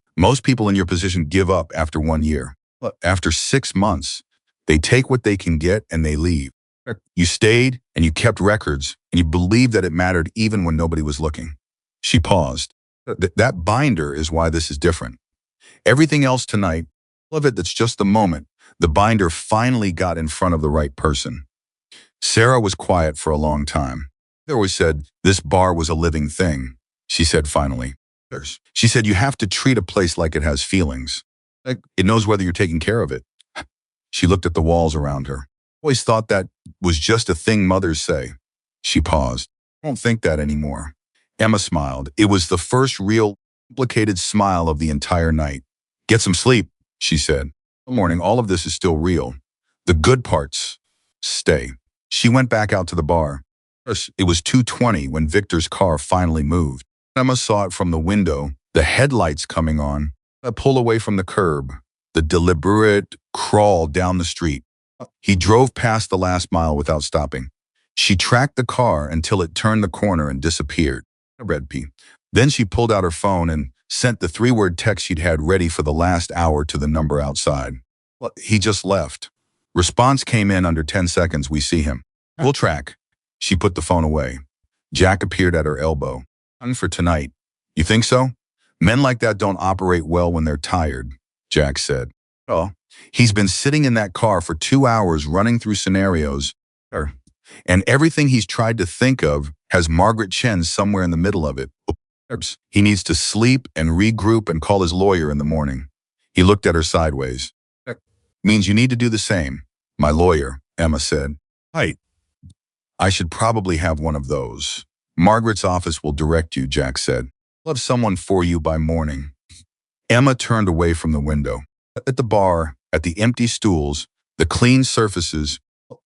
in your position give up after 1 year. But after 6 months, they take what they can get and they leave. You stayed and you kept records and you believed that it mattered even when nobody was looking. She paused. That binder is why this is different. Everything else tonight, all of it, that's just the moment. The binder finally got in front of the right person. Sarah was quiet for a long time. They always said this bar was a living thing, she said finally. She said you have to treat a place like it has feelings. Like it knows whether you're taking care of it. She looked at the walls around her. Always thought that was just a thing mothers say. She paused. I don't think that anymore. Emma smiled. It was the first real, complicated smile of the entire night. Get some sleep, she said. Good morning, all of this is still real. The good parts stay. She went back out to the bar. It was 2:20 when Victor's car finally moved. Emma saw it from the window, the headlights coming on, a pull away from the curb, the deliberate crawl down the street. He drove past the last mile without stopping. She tracked the car until it turned the corner and disappeared. Then she pulled out her phone and sent the 3-word text she'd had ready for the last hour to the number outside. Well, he just left. Response came in under 10 seconds. We see him. We'll track. She put the phone away. Jack appeared at her elbow. None for tonight. You think so? Men like that don't operate well when they're tired, Jack said. Oh, he's been sitting in that car for 2 hours running through scenarios. And everything he's tried to think of has Margaret Chen somewhere in the middle of it. He needs to sleep and regroup and call his lawyer in the morning. He looked at her sideways. Means you need to do the same. My lawyer, Emma said. Right. I should probably have one of those. Margaret's office will direct you, Jack said. I'll have someone for you by morning. Emma turned away from the window. At the bar, at the empty stools, the clean surfaces,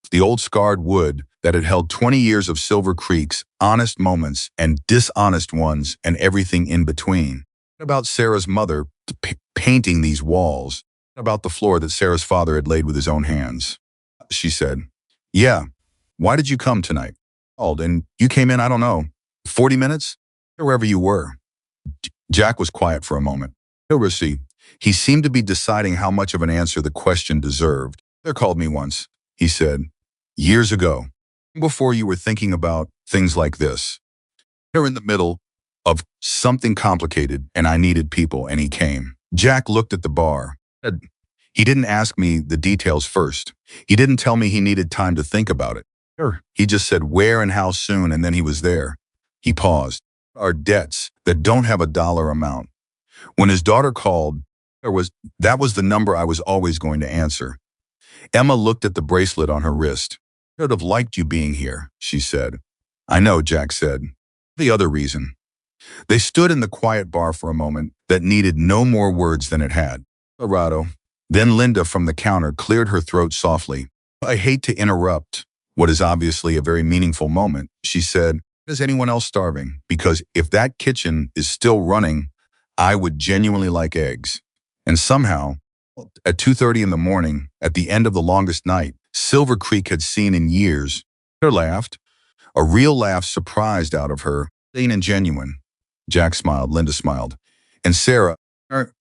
the old scarred wood that had held 20 years of Silver Creek's honest moments and dishonest ones and everything in between. About Sarah's mother painting these walls. About the floor that Sarah's father had laid with his own hands. She said, yeah, why did you come tonight? Called, and you came in, I don't know, 40 minutes? Wherever you were. Jack was quiet for a moment. He seemed to be deciding how much of an answer the question deserved. They called me once, he said, years ago, before you were thinking about things like this. You're in the middle of something complicated, and I needed people, and he came. Jack looked at the bar. He didn't ask me the details first. He didn't tell me he needed time to think about it. He just said where and how soon, and then he was there. He paused. Our debts that don't have a dollar amount. When his daughter called, that was the number I was always going to answer. Emma looked at the bracelet on her wrist. I would have liked you being here, she said. I know, Jack said. The other reason. They stood in the quiet bar for a moment that needed no more words than it had. Colorado, Then Linda from the counter cleared her throat softly. I hate to interrupt what is obviously a very meaningful moment, she said. Is anyone else starving? Because if that kitchen is still running, I would genuinely like eggs. And somehow, at 2:30 in the morning, at the end of the longest night Silver Creek had seen in years, her laughed, a real laugh surprised out of her, clean and genuine. Jack smiled, Linda smiled, and Sarah,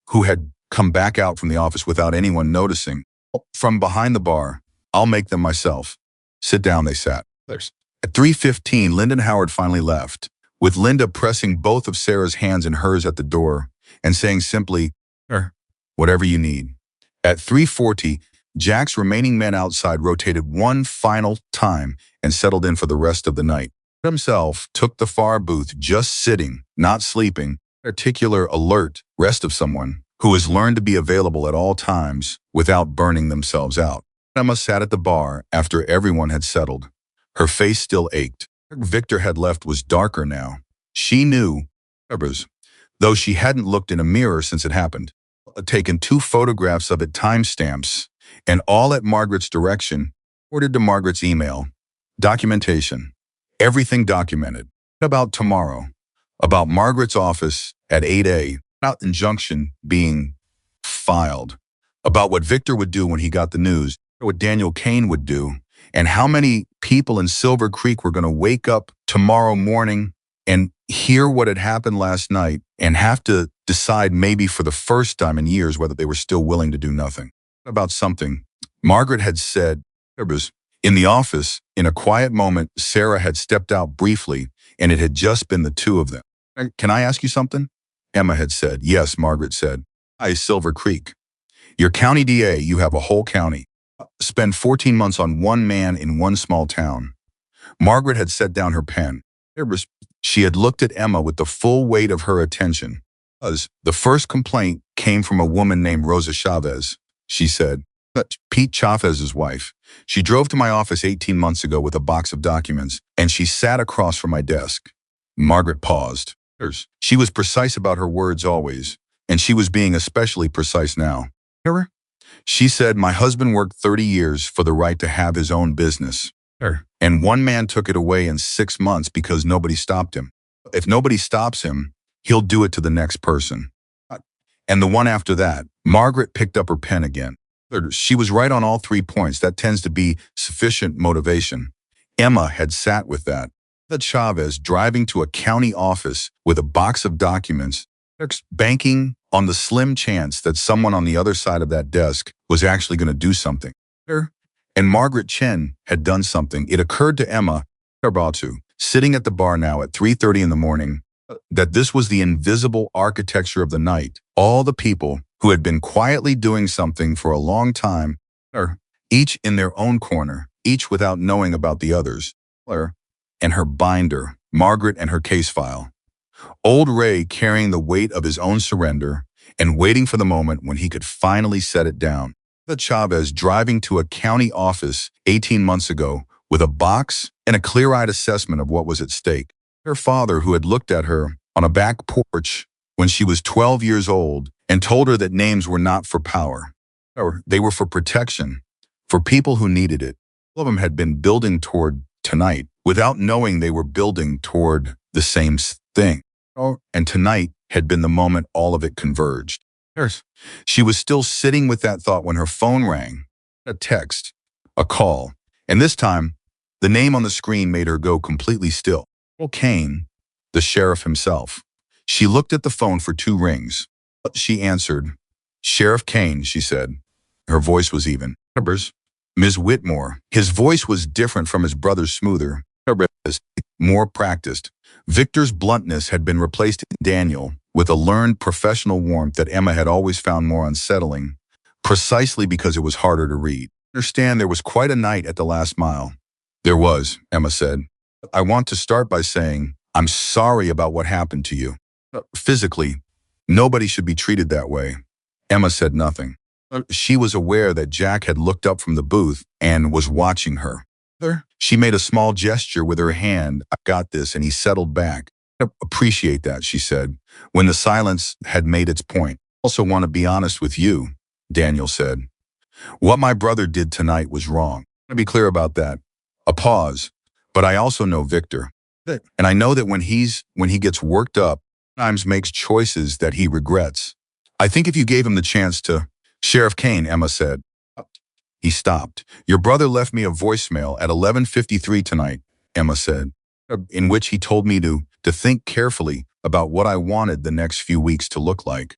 who had come back out from the office without anyone noticing, from behind the bar, I'll make them myself. Sit down, they sat. At 3:15, Lyndon Howard finally left, with Linda pressing both of Sarah's hands in hers at the door and saying simply, whatever you need. At 3:40, Jack's remaining men outside rotated one final time and settled in for the rest of the night. Himself took the far booth, just sitting, not sleeping, particular alert rest of someone who has learned to be available at all times without burning themselves out. Emma sat at the bar after everyone had settled. Her face still ached. Victor had left was darker now. She knew, though she hadn't looked in a mirror since it happened, taken 2 photographs of it, timestamps, and all at Margaret's direction, ordered to Margaret's email. Documentation. Everything documented. About tomorrow. About Margaret's office at 8 about injunction being filed. About what Victor would do when he got the news, what Daniel Kane would do, and how many people in Silver Creek were going to wake up tomorrow morning and hear what had happened last night and have to decide maybe for the first time in years whether they were still willing to do nothing. About something Margaret had said. In the office, in a quiet moment, Sarah had stepped out briefly, and it had just been the two of them. Can I ask you something? Emma had said. Yes, Margaret said. Hi, Silver Creek. Your county DA, you have a whole county. Spend 14 months on one man in one small town. Margaret had set down her pen. She had looked at Emma with the full weight of her attention. The first complaint came from a woman named Rosa Chavez, she said. Pete Chavez's wife. She drove to my office 18 months ago with a box of documents, and she sat across from my desk. Margaret paused. She was precise about her words always, and she was being especially precise now. She said, my husband worked 30 years for the right to have his own business. And one man took it away in 6 months because nobody stopped him. If nobody stops him, he'll do it to the next person. And the one after that, Margaret picked up her pen again. She was right on all 3 points. That tends to be sufficient motivation. Emma had sat with that. That Chavez driving to a county office with a box of documents, banking on the slim chance that someone on the other side of that desk was actually going to do something. And Margaret Chen had done something. It occurred to Emma, sitting at the bar now at 3:30 in the morning, that this was the invisible architecture of the night. All the people who had been quietly doing something for a long time, each in their own corner, each without knowing about the others. And her binder, Margaret and her case file. Old Ray carrying the weight of his own surrender and waiting for the moment when he could finally set it down. The Chavez driving to a county office 18 months ago with a box and a clear-eyed assessment of what was at stake. Her father, who had looked at her on a back porch when she was 12 years old and told her that names were not for power. They were for protection, for people who needed it. All of them had been building toward tonight without knowing they were building toward the same thing. And tonight had been the moment all of it converged. She was still sitting with that thought when her phone rang. A text, a call, and this time, the name on the screen made her go completely still. Kane, the sheriff himself. She looked at the phone for 2 rings. She answered. Sheriff Kane, she said. Her voice was even. Ms. Whitmore. His voice was different from his brother's, smoother, more practiced. Victor's bluntness had been replaced in Daniel with a learned professional warmth that Emma had always found more unsettling, precisely because it was harder to read. Understand, there was quite a night at the last mile. There was, Emma said. I want to start by saying, I'm sorry about what happened to you. Physically, nobody should be treated that way. Emma said nothing. She was aware that Jack had looked up from the booth and was watching her. She made a small gesture with her hand. I got this, and he settled back. Appreciate that, she said, when the silence had made its point. Also want to be honest with you. Daniel said. What my brother did tonight was wrong. I want to be clear about that. A pause. But I also know Victor. And I know that when he gets worked up, sometimes makes choices that he regrets. I think if you gave him the chance to, Sheriff Kane, Emma said. He stopped. Your brother left me a voicemail at 11:53 tonight, Emma said, in which he told me to think carefully about what I wanted the next few weeks to look like.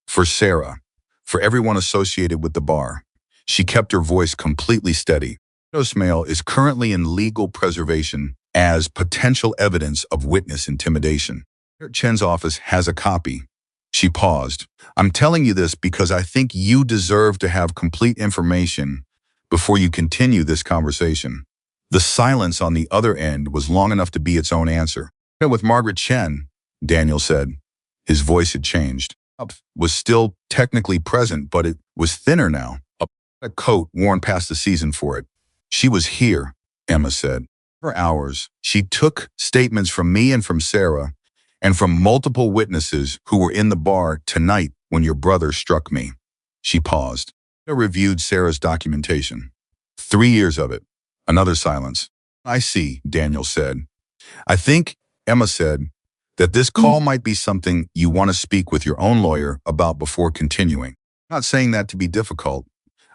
For Sarah, for everyone associated with the bar. She kept her voice completely steady. Voicemail is currently in legal preservation as potential evidence of witness intimidation. Chen's office has a copy. She paused. I'm telling you this because I think you deserve to have complete information before you continue this conversation. The silence on the other end was long enough to be its own answer. With Margaret Chen, Daniel said. His voice had changed. Was still technically present, but it was thinner now. A coat worn past the season for it. She was here, Emma said. For hours, she took statements from me and from Sarah, and from multiple witnesses who were in the bar tonight when your brother struck me. She paused. I reviewed Sarah's documentation. 3 years of it. Another silence. I see, Daniel said. I think, Emma said, that this call might be something you want to speak with your own lawyer about before continuing. I'm not saying that to be difficult.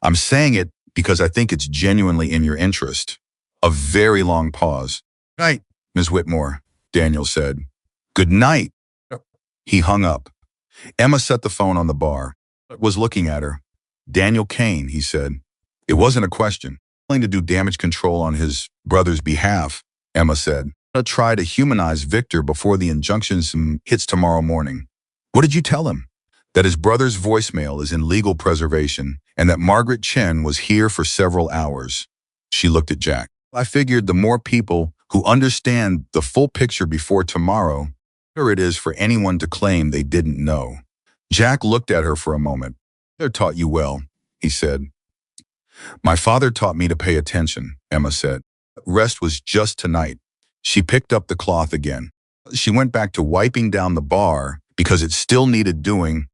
I'm saying it because I think it's genuinely in your interest. A very long pause. Good night, Ms. Whitmore, Daniel said. Good night. He hung up. Emma set the phone on the bar, was looking at her. Daniel Kane, he said. It wasn't a question. Willing to do damage control on his brother's behalf, Emma said. I'll try to humanize Victor before the injunctions hits tomorrow morning. What did you tell him? That his brother's voicemail is in legal preservation and that Margaret Chen was here for several hours. She looked at Jack. I figured the more people who understand the full picture before tomorrow, the harder it is for anyone to claim they didn't know. Jack looked at her for a moment. They're taught you well, he said. My father taught me to pay attention, Emma said. Rest was just tonight. She picked up the cloth again. She went back to wiping down the bar because it still needed doing,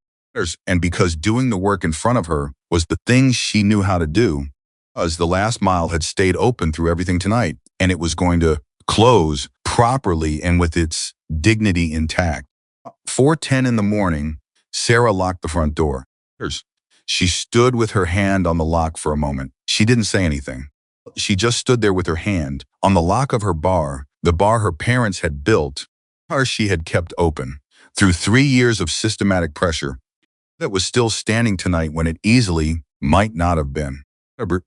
and because doing the work in front of her was the thing she knew how to do, as the last mile had stayed open through everything tonight, and it was going to close properly and with its dignity intact. 4:10 in the morning, Sarah locked the front door. She stood with her hand on the lock for a moment. She didn't say anything. She just stood there with her hand on the lock of her bar, the bar her parents had built, or she had kept open, through 3 years of systematic pressure, that was still standing tonight when it easily might not have been.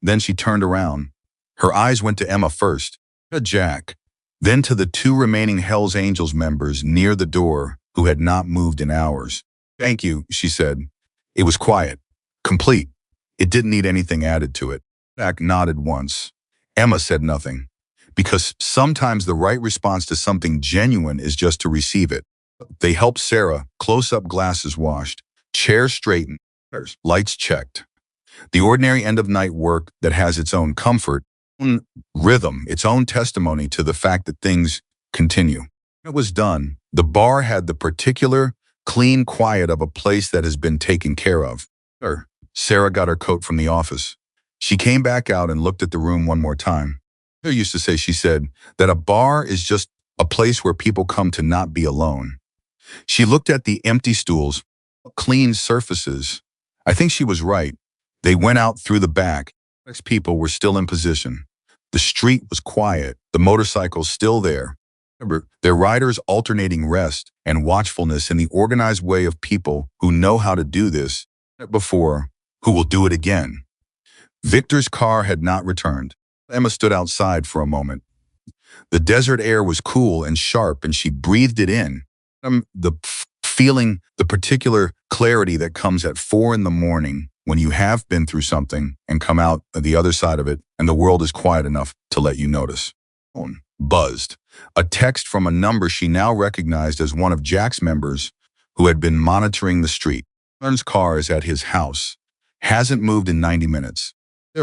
Then she turned around. Her eyes went to Emma first, to Jack, then to the 2 remaining Hell's Angels members near the door who had not moved in hours. Thank you, she said. It was quiet, complete. It didn't need anything added to it. Jack nodded once. Emma said nothing, because sometimes the right response to something genuine is just to receive it. They helped Sarah, close-up glasses washed, chairs straightened, lights checked. The ordinary end-of-night work that has its own comfort, own rhythm, its own testimony to the fact that things continue. When it was done, the bar had the particular, clean quiet of a place that has been taken care of. Sarah got her coat from the office. She came back out and looked at the room one more time. Her used to say, she said, that a bar is just a place where people come to not be alone. She looked at the empty stools, clean surfaces. I think she was right. They went out through the back. People were still in position. The street was quiet, the motorcycles still there. Remember, their riders alternating rest and watchfulness in the organized way of people who know how to do this before, who will do it again. Victor's car had not returned. Emma stood outside for a moment. The desert air was cool and sharp, and she breathed it in. Feeling the particular clarity that comes at 4 in the morning when you have been through something and come out the other side of it, and the world is quiet enough to let you notice. Phone buzzed. A text from a number she now recognized as one of Jack's members who had been monitoring the street. Learn's car is at his house. Hasn't moved in 90 minutes.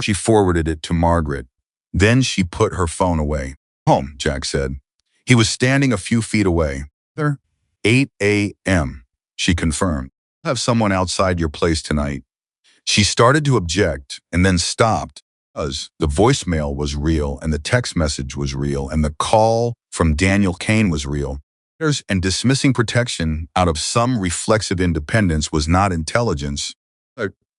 She forwarded it to Margaret. Then she put her phone away. Home, Jack said. He was standing a few feet away. There. 8 a.m., she confirmed. I'll have someone outside your place tonight. She started to object and then stopped because the voicemail was real and the text message was real and the call from Daniel Kane was real. And dismissing protection out of some reflexive independence was not intelligence.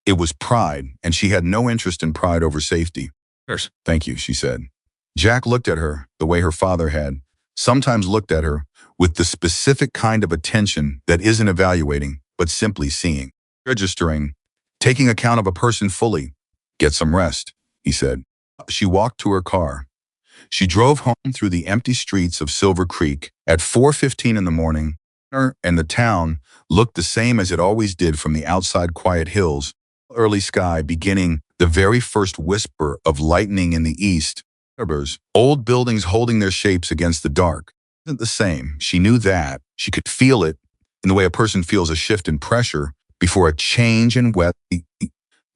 It was pride, and she had no interest in pride over safety. Yes. Thank you, she said. Jack looked at her the way her father had, sometimes looked at her with the specific kind of attention that isn't evaluating, but simply seeing, registering, taking account of a person fully. Get some rest, he said. She walked to her car. She drove home through the empty streets of Silver Creek at 4:15 in the morning, and the town looked the same as it always did from the outside quiet hills, early sky beginning the very first whisper of lightning in the east. Old buildings holding their shapes against the dark. It wasn't the same. She knew that. She could feel it in the way a person feels a shift in pressure before a change in weather.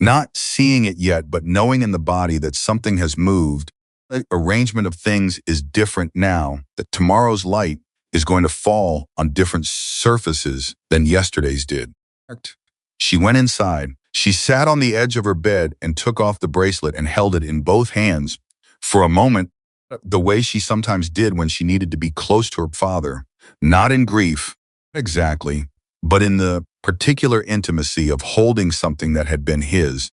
Not seeing it yet, but knowing in the body that something has moved. The arrangement of things is different now, that tomorrow's light is going to fall on different surfaces than yesterday's did. She went inside. She sat on the edge of her bed and took off the bracelet and held it in both hands for a moment, the way she sometimes did when she needed to be close to her father, not in grief, exactly, but in the particular intimacy of holding something that had been his.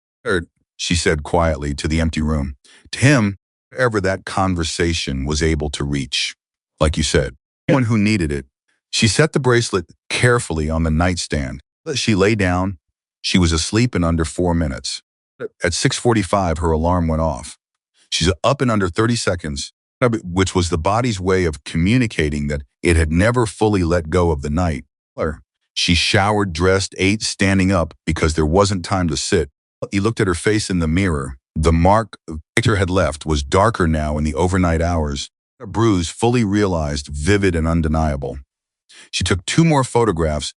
She said quietly to the empty room. To him, wherever that conversation was able to reach. Like you said, someone who needed it. She set the bracelet carefully on the nightstand. She lay down. She was asleep in under 4 minutes. At 6:45, her alarm went off. She's up in under 30 seconds, which was the body's way of communicating that it had never fully let go of the night. She showered, dressed, ate, standing up because there wasn't time to sit. He looked at her face in the mirror. The mark Victor had left was darker now in the overnight hours, a bruise fully realized, vivid and undeniable. She took 2 more photographs,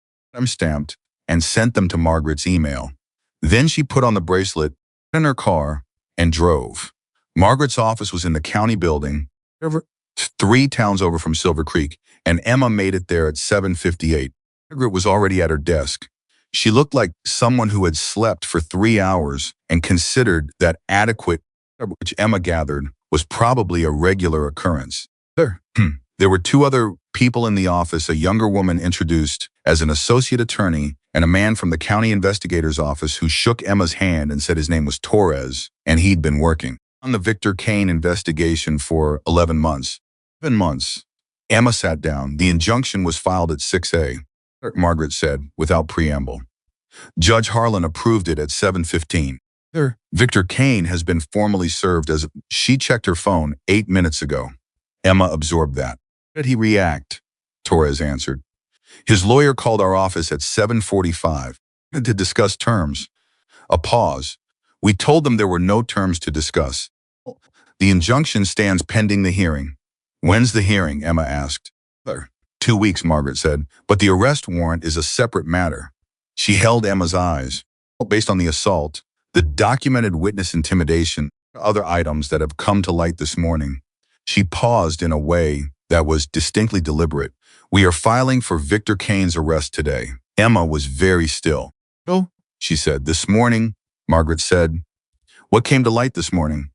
stamped, and sent them to Margaret's email. Then she put on the bracelet in her car and drove. Margaret's office was in the county building, 3 towns over from Silver Creek, and Emma made it there at 7:58. Margaret was already at her desk. She looked like someone who had slept for 3 hours and considered that adequate, which Emma gathered was probably a regular occurrence. There were 2 other people in the office, a younger woman introduced as an associate attorney and a man from the county investigator's office who shook Emma's hand and said his name was Torres and he'd been working on the Victor Kane investigation for 11 months. 11 months. Emma sat down. The injunction was filed at 6 a.m., Margaret said, without preamble. Judge Harlan approved it at 7:15. Victor Kane has been formally served as she checked her phone 8 minutes ago. Emma absorbed that. How did he react? Torres answered. His lawyer called our office at 7:45 to discuss terms. A pause. We told them there were no terms to discuss. The injunction stands pending the hearing. When's the hearing? Emma asked. 2 weeks, Margaret said, but the arrest warrant is a separate matter. She held Emma's eyes. Based on the assault, the documented witness intimidation, other items that have come to light this morning. She paused in a way that was distinctly deliberate. We are filing for Victor Kane's arrest today. Emma was very still. Oh, she said. This morning, Margaret said. What came to light this morning?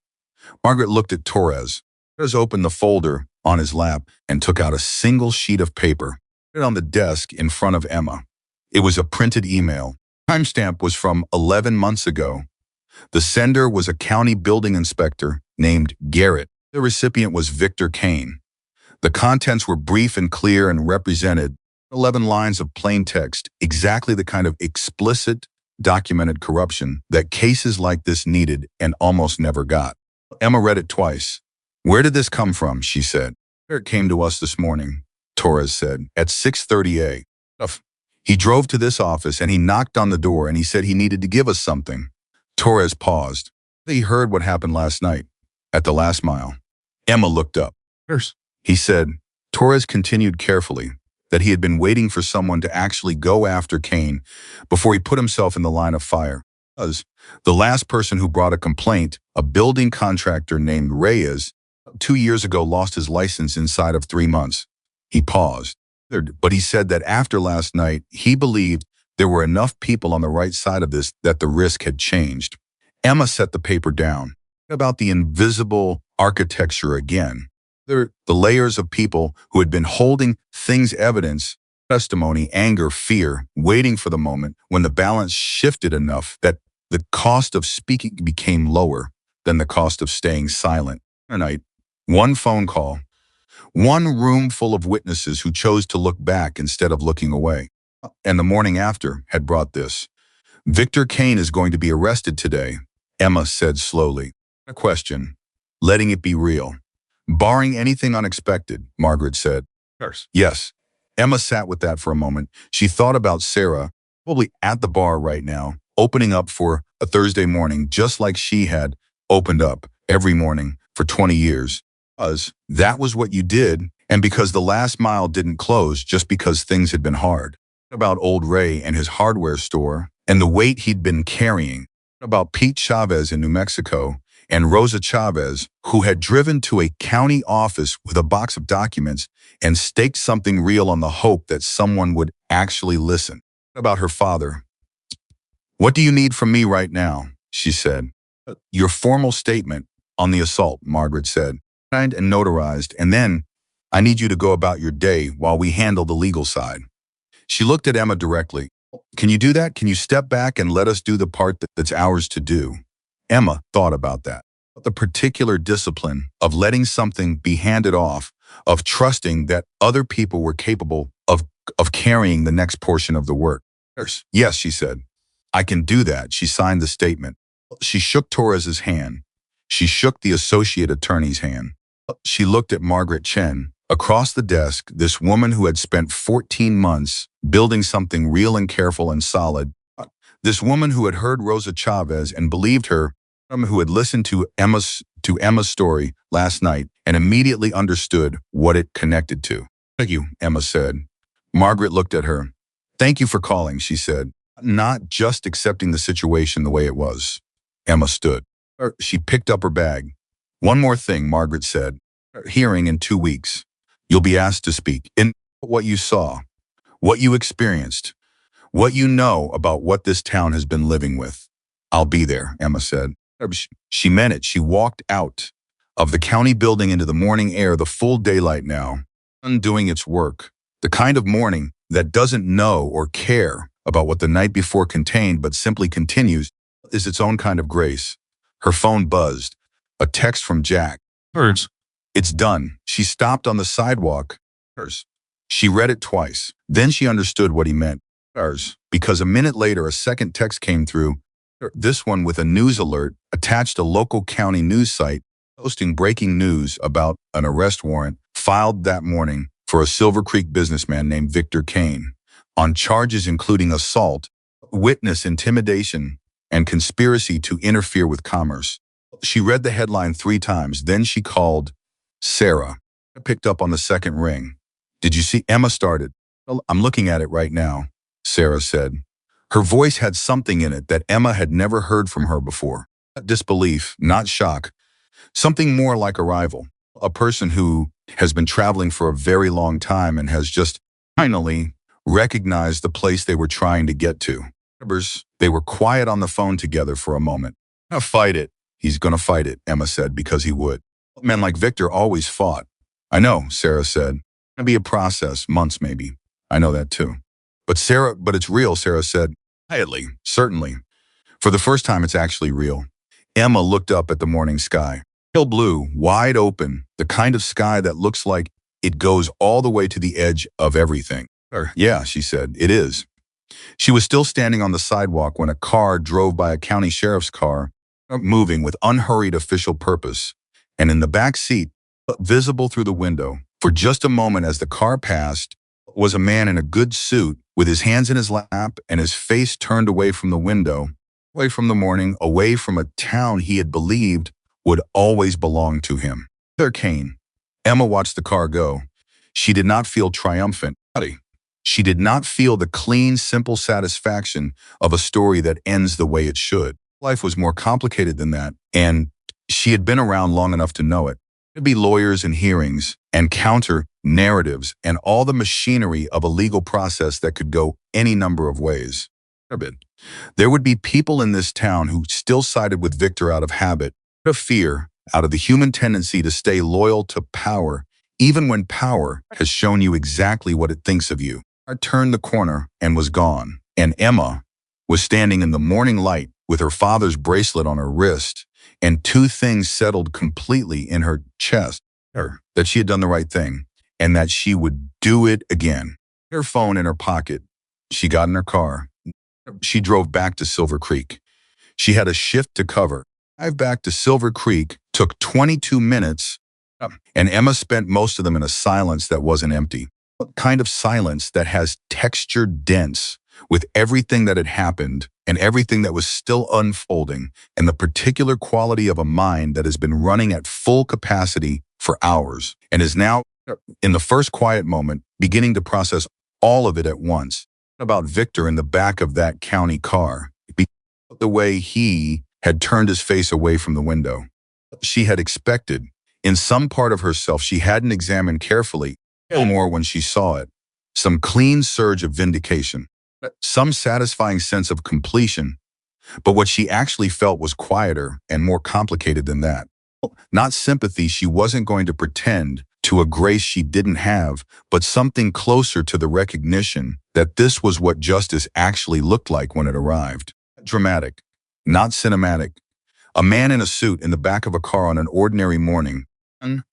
Margaret looked at Torres. Torres opened the folder on his lap and took out a single sheet of paper. Put it on the desk in front of Emma. It was a printed email. Timestamp was from 11 months ago. The sender was a county building inspector named Garrett. The recipient was Victor Kane. The contents were brief and clear and represented 11 lines of plain text, exactly the kind of explicit, documented corruption that cases like this needed and almost never got. Emma read it twice. Where did this come from? She said. It came to us this morning, Torres said, at 6:30 a.m. He drove to this office and he knocked on the door and he said he needed to give us something. Torres paused. He heard what happened last night, at the last mile. Emma looked up. He said, Torres continued carefully, that he had been waiting for someone to actually go after Kane before he put himself in the line of fire. The last person who brought a complaint, a building contractor named Reyes, 2 years ago lost his license inside of 3 months. He paused, but he said that after last night, he believed there were enough people on the right side of this that the risk had changed. Emma set the paper down. About the invisible architecture again. The layers of people who had been holding things evidence, testimony, anger, fear, waiting for the moment when the balance shifted enough that the cost of speaking became lower than the cost of staying silent. A night, one phone call, one room full of witnesses who chose to look back instead of looking away. And the morning after had brought this. Victor Kane is going to be arrested today, Emma said slowly. A question, letting it be real. Barring anything unexpected, Margaret said. Yes. Emma sat with that for a moment. She thought about Sarah, probably at the bar right now, opening up for a Thursday morning just like she had opened up every morning for 20 years. That was what you did, and because the last mile didn't close just because things had been hard. About old Ray and his hardware store and the weight he'd been carrying. About Pete Chavez in New Mexico and Rosa Chavez, who had driven to a county office with a box of documents and staked something real on the hope that someone would actually listen. About her father. What do you need from me right now? She said. Your formal statement on the assault, Margaret said. Signed and notarized, and then I need you to go about your day while we handle the legal side. She looked at Emma directly. Can you do that? Can you step back and let us do the part that's ours to do? Emma thought about that. The particular discipline of letting something be handed off, of trusting that other people were capable of carrying the next portion of the work. Yes, she said. I can do that. She signed the statement. She shook Torres's hand. She shook the associate attorney's hand. She looked at Margaret Chen. Across the desk, this woman who had spent 14 months building something real and careful and solid. This woman who had heard Rosa Chavez and believed her, who had listened to Emma's story last night and immediately understood what it connected to. Thank you, Emma said. Margaret looked at her. Thank you for calling, she said. Not just accepting the situation the way it was. Emma stood. She picked up her bag. One more thing, Margaret said. Hearing in 2 weeks. You'll be asked to speak in what you saw, what you experienced, what you know about what this town has been living with. I'll be there, Emma said. She meant it. She walked out of the county building into the morning air, the full daylight now, undoing its work. The kind of morning that doesn't know or care about what the night before contained but simply continues is its own kind of grace. Her phone buzzed. A text from Jack. Hers. It's done. She stopped on the sidewalk. Hers. She read it twice. Then she understood what he meant. Hers. Because a minute later, a second text came through. This one with a news alert attached a local county news site posting breaking news about an arrest warrant filed that morning for a Silver Creek businessman named Victor Kane on charges including assault, witness intimidation, and conspiracy to interfere with commerce. She read the headline 3 times. Then she called Sarah. I picked up on the second ring. Did you see? Emma started. I'm looking at it right now, Sarah said. Her voice had something in it that Emma had never heard from her before. Not disbelief, not shock. Something more like arrival. A person who has been traveling for a very long time and has just finally recognized the place they were trying to get to. They were quiet on the phone together for a moment. I'll fight it. He's going to fight it, Emma said, because he would. Men like Victor always fought. I know, Sarah said. It'll be a process, months maybe. I know that too. But it's real, Sarah said. Quietly, certainly. For the first time, it's actually real. Emma looked up at the morning sky. Pale blue, wide open, the kind of sky that looks like it goes all the way to the edge of everything. Yeah, she said, it is. She was still standing on the sidewalk when a car drove by a county sheriff's car, moving with unhurried official purpose. And in the back seat, visible through the window, for just a moment as the car passed, was a man in a good suit with his hands in his lap and his face turned away from the window, away from the morning, away from a town he had believed would always belong to him. Victor Kane. Emma watched the car go. She did not feel triumphant. She did not feel the clean, simple satisfaction of a story that ends the way it should. Life was more complicated than that, and she had been around long enough to know it. To be lawyers and hearings and counter narratives and all the machinery of a legal process that could go any number of ways. There would be people in this town who still sided with Victor out of habit, out of fear, out of the human tendency to stay loyal to power, even when power has shown you exactly what it thinks of you. I turned the corner and was gone, and Emma was standing in the morning light with her father's bracelet on her wrist, and two things settled completely in her chest: that she had done the right thing, and that she would do it again. Her phone in her pocket, she got in her car. She drove back to Silver Creek. She had a shift to cover. Drive back to Silver Creek took 22 minutes, and Emma spent most of them in a silence that wasn't empty. A kind of silence that has texture dense with everything that had happened and everything that was still unfolding, and the particular quality of a mind that has been running at full capacity for hours and is now, in the first quiet moment, beginning to process all of it at once. About Victor in the back of that county car, the way he had turned his face away from the window. She had expected, in some part of herself she hadn't examined carefully, more when she saw it, some clean surge of vindication, some satisfying sense of completion. But what she actually felt was quieter and more complicated than that. Not sympathy, she wasn't going to pretend to a grace she didn't have, but something closer to the recognition that this was what justice actually looked like when it arrived. Dramatic, not cinematic. A man in a suit in the back of a car on an ordinary morning,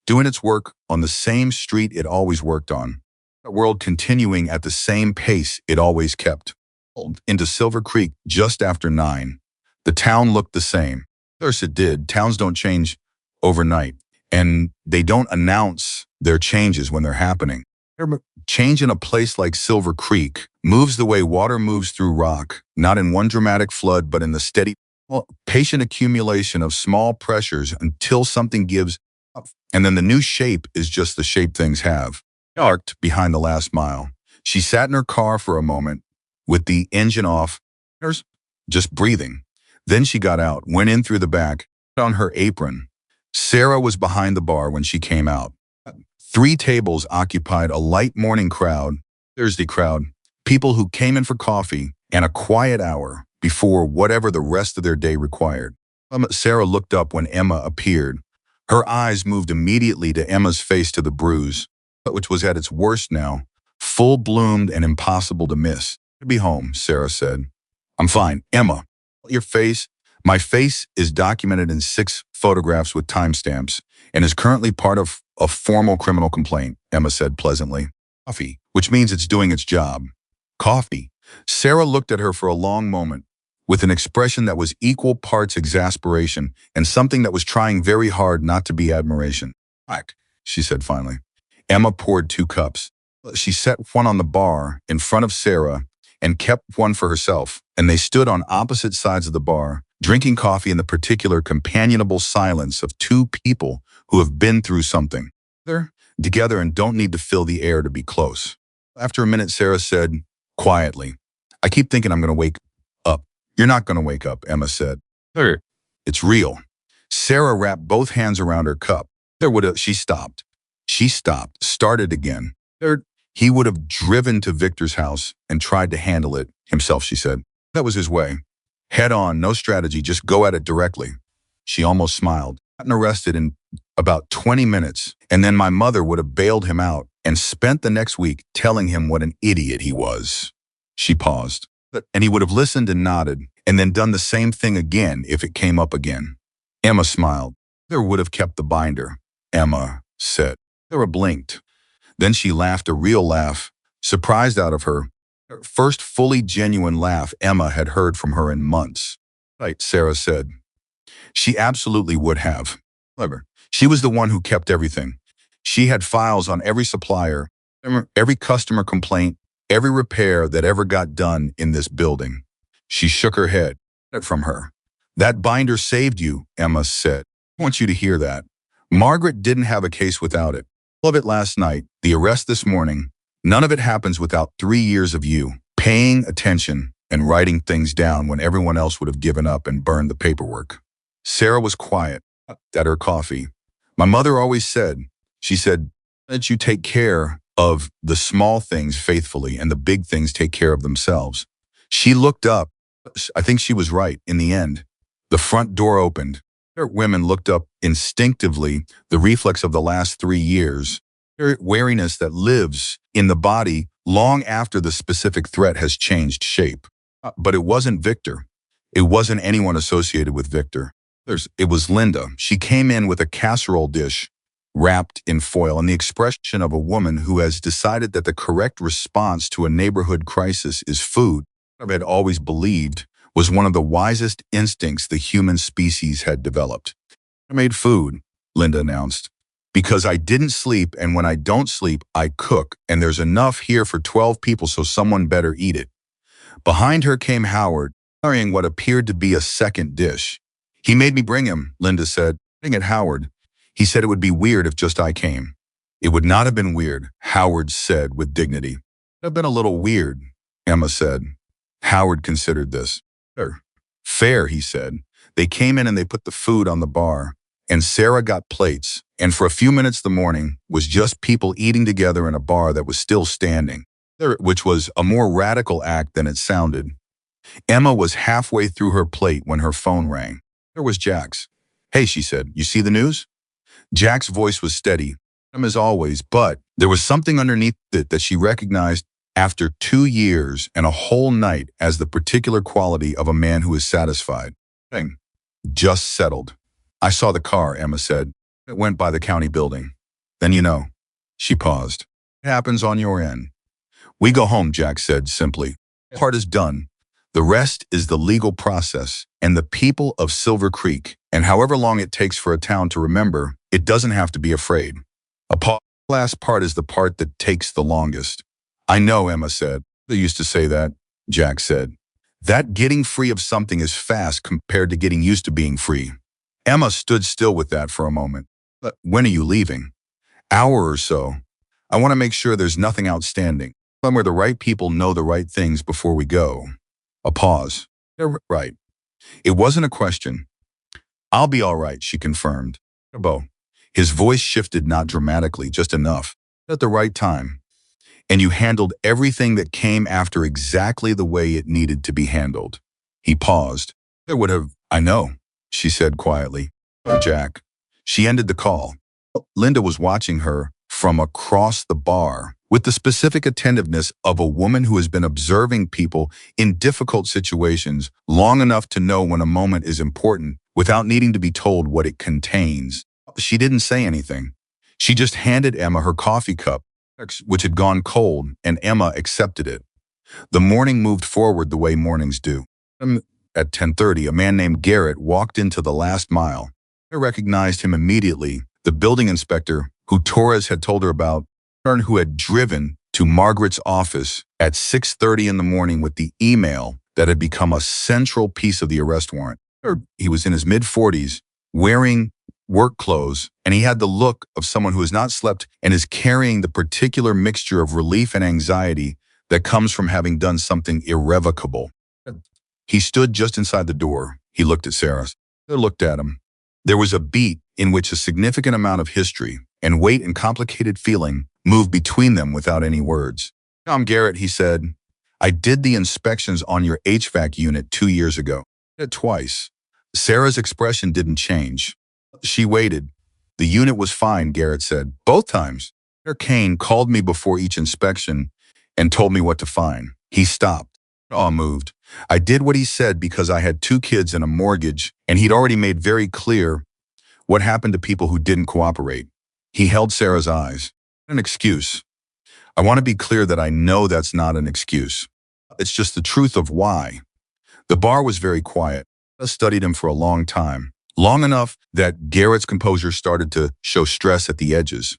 doing its work on the same street it always worked on. The world continuing at the same pace it always kept. Into Silver Creek just after 9. The town looked the same. Of course it did. Towns don't change overnight, and they don't announce their changes when they're happening. Change in a place like Silver Creek moves the way water moves through rock, not in one dramatic flood, but in the steady, patient accumulation of small pressures until something gives up. And then the new shape is just the shape things have. Parked behind the last mile, she sat in her car for a moment with the engine off, just breathing. Then she got out, went in through the back, put on her apron. Sarah was behind the bar when she came out. 3 tables occupied a light morning crowd, Thursday crowd, people who came in for coffee and a quiet hour before whatever the rest of their day required. Sarah looked up when Emma appeared. Her eyes moved immediately to Emma's face, to the bruise, which was at its worst now, full-bloomed and impossible to miss. "I'll be home," Sarah said. "I'm fine." "Emma, your face?" "My face is documented in 6 photographs with timestamps and is currently part of a formal criminal complaint," Emma said pleasantly. "Coffee, which means it's doing its job." "Coffee?" Sarah looked at her for a long moment, with an expression that was equal parts exasperation and something that was trying very hard not to be admiration. "Black," she said finally. Emma poured 2 cups. She set one on the bar in front of Sarah and kept one for herself, and they stood on opposite sides of the bar, drinking coffee in the particular companionable silence of 2 people who have been through something. They're together and don't need to fill the air to be close. After a minute, Sarah said quietly, "I keep thinking I'm going to wake up." "You're not going to wake up," Emma said. "It's real." Sarah wrapped both hands around her cup. She stopped. She stopped, started again. He would have driven to Victor's house and tried to handle it himself, she said. That was his way. Head on, no strategy, just go at it directly. She almost smiled. Gotten arrested in about 20 minutes, and then my mother would have bailed him out and spent the next week telling him what an idiot he was. She paused, and he would have listened and nodded, and then done the same thing again if it came up again. Emma smiled. There would have kept the binder, Emma said. Sarah blinked. Then she laughed, a real laugh, surprised out of her. First fully genuine laugh Emma had heard from her in months. Right, Sarah said. She absolutely would have. However, she was the one who kept everything. She had files on every supplier, every customer complaint, every repair that ever got done in this building. She shook her head from her. That binder saved you, Emma said. I want you to hear that. Margaret didn't have a case without it. All of it last night, the arrest this morning, none of it happens without 3 years of you paying attention and writing things down when everyone else would have given up and burned the paperwork. Sarah was quiet at her coffee, My mother always said, she said, that you take care of the small things faithfully and the big things take care of themselves. She looked up. I think she was right in the end. The front door opened. Women looked up instinctively, the reflex of the last 3 years, wariness that lives in the body long after the specific threat has changed shape. But it wasn't Victor. It wasn't anyone associated with Victor. It was Linda. She came in with a casserole dish wrapped in foil and the expression of a woman who has decided that the correct response to a neighborhood crisis is food. I had always believed was one of the wisest instincts the human species had developed. I made food, Linda announced, because I didn't sleep, and when I don't sleep, I cook, and there's enough here for 12 people, so someone better eat it. Behind her came Howard, carrying what appeared to be a second dish. He made me bring him, Linda said, looking at Howard. He said it would be weird if just I came. It would not have been weird, Howard said with dignity. It would have been a little weird, Emma said. Howard considered this. Fair, he said. They came in and they put the food on the bar, and Sarah got plates, and for a few minutes the morning was just people eating together in a bar that was still standing, which was a more radical act than it sounded. Emma was halfway through her plate when her phone rang. There was Jack's. Hey, she said, you see the news? Jack's voice was steady, as always, but there was something underneath it that she recognized after 2 years and a whole night as the particular quality of a man who is satisfied. Just settled. I saw the car, Emma said. It went by the county building. Then you know. She paused. It happens on your end. We go home, Jack said simply. The part is done. The rest is the legal process and the people of Silver Creek, and however long it takes for a town to remember, it doesn't have to be afraid. The last part is the part that takes the longest. I know, Emma said. They used to say that, Jack said. That getting free of something is fast compared to getting used to being free. Emma stood still with that for a moment. But when are you leaving? Hour or so. I want to make sure there's nothing outstanding. Where the right people know the right things before we go. A pause. They're right. It wasn't a question. I'll be all right, she confirmed. Bo. His voice shifted not dramatically, just enough. At the right time. And you handled everything that came after exactly the way it needed to be handled. He paused. There would have, I know, she said quietly. Oh, Jack. She ended the call. Linda was watching her from across the bar with the specific attentiveness of a woman who has been observing people in difficult situations long enough to know when a moment is important without needing to be told what it contains. She didn't say anything. She just handed Emma her coffee cup, which had gone cold, and Emma accepted it. The morning moved forward the way mornings do. At 10:30, a man named Garrett walked into the last mile. I recognized him immediately, the building inspector who Torres had told her about, who had driven to Margaret's office at 6:30 in the morning with the email that had become a central piece of the arrest warrant. He was in his mid-40s, wearing work clothes, and he had the look of someone who has not slept and is carrying the particular mixture of relief and anxiety that comes from having done something irrevocable. He stood just inside the door. He looked at Sarah. Sarah looked at him. There was a beat in which a significant amount of history and weight and complicated feeling moved between them without any words. I'm Garrett, he said. I did the inspections on your HVAC unit 2 years ago. Twice. Sarah's expression didn't change. She waited. The unit was fine, Garrett said. Both times. Kane called me before each inspection and told me what to find. He stopped. Awe moved. I did what he said because I had 2 kids and a mortgage, and he'd already made very clear what happened to people who didn't cooperate. He held Sarah's eyes. An excuse. I want to be clear that I know that's not an excuse. It's just the truth of why. The bar was very quiet. I studied him for a long time. Long enough that Garrett's composure started to show stress at the edges.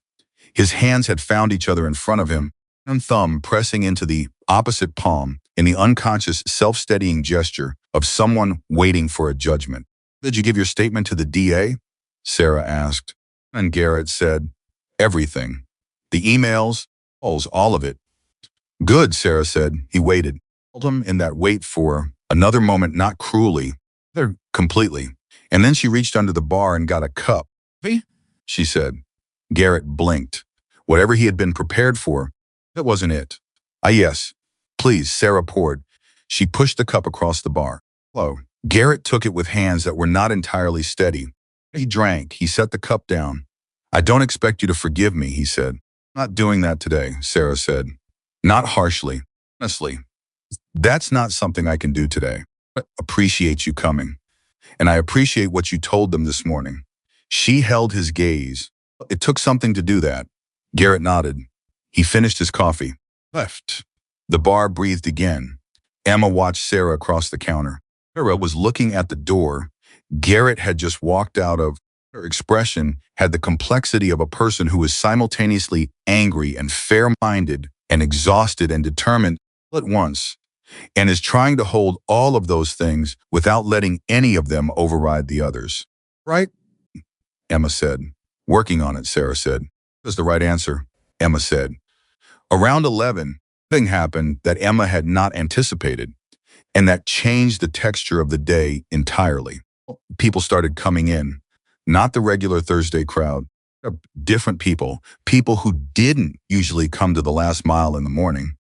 His hands had found each other in front of him, and thumb pressing into the opposite palm in the unconscious self-steadying gesture of someone waiting for a judgment. Did you give your statement to the DA? Sarah asked. And Garrett said, everything. The emails, all of it. Good, Sarah said. He waited. Held him in that wait for another moment, not cruelly, completely. And then she reached under the bar and got a cup. she said. Garrett blinked. Whatever he had been prepared for, that wasn't it. Ah, yes. Please, Sarah poured. She pushed the cup across the bar. Hello. Garrett took it with hands that were not entirely steady. He drank. He set the cup down. I don't expect you to forgive me, he said. Not doing that today, Sarah said. Not harshly. Honestly. That's not something I can do today. I appreciate you coming. And I appreciate what you told them this morning. She held his gaze. It took something to do that. Garrett nodded. He finished his coffee. Left. The bar breathed again. Emma watched Sarah across the counter. Sarah was looking at the door. Garrett had just walked out of. Her expression had the complexity of a person who is simultaneously angry and fair-minded and exhausted and determined all at once, and is trying to hold all of those things without letting any of them override the others. Right? Emma said. Working on it, Sarah said. That's the right answer, Emma said. Around 11, something happened that Emma had not anticipated, and that changed the texture of the day entirely. People started coming in, not the regular Thursday crowd, different people, people who didn't usually come to the last mile in the morning,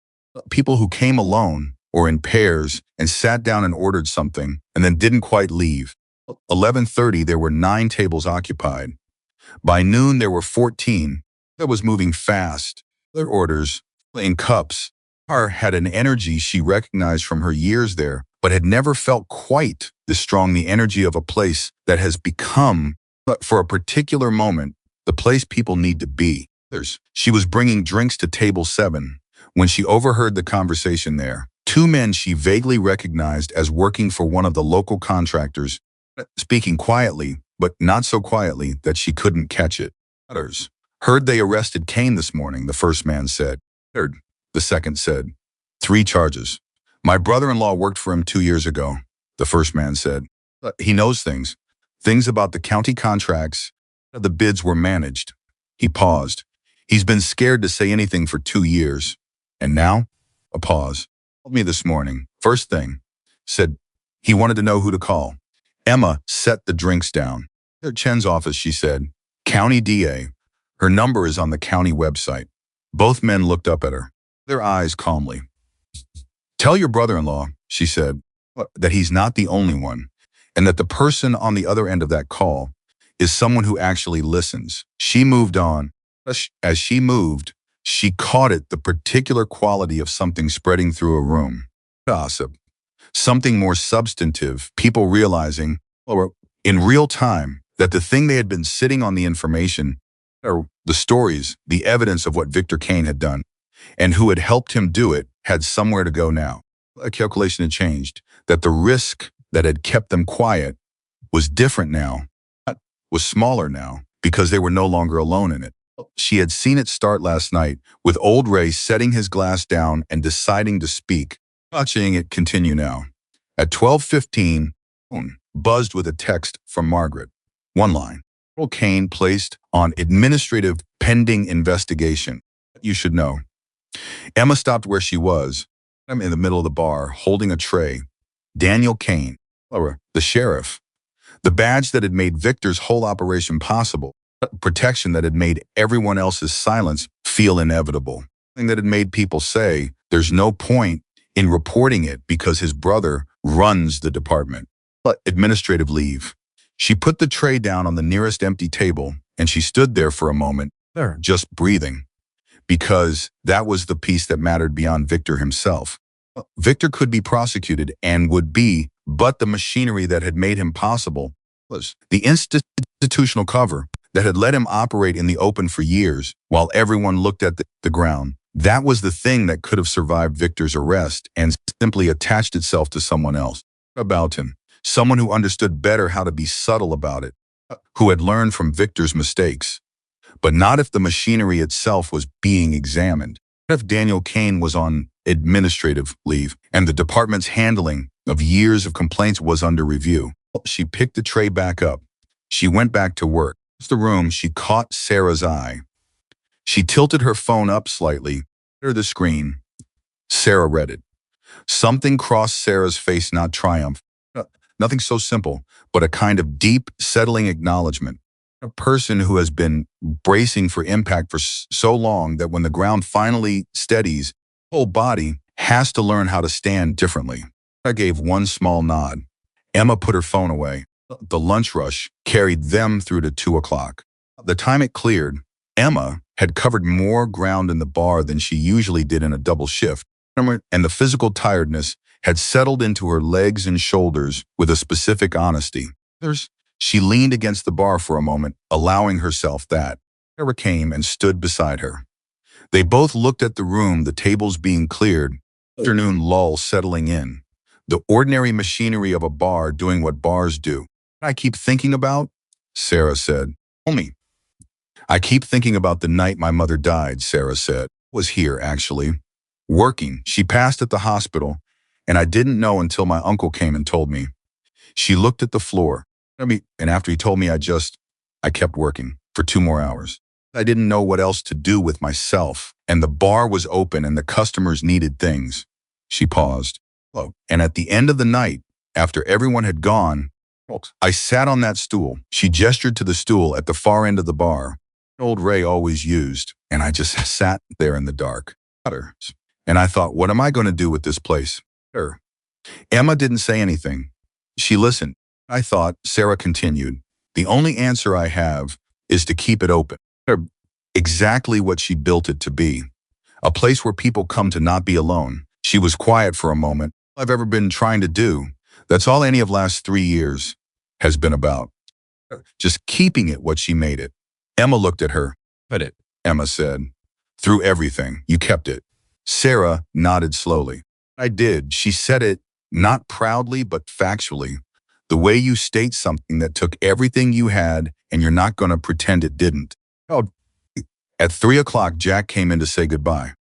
people who came alone or in pairs and sat down and ordered something and then didn't quite leave. 11:30, there were 9 tables occupied. By noon, there were 14. That was moving fast. Their orders, in cups. Har had an energy she recognized from her years there, but had never felt quite this strong, the energy of a place that has become, for a particular moment, the place people need to be. She was bringing drinks to table 7 when she overheard the conversation there. 2 men she vaguely recognized as working for one of the local contractors, speaking quietly, but not so quietly that she couldn't catch it. Others. Heard they arrested Kane this morning, the first man said. Heard, the second said. 3 charges. My brother-in-law worked for him 2 years ago, the first man said. He knows things. Things about the county contracts, how the bids were managed. He paused. He's been scared to say anything for 2 years. And now? A pause. Called me this morning. First thing. Said he wanted to know who to call. Emma set the drinks down. At Chen's office, she said. County DA. Her number is on the county website. Both men looked up at her, their eyes calmly. Tell your brother-in-law, she said, that he's not the only one, and that the person on the other end of that call is someone who actually listens. She moved on. As she moved, she caught it, the particular quality of something spreading through a room. Gossip. Something more substantive, people realizing, or in real time, that the thing they had been sitting on the information, or the stories, the evidence of what Victor Kane had done, and who had helped him do it, had somewhere to go now. A calculation had changed, that the risk that had kept them quiet was different now, was smaller now, because they were no longer alone in it. She had seen it start last night, with old Ray setting his glass down and deciding to speak, watching it continue now. At 12:15, buzzed with a text from Margaret. One line. Kane placed on administrative pending investigation. You should know. Emma stopped where she was. I'm in the middle of the bar, holding a tray. Daniel Kane, the sheriff. The badge that had made Victor's whole operation possible. Protection that had made everyone else's silence feel inevitable. Something that had made people say, there's no point in reporting it because his brother runs the department. But administrative leave. She put the tray down on the nearest empty table, and she stood there for a moment, just breathing, because that was the piece that mattered beyond Victor himself. Victor could be prosecuted and would be, but the machinery that had made him possible was the institutional cover that had let him operate in the open for years while everyone looked at the ground. That was the thing that could have survived Victor's arrest and simply attached itself to someone else about him. Someone who understood better how to be subtle about it, who had learned from Victor's mistakes. But not if the machinery itself was being examined. What if Daniel Kane was on administrative leave and the department's handling of years of complaints was under review? She picked the tray back up. She went back to work. In the room, she caught Sarah's eye. She tilted her phone up slightly, under the screen. Sarah read it. Something crossed Sarah's face, not triumph. Nothing so simple, but a kind of deep, settling acknowledgement. A person who has been bracing for impact for so long that when the ground finally steadies, whole body has to learn how to stand differently. I gave one small nod. Emma put her phone away. The lunch rush carried them through to 2 o'clock. The time it cleared, Emma had covered more ground in the bar than she usually did in a double shift, and the physical tiredness had settled into her legs and shoulders with a specific honesty. She leaned against the bar for a moment, allowing herself that. Sarah came and stood beside her. They both looked at the room, the tables being cleared, afternoon lull settling in, the ordinary machinery of a bar doing what bars do. I keep thinking about, Sarah said. Tell me. I keep thinking about the night my mother died, Sarah said. Was here, actually. Working. She passed at the hospital, and I didn't know until my uncle came and told me. She looked at the floor. And after he told me, I kept working for 2 more hours. I didn't know what else to do with myself, and the bar was open and the customers needed things. She paused. And at the end of the night, after everyone had gone, I sat on that stool. She gestured to the stool at the far end of the bar, old Ray always used, and I just sat there in the dark. And I thought, what am I going to do with this place? Emma didn't say anything. She listened. I thought, Sarah continued, the only answer I have is to keep it open. Exactly what she built it to be. A place where people come to not be alone. She was quiet for a moment. All I've ever been trying to do. That's all any of last 3 years has been about. Just keeping it what she made it. Emma looked at her. But it, Emma said. Through everything, you kept it. Sarah nodded slowly. I did. She said it not proudly but factually. The way you state something that took everything you had and you're not going to pretend it didn't. At 3 o'clock, Jack came in to say goodbye.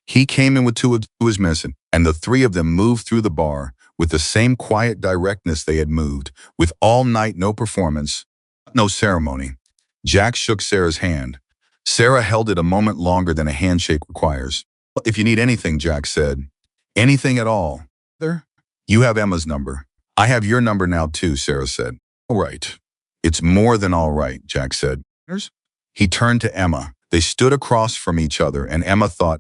He came in with two of his men, and the three of them moved through the bar with the same quiet directness they had moved, with all night no performance, no ceremony. Jack shook Sarah's hand. Sarah held it a moment longer than a handshake requires. If you need anything, Jack said. Anything at all. You have Emma's number. I have your number now too, Sarah said. All right. It's more than all right, Jack said. He turned to Emma. They stood across from each other, and Emma thought,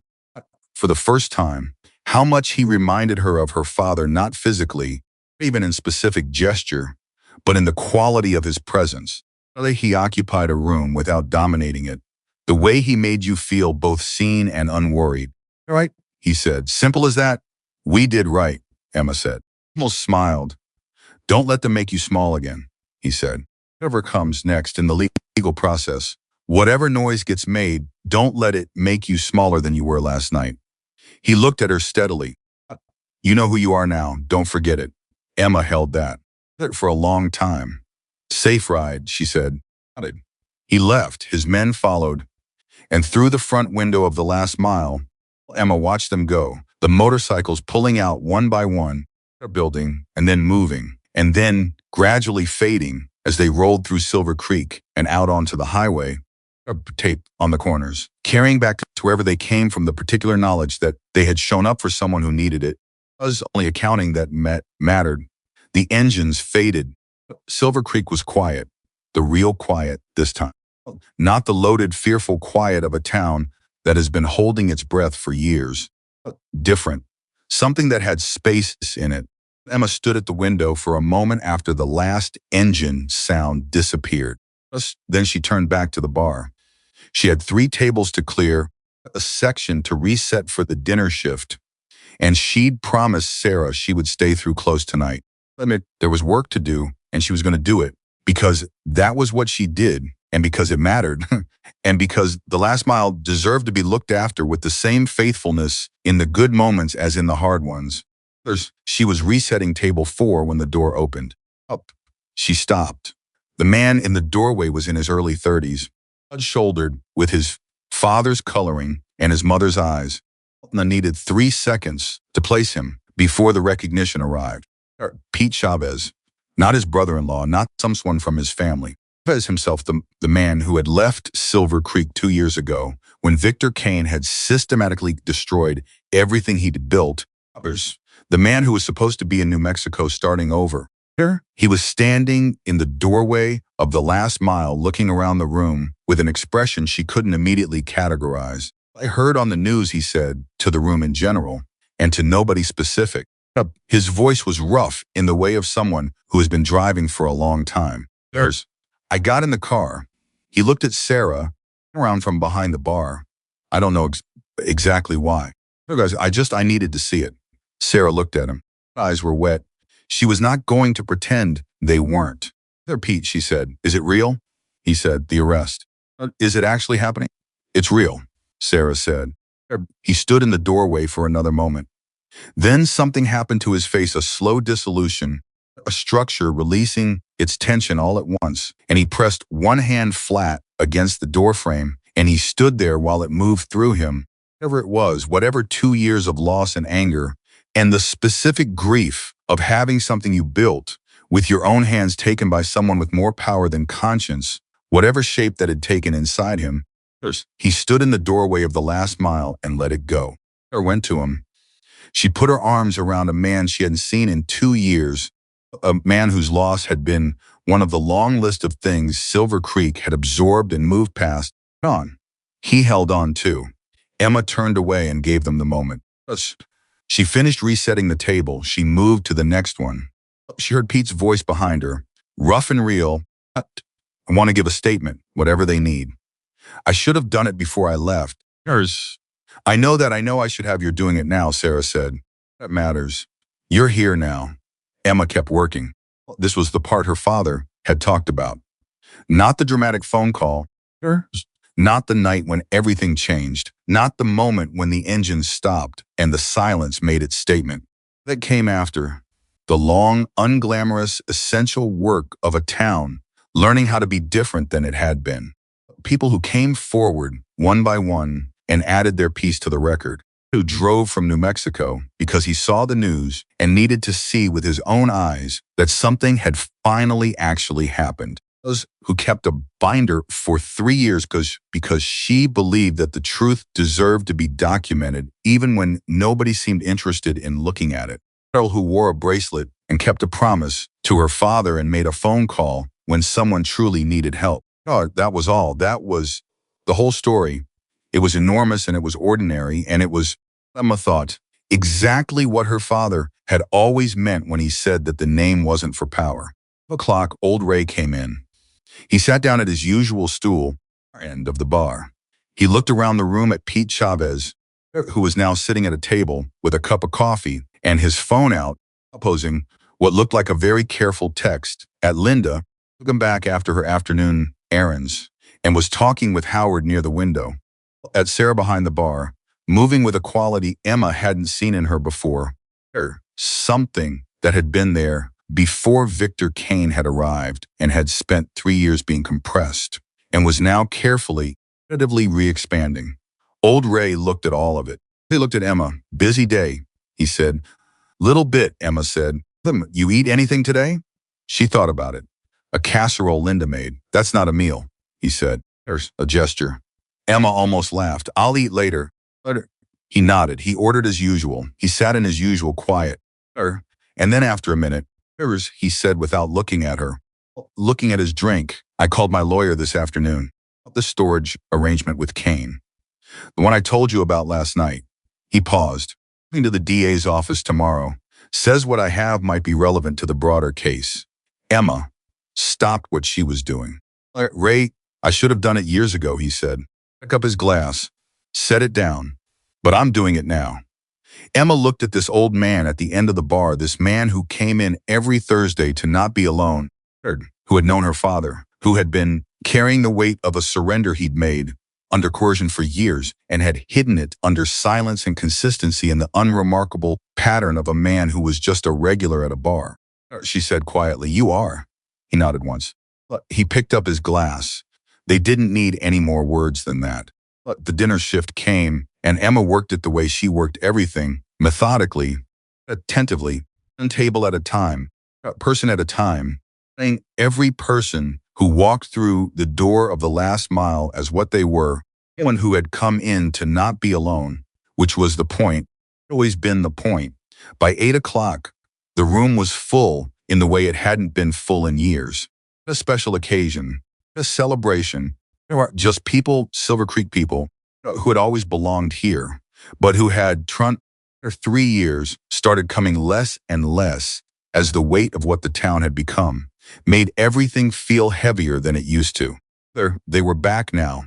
for the first time, how much he reminded her of her father, not physically, even in specific gesture, but in the quality of his presence. The way he occupied a room without dominating it. The way he made you feel both seen and unworried. All right, he said. Simple as that. We did right, Emma said. Almost smiled. Don't let them make you small again, he said. Whatever comes next in the legal process, whatever noise gets made, don't let it make you smaller than you were last night. He looked at her steadily. You know who you are now. Don't forget it. Emma held that. For a long time. Safe ride, she said. He left. His men followed. And through the front window of the last mile, Emma watched them go. The motorcycles pulling out one by one, building, and then moving, and then gradually fading as they rolled through Silver Creek and out onto the highway, tape on the corners, carrying back to wherever they came from the particular knowledge that they had shown up for someone who needed it. It was only accounting that mattered. The engines faded. Silver Creek was quiet, the real quiet this time. Not the loaded, fearful quiet of a town that has been holding its breath for years. Different. Something that had space in it. Emma stood at the window for a moment after the last engine sound disappeared. Then she turned back to the bar. She had 3 tables to clear, a section to reset for the dinner shift, and she'd promised Sarah she would stay through close tonight. There was work to do, and she was going to do it because that was what she did, and because it mattered, and because the last mile deserved to be looked after with the same faithfulness in the good moments as in the hard ones. She was resetting table 4 when the door opened. Up. She stopped. The man in the doorway was in his early 30s, broad-shouldered, with his father's coloring and his mother's eyes. They needed 3 seconds to place him before the recognition arrived. Pete Chavez, not his brother-in-law, not someone from his family. Chavez himself, the man who had left Silver Creek 2 years ago when Victor Kane had systematically destroyed everything he'd built. The man who was supposed to be in New Mexico starting over. He was standing in the doorway of the last mile, looking around the room with an expression she couldn't immediately categorize. I heard on the news, he said, to the room in general, and to nobody specific. His voice was rough, in the way of someone who has been driving for a long time. I got in the car. He looked at Sarah, around from behind the bar. I don't know exactly why. No, guys, I needed to see it. Sarah looked at him. Her eyes were wet. She was not going to pretend they weren't. There, Pete, she said. Is it real? He said, the arrest. Is it actually happening? It's real, Sarah said. He stood in the doorway for another moment. Then something happened to his face, a slow dissolution, a structure releasing its tension all at once, and he pressed one hand flat against the doorframe, and he stood there while it moved through him. Whatever it was, whatever 2 years of loss and anger, and the specific grief of having something you built with your own hands taken by someone with more power than conscience, whatever shape that had taken inside him, he stood in the doorway of the last mile and let it go. Sarah went to him. She put her arms around a man she hadn't seen in 2 years, a man whose loss had been one of the long list of things Silver Creek had absorbed and moved past. On. He held on too. Emma turned away and gave them the moment. She finished resetting the table. She moved to the next one. She heard Pete's voice behind her, rough and real. I want to give a statement, whatever they need. I should have done it before I left. I know I should have. You're doing it now, Sarah said. That matters. You're here now. Emma kept working. This was the part her father had talked about. Not the dramatic phone call. Not the night when everything changed. Not the moment when the engine stopped and the silence made its statement. That came after. The long, unglamorous, essential work of a town learning how to be different than it had been. People who came forward, one by one, and added their piece to the record. Who drove from New Mexico because he saw the news and needed to see with his own eyes that something had finally actually happened. Those who kept a binder for 3 years because she believed that the truth deserved to be documented even when nobody seemed interested in looking at it. Girl who wore a bracelet and kept a promise to her father and made a phone call when someone truly needed help. Oh, that was all. That was the whole story. It was enormous and it was ordinary, and it was, Emma thought, exactly what her father had always meant when he said that the name wasn't for power. 12 o'clock, old Ray came in. He sat down at his usual stool, end of the bar. He looked around the room at Pete Chavez, who was now sitting at a table with a cup of coffee and his phone out, posing what looked like a very careful text at Linda, who came back after her afternoon errands, and was talking with Howard near the window. At Sarah behind the bar, moving with a quality Emma hadn't seen in her before. Something that had been there before Victor Kane had arrived and had spent 3 years being compressed, and was now carefully, repetitively re-expanding. Old Ray looked at all of it. He looked at Emma. Busy day, he said. Little bit, Emma said. You eat anything today? She thought about it. A casserole Linda made. That's not a meal, he said. There's a gesture. Emma almost laughed. I'll eat later. He nodded. He ordered as usual. He sat in his usual quiet. And then after a minute, he said without looking at her, looking at his drink, I called my lawyer this afternoon. The storage arrangement with Kane. The one I told you about last night. He paused. Going to the DA's office tomorrow. Says what I have might be relevant to the broader case. Emma stopped what she was doing. Ray, I should have done it years ago, he said. Pick up his glass. Set it down. But I'm doing it now. Emma looked at this old man at the end of the bar, this man who came in every Thursday to not be alone, who had known her father, who had been carrying the weight of a surrender he'd made under coercion for years and had hidden it under silence and consistency in the unremarkable pattern of a man who was just a regular at a bar. She said quietly, you are. He nodded once. He picked up his glass. They didn't need any more words than that. The dinner shift came, and Emma worked it the way she worked everything, methodically, attentively, one table at a time, a person at a time, saying every person who walked through the door of the last mile as what they were, anyone who had come in to not be alone, which was the point, always been the point. By 8 o'clock, the room was full in the way it hadn't been full in years. a special occasion, a celebration. There were just people, Silver Creek people, who had always belonged here, but who had, for 3 years, started coming less and less as the weight of what the town had become made everything feel heavier than it used to. They were back now,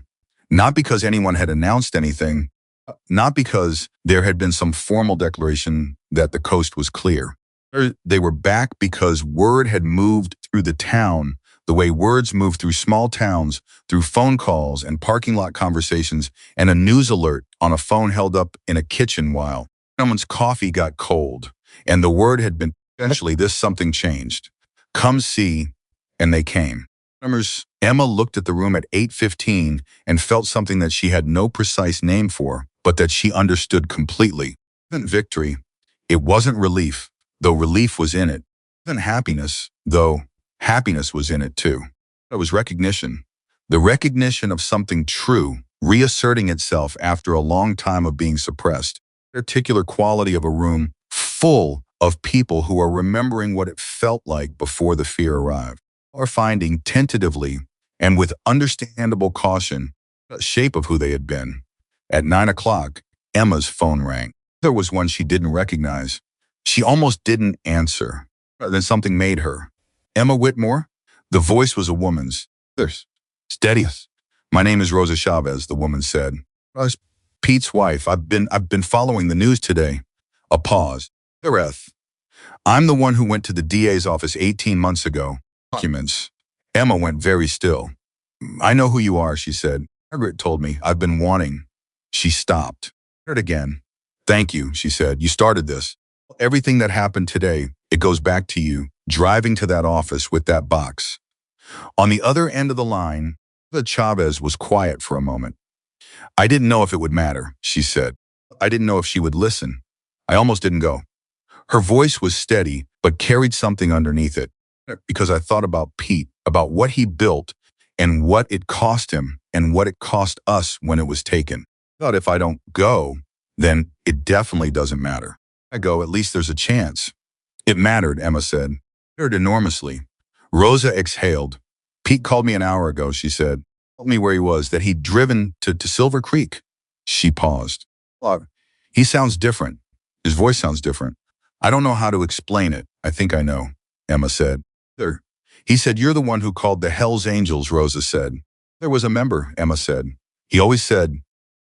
not because anyone had announced anything, not because there had been some formal declaration that the coast was clear. They were back because word had moved through the town the way words move through small towns, through phone calls and parking lot conversations and a news alert on a phone held up in a kitchen while someone's coffee got cold. And the word had been, eventually this something changed. Come see, and they came. Emma looked at the room at 8:15 and felt something that she had no precise name for, but that she understood completely. It wasn't victory. It wasn't relief, though relief was in it. It wasn't happiness, though happiness was in it too. It was recognition. The recognition of something true, reasserting itself after a long time of being suppressed. The particular quality of a room full of people who are remembering what it felt like before the fear arrived, or finding tentatively and with understandable caution the shape of who they had been. At 9 o'clock, Emma's phone rang. There was one she didn't recognize. She almost didn't answer. Then something made her. Emma Whitmore? The voice was a woman's. There's steady. My name is Rosa Chavez, the woman said. I was Pete's wife. I've been following the news today. A pause. Gareth. I'm the one who went to the DA's office 18 months ago. Documents. Emma went very still. I know who you are, she said. Margaret told me. I've been wanting. She stopped. Heard again. Thank you, she said. You started this. Everything that happened today, it goes back to you, driving to that office with that box. On the other end of the line, the Chavez was quiet for a moment. I didn't know if it would matter, she said. I didn't know if she would listen. I almost didn't go. Her voice was steady, but carried something underneath it. Because I thought about Pete, about what he built, and what it cost him, and what it cost us when it was taken. I thought if I don't go, then it definitely doesn't matter. I go, at least there's a chance. It mattered, Emma said. It mattered enormously. Rosa exhaled. Pete called me an hour ago, she said. Told me where he was, that he'd driven to Silver Creek. She paused. Well, he sounds different. His voice sounds different. I don't know how to explain it. I think I know, Emma said. There. He said, you're the one who called the Hells Angels, Rosa said. There was a member, Emma said. He always said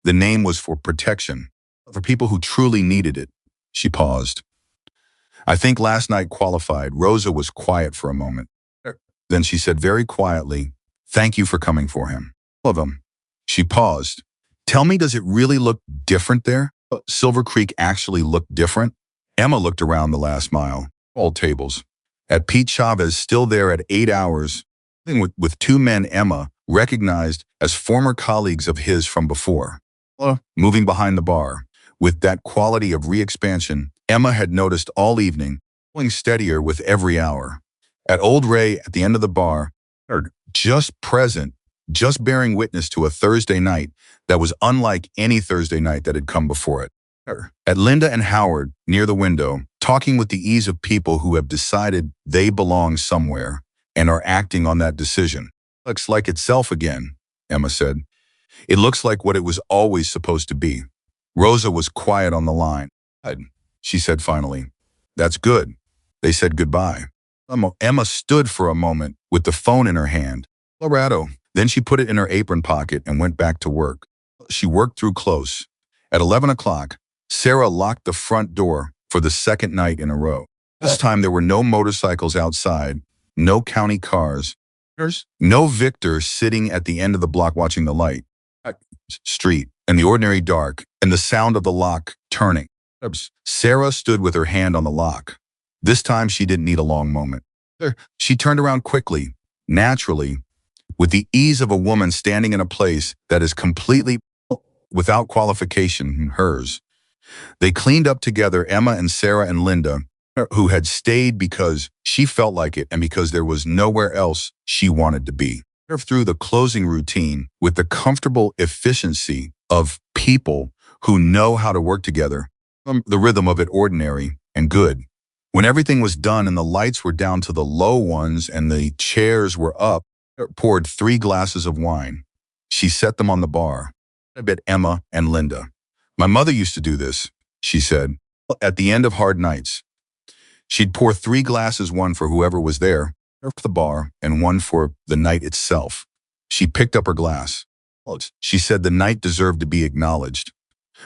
the name was for protection, for people who truly needed it. She paused. I think last night qualified. Rosa was quiet for a moment. Then she said very quietly, thank you for coming for him. All of them. She paused. Tell me, does it really look different there? Silver Creek actually looked different? Emma looked around the last mile. All tables. At Pete Chavez, still there at 8 hours, with two men Emma recognized as former colleagues of his from before. Moving behind the bar. With that quality of re-expansion, Emma had noticed all evening, pulling steadier with every hour. At Old Ray, at the end of the bar, just present, just bearing witness to a Thursday night that was unlike any Thursday night that had come before it. At Linda and Howard, near the window, talking with the ease of people who have decided they belong somewhere and are acting on that decision. Looks like itself again, Emma said. It looks like what it was always supposed to be. Rosa was quiet on the line. She said finally, that's good. They said goodbye. Emma stood for a moment with the phone in her hand. Colorado. Then she put it in her apron pocket and went back to work. She worked through close. At 11 o'clock, Sarah locked the front door for the second night in a row. This time there were no motorcycles outside, no county cars, no Victor sitting at the end of the block watching the light. Street, and the ordinary dark, and the sound of the lock turning. Sarah stood with her hand on the lock. This time she didn't need a long moment. She turned around quickly, naturally, with the ease of a woman standing in a place that is completely without qualification hers. They cleaned up together, Emma and Sarah and Linda, who had stayed because she felt like it and because there was nowhere else she wanted to be. Through the closing routine with the comfortable efficiency of people who know how to work together, the rhythm of it ordinary and good. When everything was done and the lights were down to the low ones and the chairs were up, poured 3 glasses of wine. She set them on the bar. I bet Emma and Linda. My mother used to do this, she said. At the end of hard nights, she'd pour 3 glasses, one for whoever was there, for the bar, and one for the night itself. She picked up her glass. She said the night deserved to be acknowledged.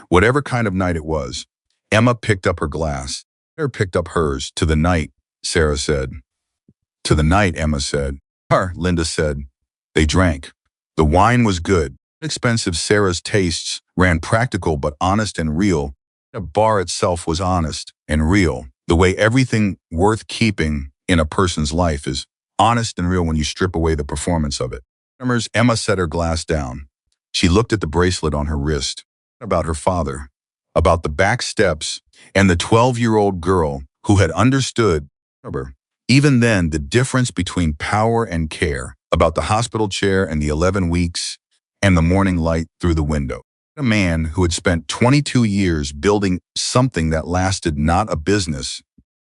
Whatever kind of night it was, Emma picked up her glass. Sarah picked up hers. To the night, Sarah said. To the night, Emma said. Linda said. They drank. The wine was good. Expensive. Sarah's tastes ran practical but honest and real. The bar itself was honest and real. The way everything worth keeping in a person's life is honest and real when you strip away the performance of it. Emma set her glass down. She looked at the bracelet on her wrist. About her father. About the back steps and the 12-year-old girl who had understood, even then, the difference between power and care. About the hospital chair and the 11 weeks and the morning light through the window. A man who had spent 22 years building something that lasted, not a business,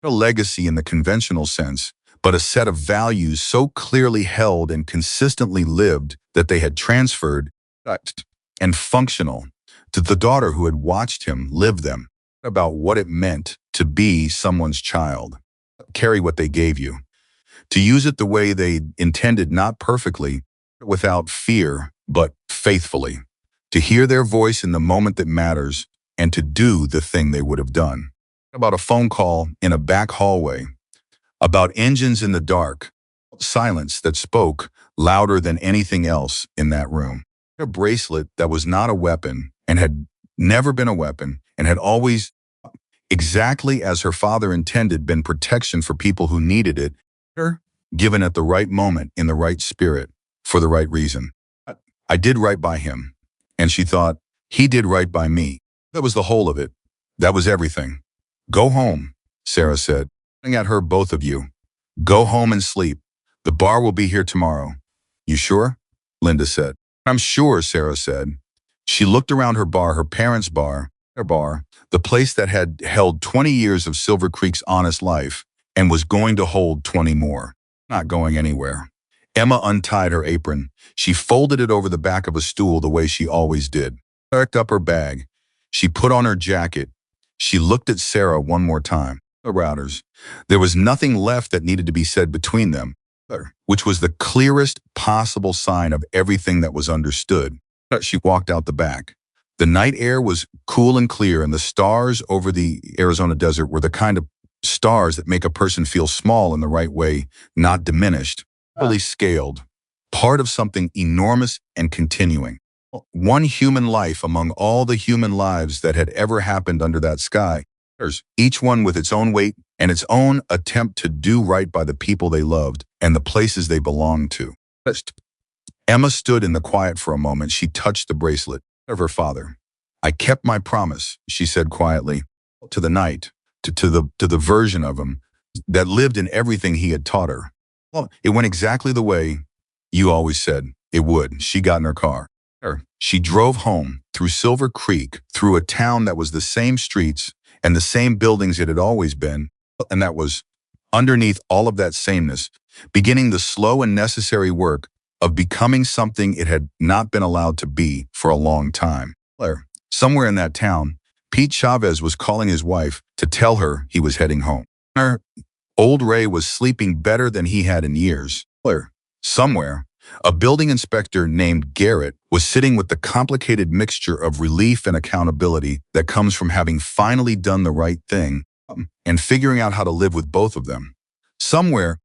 a legacy in the conventional sense, but a set of values so clearly held and consistently lived that they had transferred and functional to the daughter who had watched him live them. About what it meant to be someone's child. Carry what they gave you. To use it the way they intended, not perfectly, without fear, but faithfully. To hear their voice in the moment that matters, and to do the thing they would have done. About a phone call in a back hallway. About engines in the dark. Silence that spoke louder than anything else in that room. A bracelet that was not a weapon and had never been a weapon and had always, exactly as her father intended, been protection for people who needed it, given at the right moment, in the right spirit, for the right reason. I did right by him, and she thought, he did right by me. That was the whole of it. That was everything. Go home, Sarah said, looking at her, both of you. Go home and sleep. The bar will be here tomorrow. You sure? Linda said. I'm sure, Sarah said. She looked around her bar, her parents' bar, their bar, the place that had held 20 years of Silver Creek's honest life and was going to hold 20 more. Not going anywhere. Emma untied her apron. She folded it over the back of a stool the way she always did. Packed up her bag. She put on her jacket. She looked at Sarah one more time. The routers. There was nothing left that needed to be said between them, which was the clearest possible sign of everything that was understood. She walked out the back. The night air was cool and clear, and the stars over the Arizona desert were the kind of stars that make a person feel small in the right way, not diminished, fully scaled, part of something enormous and continuing. One human life among all the human lives that had ever happened under that sky, each one with its own weight and its own attempt to do right by the people they loved and the places they belonged to. Emma stood in the quiet for a moment. She touched the bracelet of her father. I kept my promise, she said quietly, to the night, to the version of him that lived in everything he had taught her. Well, it went exactly the way you always said it would. She got in her car. She drove home through Silver Creek, through a town that was the same streets and the same buildings it had always been, and that was underneath all of that sameness, beginning the slow and necessary work of becoming something it had not been allowed to be for a long time. Somewhere in that town, Pete Chavez was calling his wife to tell her he was heading home. Old Ray was sleeping better than he had in years. Somewhere, a building inspector named Garrett was sitting with the complicated mixture of relief and accountability that comes from having finally done the right thing and figuring out how to live with both of them. Somewhere,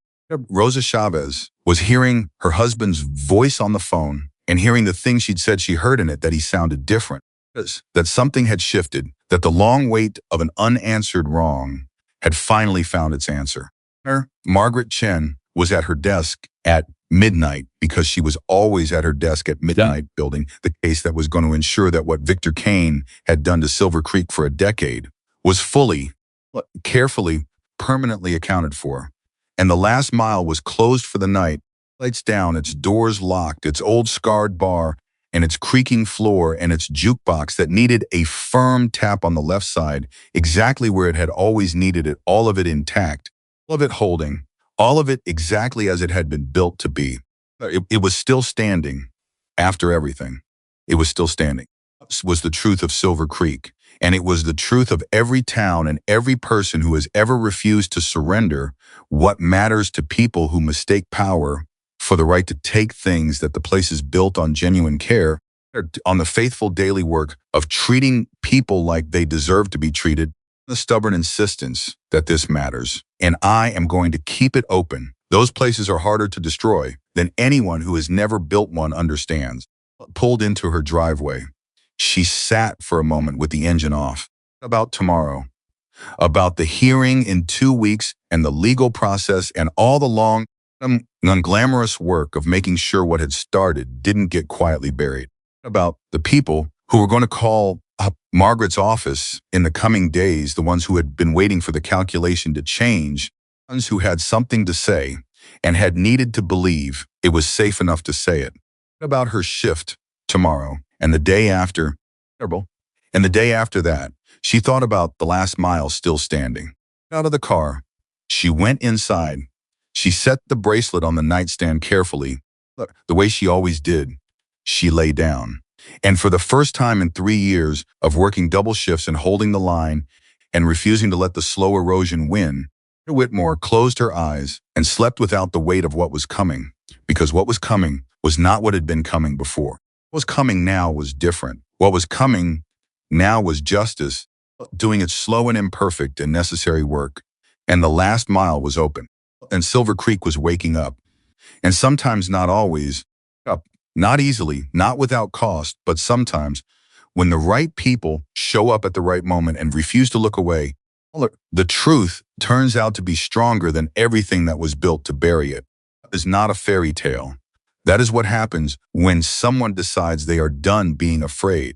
Rosa Chavez was hearing her husband's voice on the phone and hearing the things she'd said she heard in it, that he sounded different, that something had shifted, that the long wait of an unanswered wrong had finally found its answer. Margaret Chen was at her desk at midnight, because she was always at her desk at midnight building the case that was going to ensure that what Victor Kane had done to Silver Creek for a decade was fully, carefully, permanently accounted for. And the last mile was closed for the night, lights down, its doors locked, its old scarred bar and its creaking floor and its jukebox that needed a firm tap on the left side, exactly where it had always needed it, all of it intact, all of it holding, all of it exactly as it had been built to be. It was still standing after everything. It was still standing. This was the truth of Silver Creek, and it was the truth of every town and every person who has ever refused to surrender what matters to people who mistake power for the right to take things that the place is built on genuine care, on the faithful daily work of treating people like they deserve to be treated, the stubborn insistence that this matters, and I am going to keep it open. Those places are harder to destroy than anyone who has never built one understands. Pulled into her driveway, she sat for a moment with the engine off. About tomorrow, about the hearing in 2 weeks and the legal process and all the long, unglamorous work of making sure what had started didn't get quietly buried. About the people who were going to call up Margaret's office in the coming days, the ones who had been waiting for the calculation to change, the ones who had something to say and had needed to believe it was safe enough to say it. About her shift tomorrow and the day after, and the day after that, she thought about the last mile still standing. Out of the car, she went inside. She set the bracelet on the nightstand carefully, the way she always did. She lay down. And for the first time in 3 years of working double shifts and holding the line and refusing to let the slow erosion win, Whitmore closed her eyes and slept without the weight of what was coming, because what was coming was not what had been coming before. What was coming now was different. What was coming now was justice, doing its slow and imperfect and necessary work. And the last mile was open. And Silver Creek was waking up. And sometimes, not always, up. Not easily, not without cost, but sometimes, when the right people show up at the right moment and refuse to look away, the truth turns out to be stronger than everything that was built to bury it. It is not a fairy tale. That is what happens when someone decides they are done being afraid.